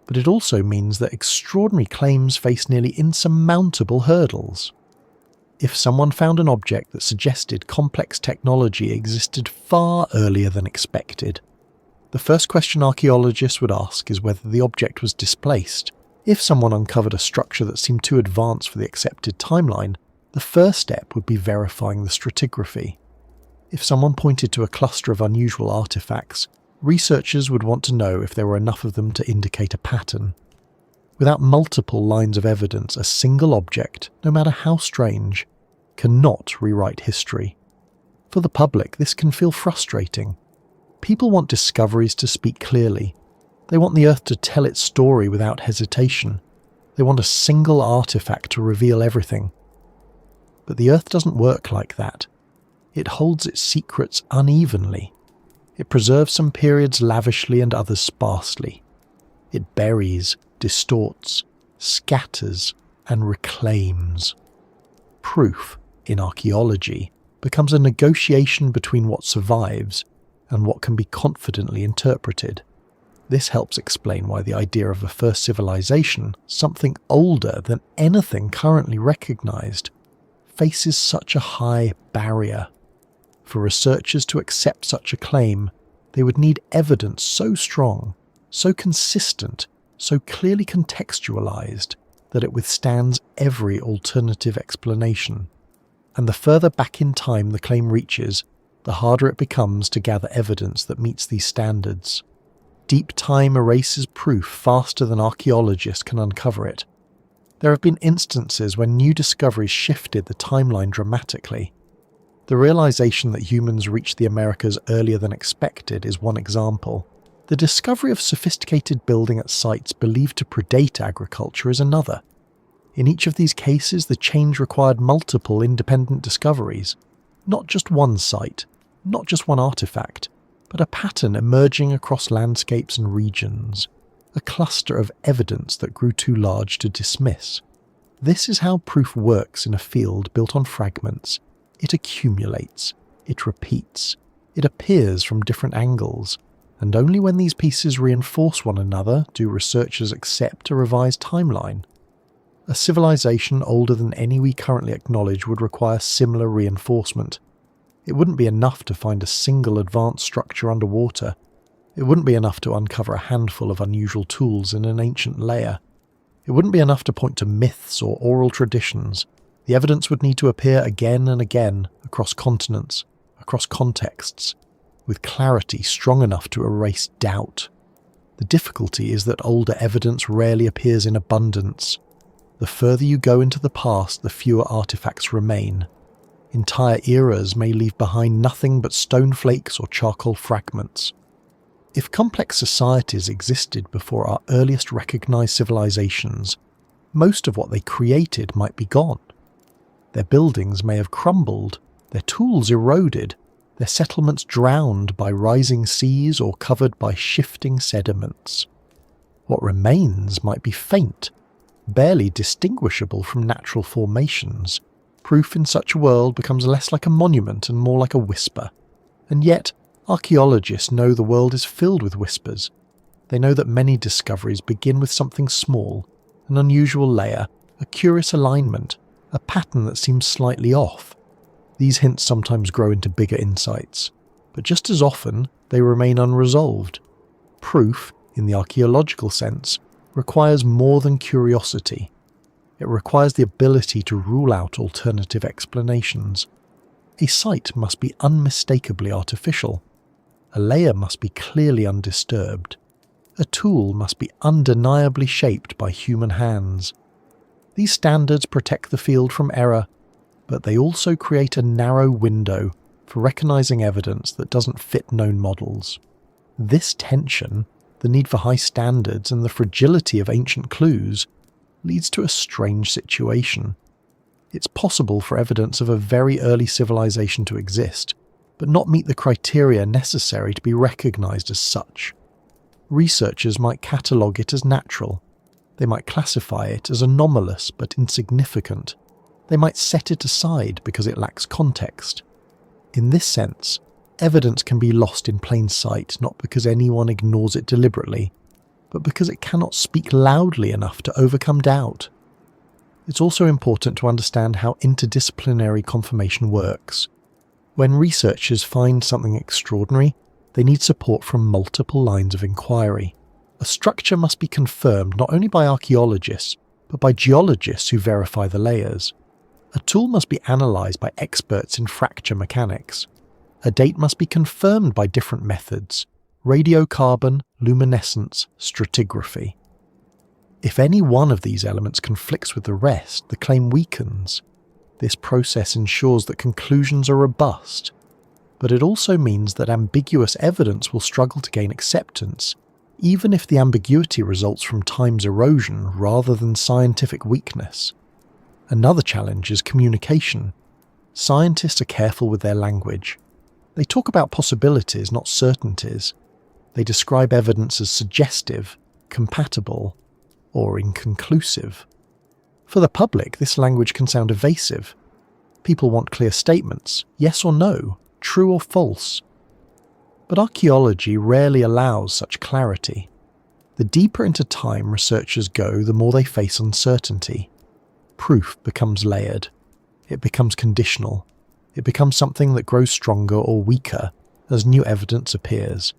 but it also means that extraordinary claims face nearly insurmountable hurdles. If someone found an object that suggested complex technology existed far earlier than expected, the first question archaeologists would ask is whether the object was displaced. If someone uncovered a structure that seemed too advanced for the accepted timeline, the first step would be verifying the stratigraphy. If someone pointed to a cluster of unusual artifacts, researchers would want to know if there were enough of them to indicate a pattern. Without multiple lines of evidence, a single object, no matter how strange, cannot rewrite history. For the public, this can feel frustrating. People want discoveries to speak clearly. They want the Earth to tell its story without hesitation. They want a single artifact to reveal everything. But the Earth doesn't work like that. It holds its secrets unevenly. It preserves some periods lavishly and others sparsely. It buries, distorts, scatters, and reclaims. Proof, in archaeology, becomes a negotiation between what survives and what can be confidently interpreted. This helps explain why the idea of a first civilization, something older than anything currently recognized, faces such a high barrier. For researchers to accept such a claim, they would need evidence so strong, so consistent, so clearly contextualized that it withstands every alternative explanation. And the further back in time the claim reaches, the harder it becomes to gather evidence that meets these standards. Deep time erases proof faster than archaeologists can uncover it. There have been instances when new discoveries shifted the timeline dramatically. The realization that humans reached the Americas earlier than expected is one example. The discovery of sophisticated building at sites believed to predate agriculture is another. In each of these cases, the change required multiple independent discoveries. Not just one site, not just one artifact, but a pattern emerging across landscapes and regions. A cluster of evidence that grew too large to dismiss. This is how proof works in a field built on fragments. It accumulates, it repeats, it appears from different angles, and only when these pieces reinforce one another do researchers accept a revised timeline. A civilization older than any we currently acknowledge would require similar reinforcement. It wouldn't be enough to find a single advanced structure underwater. It wouldn't be enough to uncover a handful of unusual tools in an ancient layer. It wouldn't be enough to point to myths or oral traditions. The evidence would need to appear again and again, across continents, across contexts, with clarity strong enough to erase doubt. The difficulty is that older evidence rarely appears in abundance. The further you go into the past, the fewer artifacts remain. Entire eras may leave behind nothing but stone flakes or charcoal fragments. If complex societies existed before our earliest recognized civilizations, most of what they created might be gone. Their buildings may have crumbled, their tools eroded, their settlements drowned by rising seas or covered by shifting sediments. What remains might be faint, barely distinguishable from natural formations. Proof in such a world becomes less like a monument and more like a whisper. And yet, archaeologists know the world is filled with whispers. They know that many discoveries begin with something small, an unusual layer, a curious alignment, a pattern that seems slightly off. These hints sometimes grow into bigger insights, but just as often they remain unresolved. Proof, in the archaeological sense, requires more than curiosity. It requires the ability to rule out alternative explanations. A site must be unmistakably artificial. A layer must be clearly undisturbed. A tool must be undeniably shaped by human hands. These standards protect the field from error, but they also create a narrow window for recognizing evidence that doesn't fit known models. This tension, the need for high standards and the fragility of ancient clues, leads to a strange situation. It's possible for evidence of a very early civilization to exist, but not meet the criteria necessary to be recognized as such. Researchers might catalogue it as natural. They might classify it as anomalous but insignificant. They might set it aside because it lacks context. In this sense, evidence can be lost in plain sight not because anyone ignores it deliberately, but because it cannot speak loudly enough to overcome doubt. It's also important to understand how interdisciplinary confirmation works. When researchers find something extraordinary, they need support from multiple lines of inquiry. A structure must be confirmed not only by archaeologists, but by geologists who verify the layers. A tool must be analysed by experts in fracture mechanics. A date must be confirmed by different methods: radiocarbon, luminescence, stratigraphy. If any one of these elements conflicts with the rest, the claim weakens. This process ensures that conclusions are robust, but it also means that ambiguous evidence will struggle to gain acceptance, even if the ambiguity results from time's erosion rather than scientific weakness. Another challenge is communication. Scientists are careful with their language. They talk about possibilities, not certainties. They describe evidence as suggestive, compatible, or inconclusive. For the public, this language can sound evasive. People want clear statements, yes or no, true or false. But archaeology rarely allows such clarity. The deeper into time researchers go, the more they face uncertainty. Proof becomes layered. It becomes conditional. It becomes something that grows stronger or weaker as new evidence appears.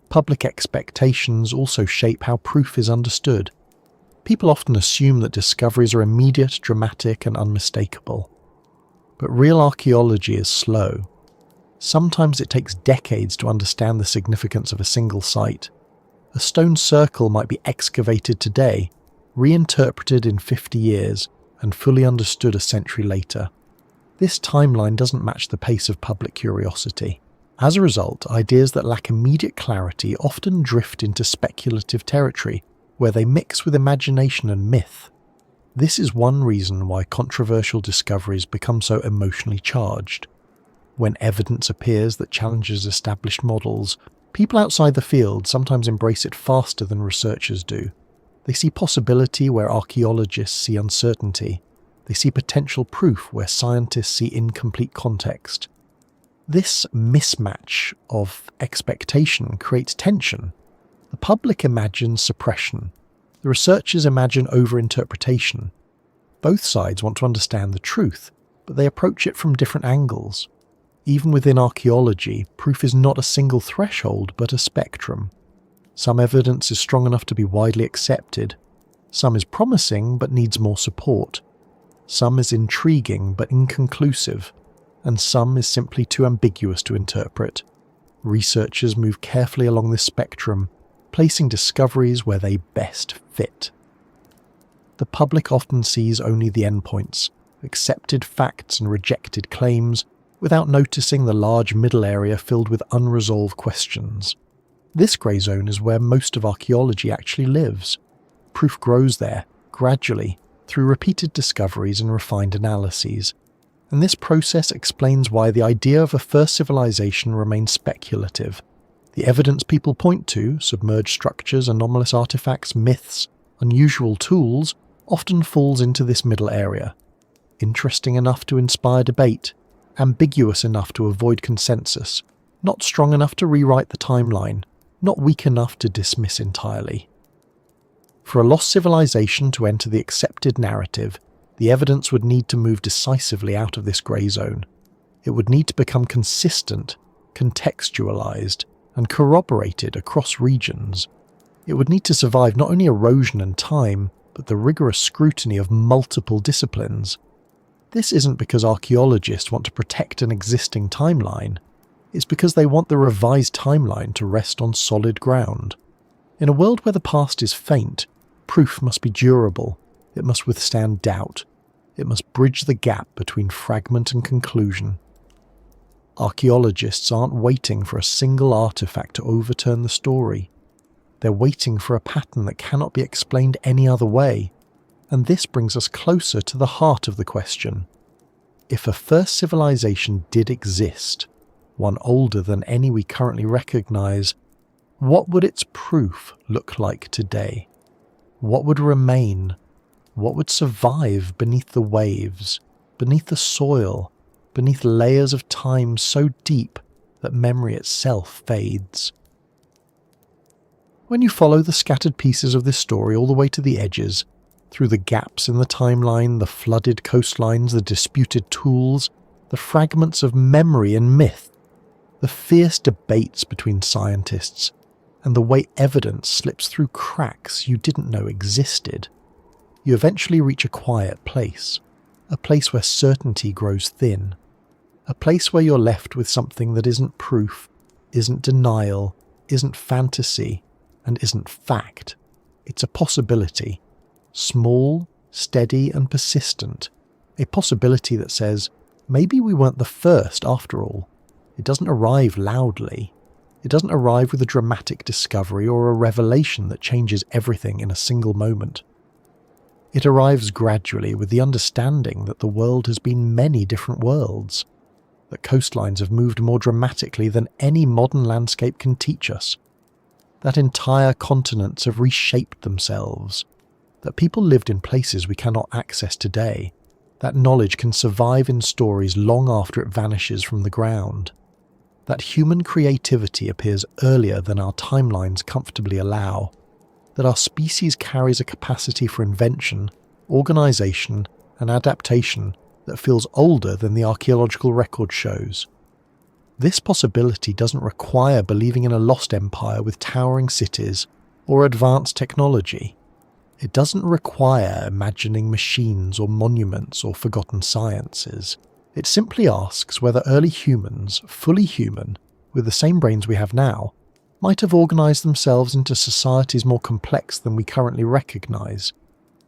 Public expectations also shape how proof is understood. People often assume that discoveries are immediate, dramatic, and unmistakable. But real archaeology is slow. Sometimes it takes decades to understand the significance of a single site. A stone circle might be excavated today, reinterpreted in 50 years, and fully understood a century later. This timeline doesn't match the pace of public curiosity. As a result, ideas that lack immediate clarity often drift into speculative territory, where they mix with imagination and myth. This is one reason why controversial discoveries become so emotionally charged. When evidence appears that challenges established models, people outside the field sometimes embrace it faster than researchers do. They see possibility where archaeologists see uncertainty. They see potential proof where scientists see incomplete context. This mismatch of expectation creates tension. The public imagines suppression. The researchers imagine overinterpretation. Both sides want to understand the truth, but they approach it from different angles. Even within archaeology, proof is not a single threshold, but a spectrum. Some evidence is strong enough to be widely accepted. Some is promising, but needs more support. Some is intriguing, but inconclusive. And some is simply too ambiguous to interpret. Researchers move carefully along this spectrum, placing discoveries where they best fit. The public often sees only the endpoints, accepted facts and rejected claims, without noticing the large middle area filled with unresolved questions. This grey zone is where most of archaeology actually lives. Proof grows there, gradually, through repeated discoveries and refined analyses, and this process explains why the idea of a first civilization remains speculative. The evidence people point to, submerged structures, anomalous artifacts, myths, unusual tools, often falls into this middle area. Interesting enough to inspire debate, ambiguous enough to avoid consensus, not strong enough to rewrite the timeline, not weak enough to dismiss entirely. For a lost civilization to enter the accepted narrative, the evidence would need to move decisively out of this grey zone. It would need to become consistent, contextualized, and corroborated across regions. It would need to survive not only erosion and time, but the rigorous scrutiny of multiple disciplines. This isn't because archaeologists want to protect an existing timeline. It's because they want the revised timeline to rest on solid ground. In a world where the past is faint, proof must be durable. It must withstand doubt. It must bridge the gap between fragment and conclusion. Archaeologists aren't waiting for a single artifact to overturn the story. They're waiting for a pattern that cannot be explained any other way. And this brings us closer to the heart of the question. If a first civilization did exist, one older than any we currently recognize, what would its proof look like today? What would remain? What would survive beneath the waves, beneath the soil, beneath layers of time so deep that memory itself fades? When you follow the scattered pieces of this story all the way to the edges, through the gaps in the timeline, the flooded coastlines, the disputed tools, the fragments of memory and myth, the fierce debates between scientists, and the way evidence slips through cracks you didn't know existed, you eventually reach a quiet place, a place where certainty grows thin, a place where you're left with something that isn't proof, isn't denial, isn't fantasy, and isn't fact. It's a possibility, small, steady, and persistent, a possibility that says, maybe we weren't the first after all. It doesn't arrive loudly. It doesn't arrive with a dramatic discovery or a revelation that changes everything in a single moment. It arrives gradually with the understanding that the world has been many different worlds, that coastlines have moved more dramatically than any modern landscape can teach us, that entire continents have reshaped themselves, that people lived in places we cannot access today, that knowledge can survive in stories long after it vanishes from the ground, that human creativity appears earlier than our timelines comfortably allow, that our species carries a capacity for invention, organisation, and adaptation that feels older than the archaeological record shows. This possibility doesn't require believing in a lost empire with towering cities or advanced technology. It doesn't require imagining machines or monuments or forgotten sciences. It simply asks whether early humans, fully human, with the same brains we have now, might have organised themselves into societies more complex than we currently recognise,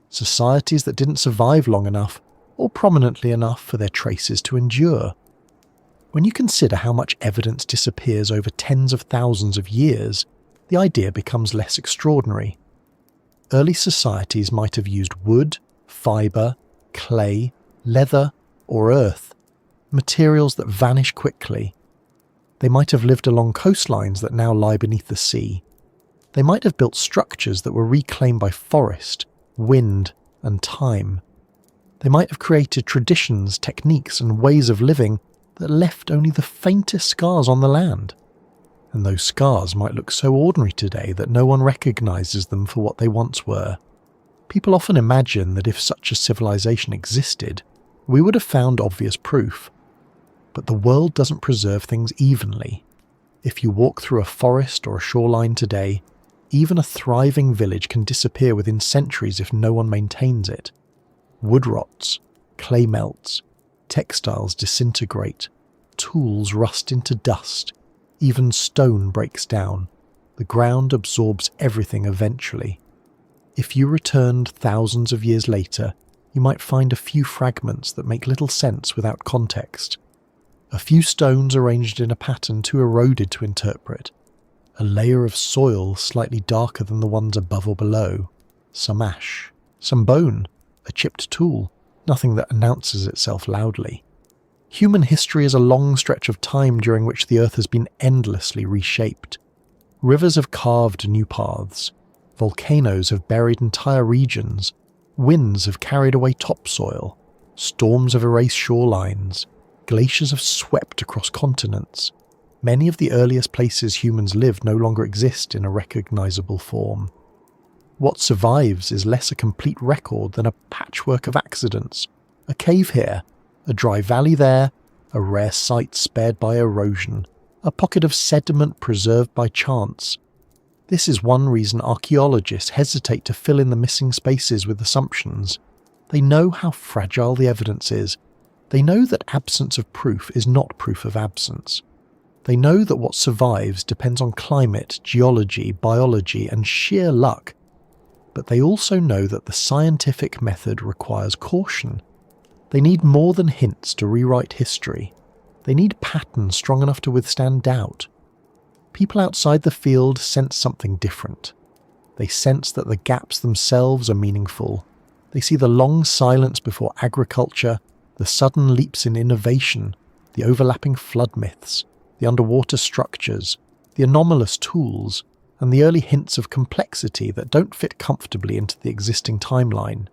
societies that didn't survive long enough or prominently enough for their traces to endure. When you consider how much evidence disappears over tens of thousands of years, the idea becomes less extraordinary. Early societies might have used wood, fibre, clay, leather, or earth, materials that vanish quickly. They might have lived along coastlines that now lie beneath the sea. They might have built structures that were reclaimed by forest, wind, and time. They might have created traditions, techniques, and ways of living that left only the faintest scars on the land. And those scars might look so ordinary today that no one recognises them for what they once were. People often imagine that if such a civilization existed, we would have found obvious proof. But the world doesn't preserve things evenly. If you walk through a forest or a shoreline today, even a thriving village can disappear within centuries if no one maintains it. Wood rots, clay melts, textiles disintegrate, tools rust into dust, even stone breaks down. The ground absorbs everything eventually. If you returned thousands of years later, you might find a few fragments that make little sense without context. A few stones arranged in a pattern too eroded to interpret. A layer of soil slightly darker than the ones above or below. Some ash, some bone, a chipped tool, nothing that announces itself loudly. Human history is a long stretch of time during which the Earth has been endlessly reshaped. Rivers have carved new paths. Volcanoes have buried entire regions. Winds have carried away topsoil. Storms have erased shorelines. Glaciers have swept across continents. Many of the earliest places humans lived no longer exist in a recognizable form. What survives is less a complete record than a patchwork of accidents. A cave here, a dry valley there, a rare site spared by erosion, a pocket of sediment preserved by chance. This is one reason archaeologists hesitate to fill in the missing spaces with assumptions. They know how fragile the evidence is. They know that absence of proof is not proof of absence. They know that what survives depends on climate, geology, biology, and sheer luck. But they also know that the scientific method requires caution. They need more than hints to rewrite history. They need patterns strong enough to withstand doubt. People outside the field sense something different. They sense that the gaps themselves are meaningful. They see the long silence before agriculture, the sudden leaps in innovation, the overlapping flood myths, the underwater structures, the anomalous tools, and the early hints of complexity that don't fit comfortably into the existing timeline.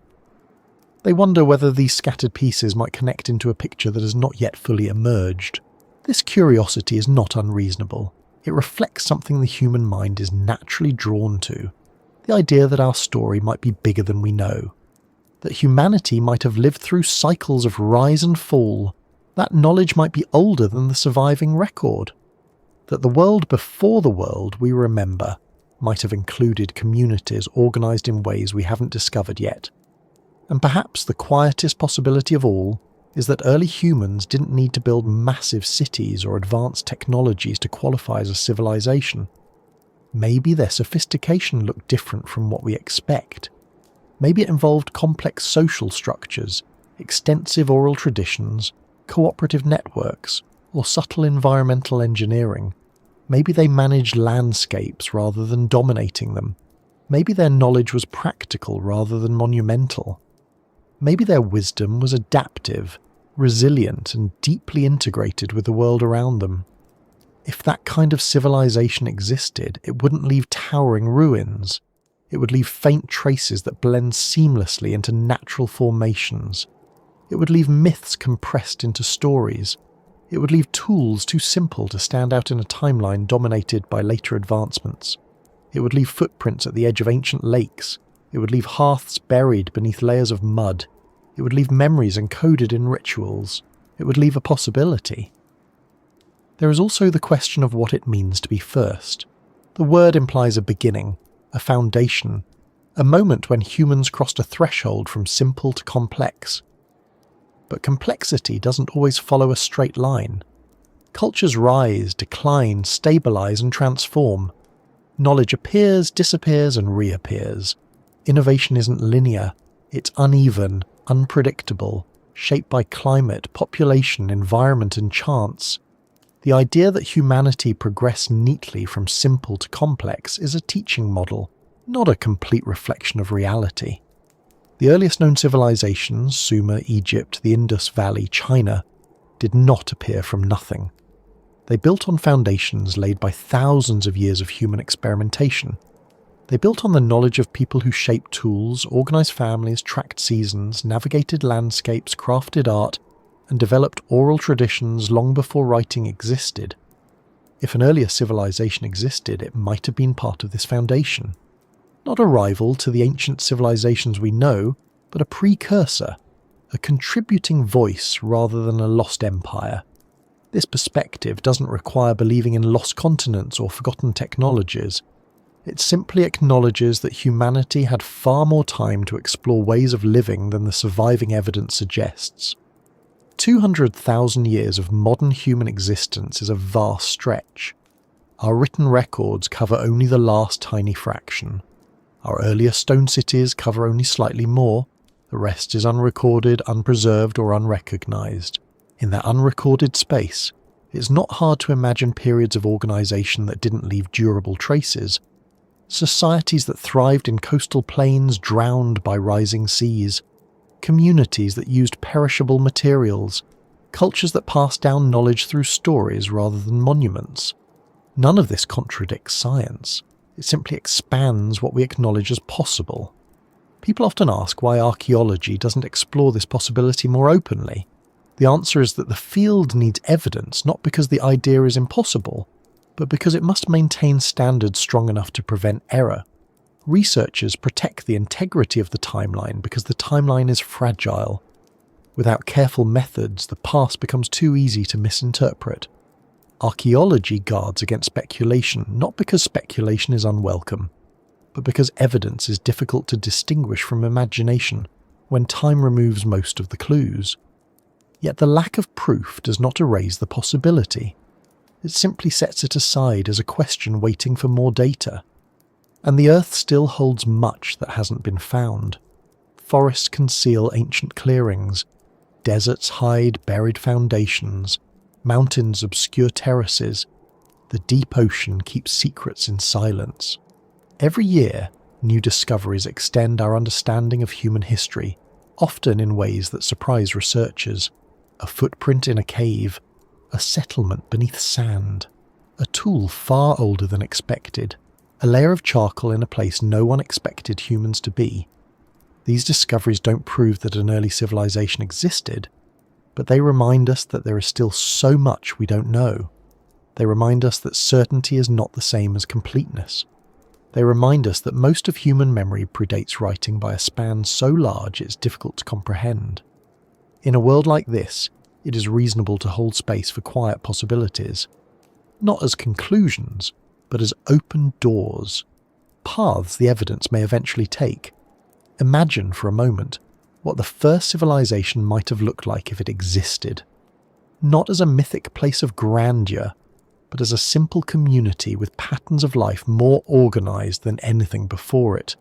They wonder whether these scattered pieces might connect into a picture that has not yet fully emerged. This curiosity is not unreasonable. It reflects something the human mind is naturally drawn to, the idea that our story might be bigger than we know, that humanity might have lived through cycles of rise and fall, that knowledge might be older than the surviving record, that the world before the world we remember might have included communities organised in ways we haven't discovered yet. And perhaps the quietest possibility of all is that early humans didn't need to build massive cities or advanced technologies to qualify as a civilization. Maybe their sophistication looked different from what we expect. Maybe it involved complex social structures, extensive oral traditions, cooperative networks, or subtle environmental engineering. Maybe they managed landscapes rather than dominating them. Maybe their knowledge was practical rather than monumental. Maybe their wisdom was adaptive, resilient, and deeply integrated with the world around them. If that kind of civilization existed, it wouldn't leave towering ruins. It would leave faint traces that blend seamlessly into natural formations. It would leave myths compressed into stories. It would leave tools too simple to stand out in a timeline dominated by later advancements. It would leave footprints at the edge of ancient lakes. It would leave hearths buried beneath layers of mud. It would leave memories encoded in rituals. It would leave a possibility. There is also the question of what it means to be first. The word implies a beginning, a foundation, a moment when humans crossed a threshold from simple to complex. But complexity doesn't always follow a straight line. Cultures rise, decline, stabilize, and transform. Knowledge appears, disappears, and reappears. Innovation isn't linear. It's uneven, unpredictable, shaped by climate, population, environment, and chance. The idea that humanity progressed neatly from simple to complex is a teaching model, not a complete reflection of reality. The earliest known civilizations, Sumer, Egypt, the Indus Valley, China, did not appear from nothing. They built on foundations laid by thousands of years of human experimentation. They built on the knowledge of people who shaped tools, organized families, tracked seasons, navigated landscapes, crafted art, and developed oral traditions long before writing existed. If an earlier civilization existed, it might have been part of this foundation. Not a rival to the ancient civilizations we know, but a precursor, a contributing voice rather than a lost empire. This perspective doesn't require believing in lost continents or forgotten technologies. It simply acknowledges that humanity had far more time to explore ways of living than the surviving evidence suggests. 200,000 years of modern human existence is a vast stretch. Our written records cover only the last tiny fraction. Our earlier stone cities cover only slightly more. The rest is unrecorded, unpreserved, or unrecognized. In that unrecorded space, it's not hard to imagine periods of organization that didn't leave durable traces. Societies that thrived in coastal plains drowned by rising seas. communities that used perishable materials, cultures that passed down knowledge through stories rather than monuments. None of this contradicts science. It simply expands what we acknowledge as possible. People often ask why archaeology doesn't explore this possibility more openly. The answer is that the field needs evidence, not because the idea is impossible, but because it must maintain standards strong enough to prevent error. Researchers protect the integrity of the timeline because the timeline is fragile. Without careful methods, the past becomes too easy to misinterpret. Archaeology guards against speculation, not because speculation is unwelcome, but because evidence is difficult to distinguish from imagination when time removes most of the clues. Yet the lack of proof does not erase the possibility. It simply sets it aside as a question waiting for more data. And the Earth still holds much that hasn't been found. Forests conceal ancient clearings, deserts hide buried foundations, mountains obscure terraces, the deep ocean keeps secrets in silence. Every year, new discoveries extend our understanding of human history, often in ways that surprise researchers. A footprint in a cave, a settlement beneath sand, a tool far older than expected, a layer of charcoal in a place no one expected humans to be. These discoveries don't prove that an early civilization existed, but they remind us that there is still so much we don't know. They remind us that certainty is not the same as completeness. They remind us that most of human memory predates writing by a span so large it's difficult to comprehend. In a world like this, it is reasonable to hold space for quiet possibilities, not as conclusions, but as open doors, paths the evidence may eventually take. Imagine for a moment what the first civilization might have looked like if it existed, not as a mythic place of grandeur, but as a simple community with patterns of life more organized than anything before it.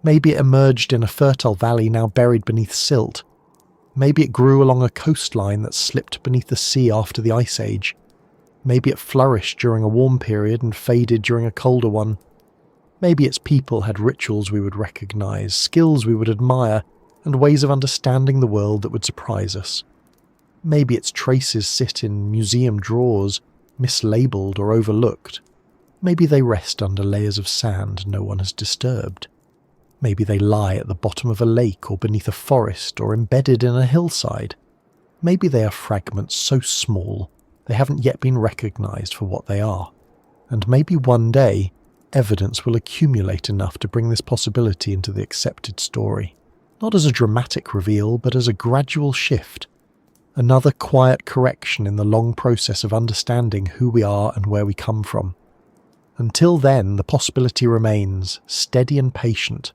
Maybe it emerged in a fertile valley now buried beneath silt. Maybe it grew along a coastline that slipped beneath the sea after the Ice Age. Maybe it flourished during a warm period and faded during a colder one. Maybe its people had rituals we would recognize, skills we would admire, and ways of understanding the world that would surprise us. Maybe its traces sit in museum drawers, mislabeled or overlooked. Maybe they rest under layers of sand no one has disturbed. Maybe they lie at the bottom of a lake or beneath a forest or embedded in a hillside. Maybe they are fragments so small they haven't yet been recognized for what they are. And maybe one day, evidence will accumulate enough to bring this possibility into the accepted story. Not as a dramatic reveal, but as a gradual shift. Another quiet correction in the long process of understanding who we are and where we come from. Until then, the possibility remains, steady and patient,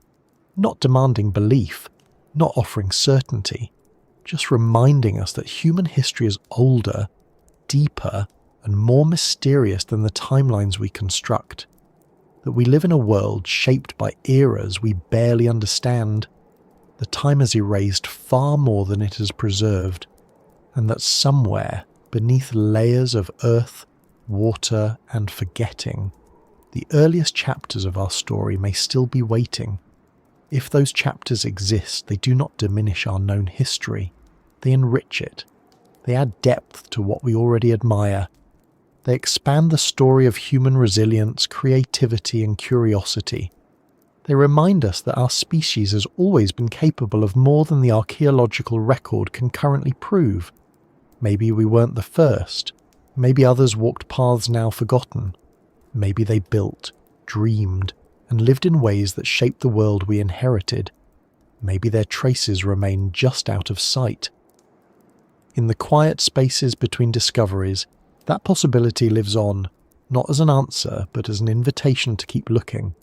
not demanding belief, not offering certainty, just reminding us that human history is older, deeper, and more mysterious than the timelines we construct. That we live in a world shaped by eras we barely understand. The time has erased far more than it has preserved, and that somewhere beneath layers of earth, water, and forgetting, the earliest chapters of our story may still be waiting. If those chapters exist, they do not diminish our known history. They enrich it. They add depth to what we already admire. They expand the story of human resilience, creativity, and curiosity. They remind us that our species has always been capable of more than the archaeological record can currently prove. Maybe we weren't the first. Maybe others walked paths now forgotten. Maybe they built, dreamed, and lived in ways that shaped the world we inherited. Maybe their traces remain just out of sight. In the quiet spaces between discoveries, that possibility lives on, not as an answer, but as an invitation to keep looking.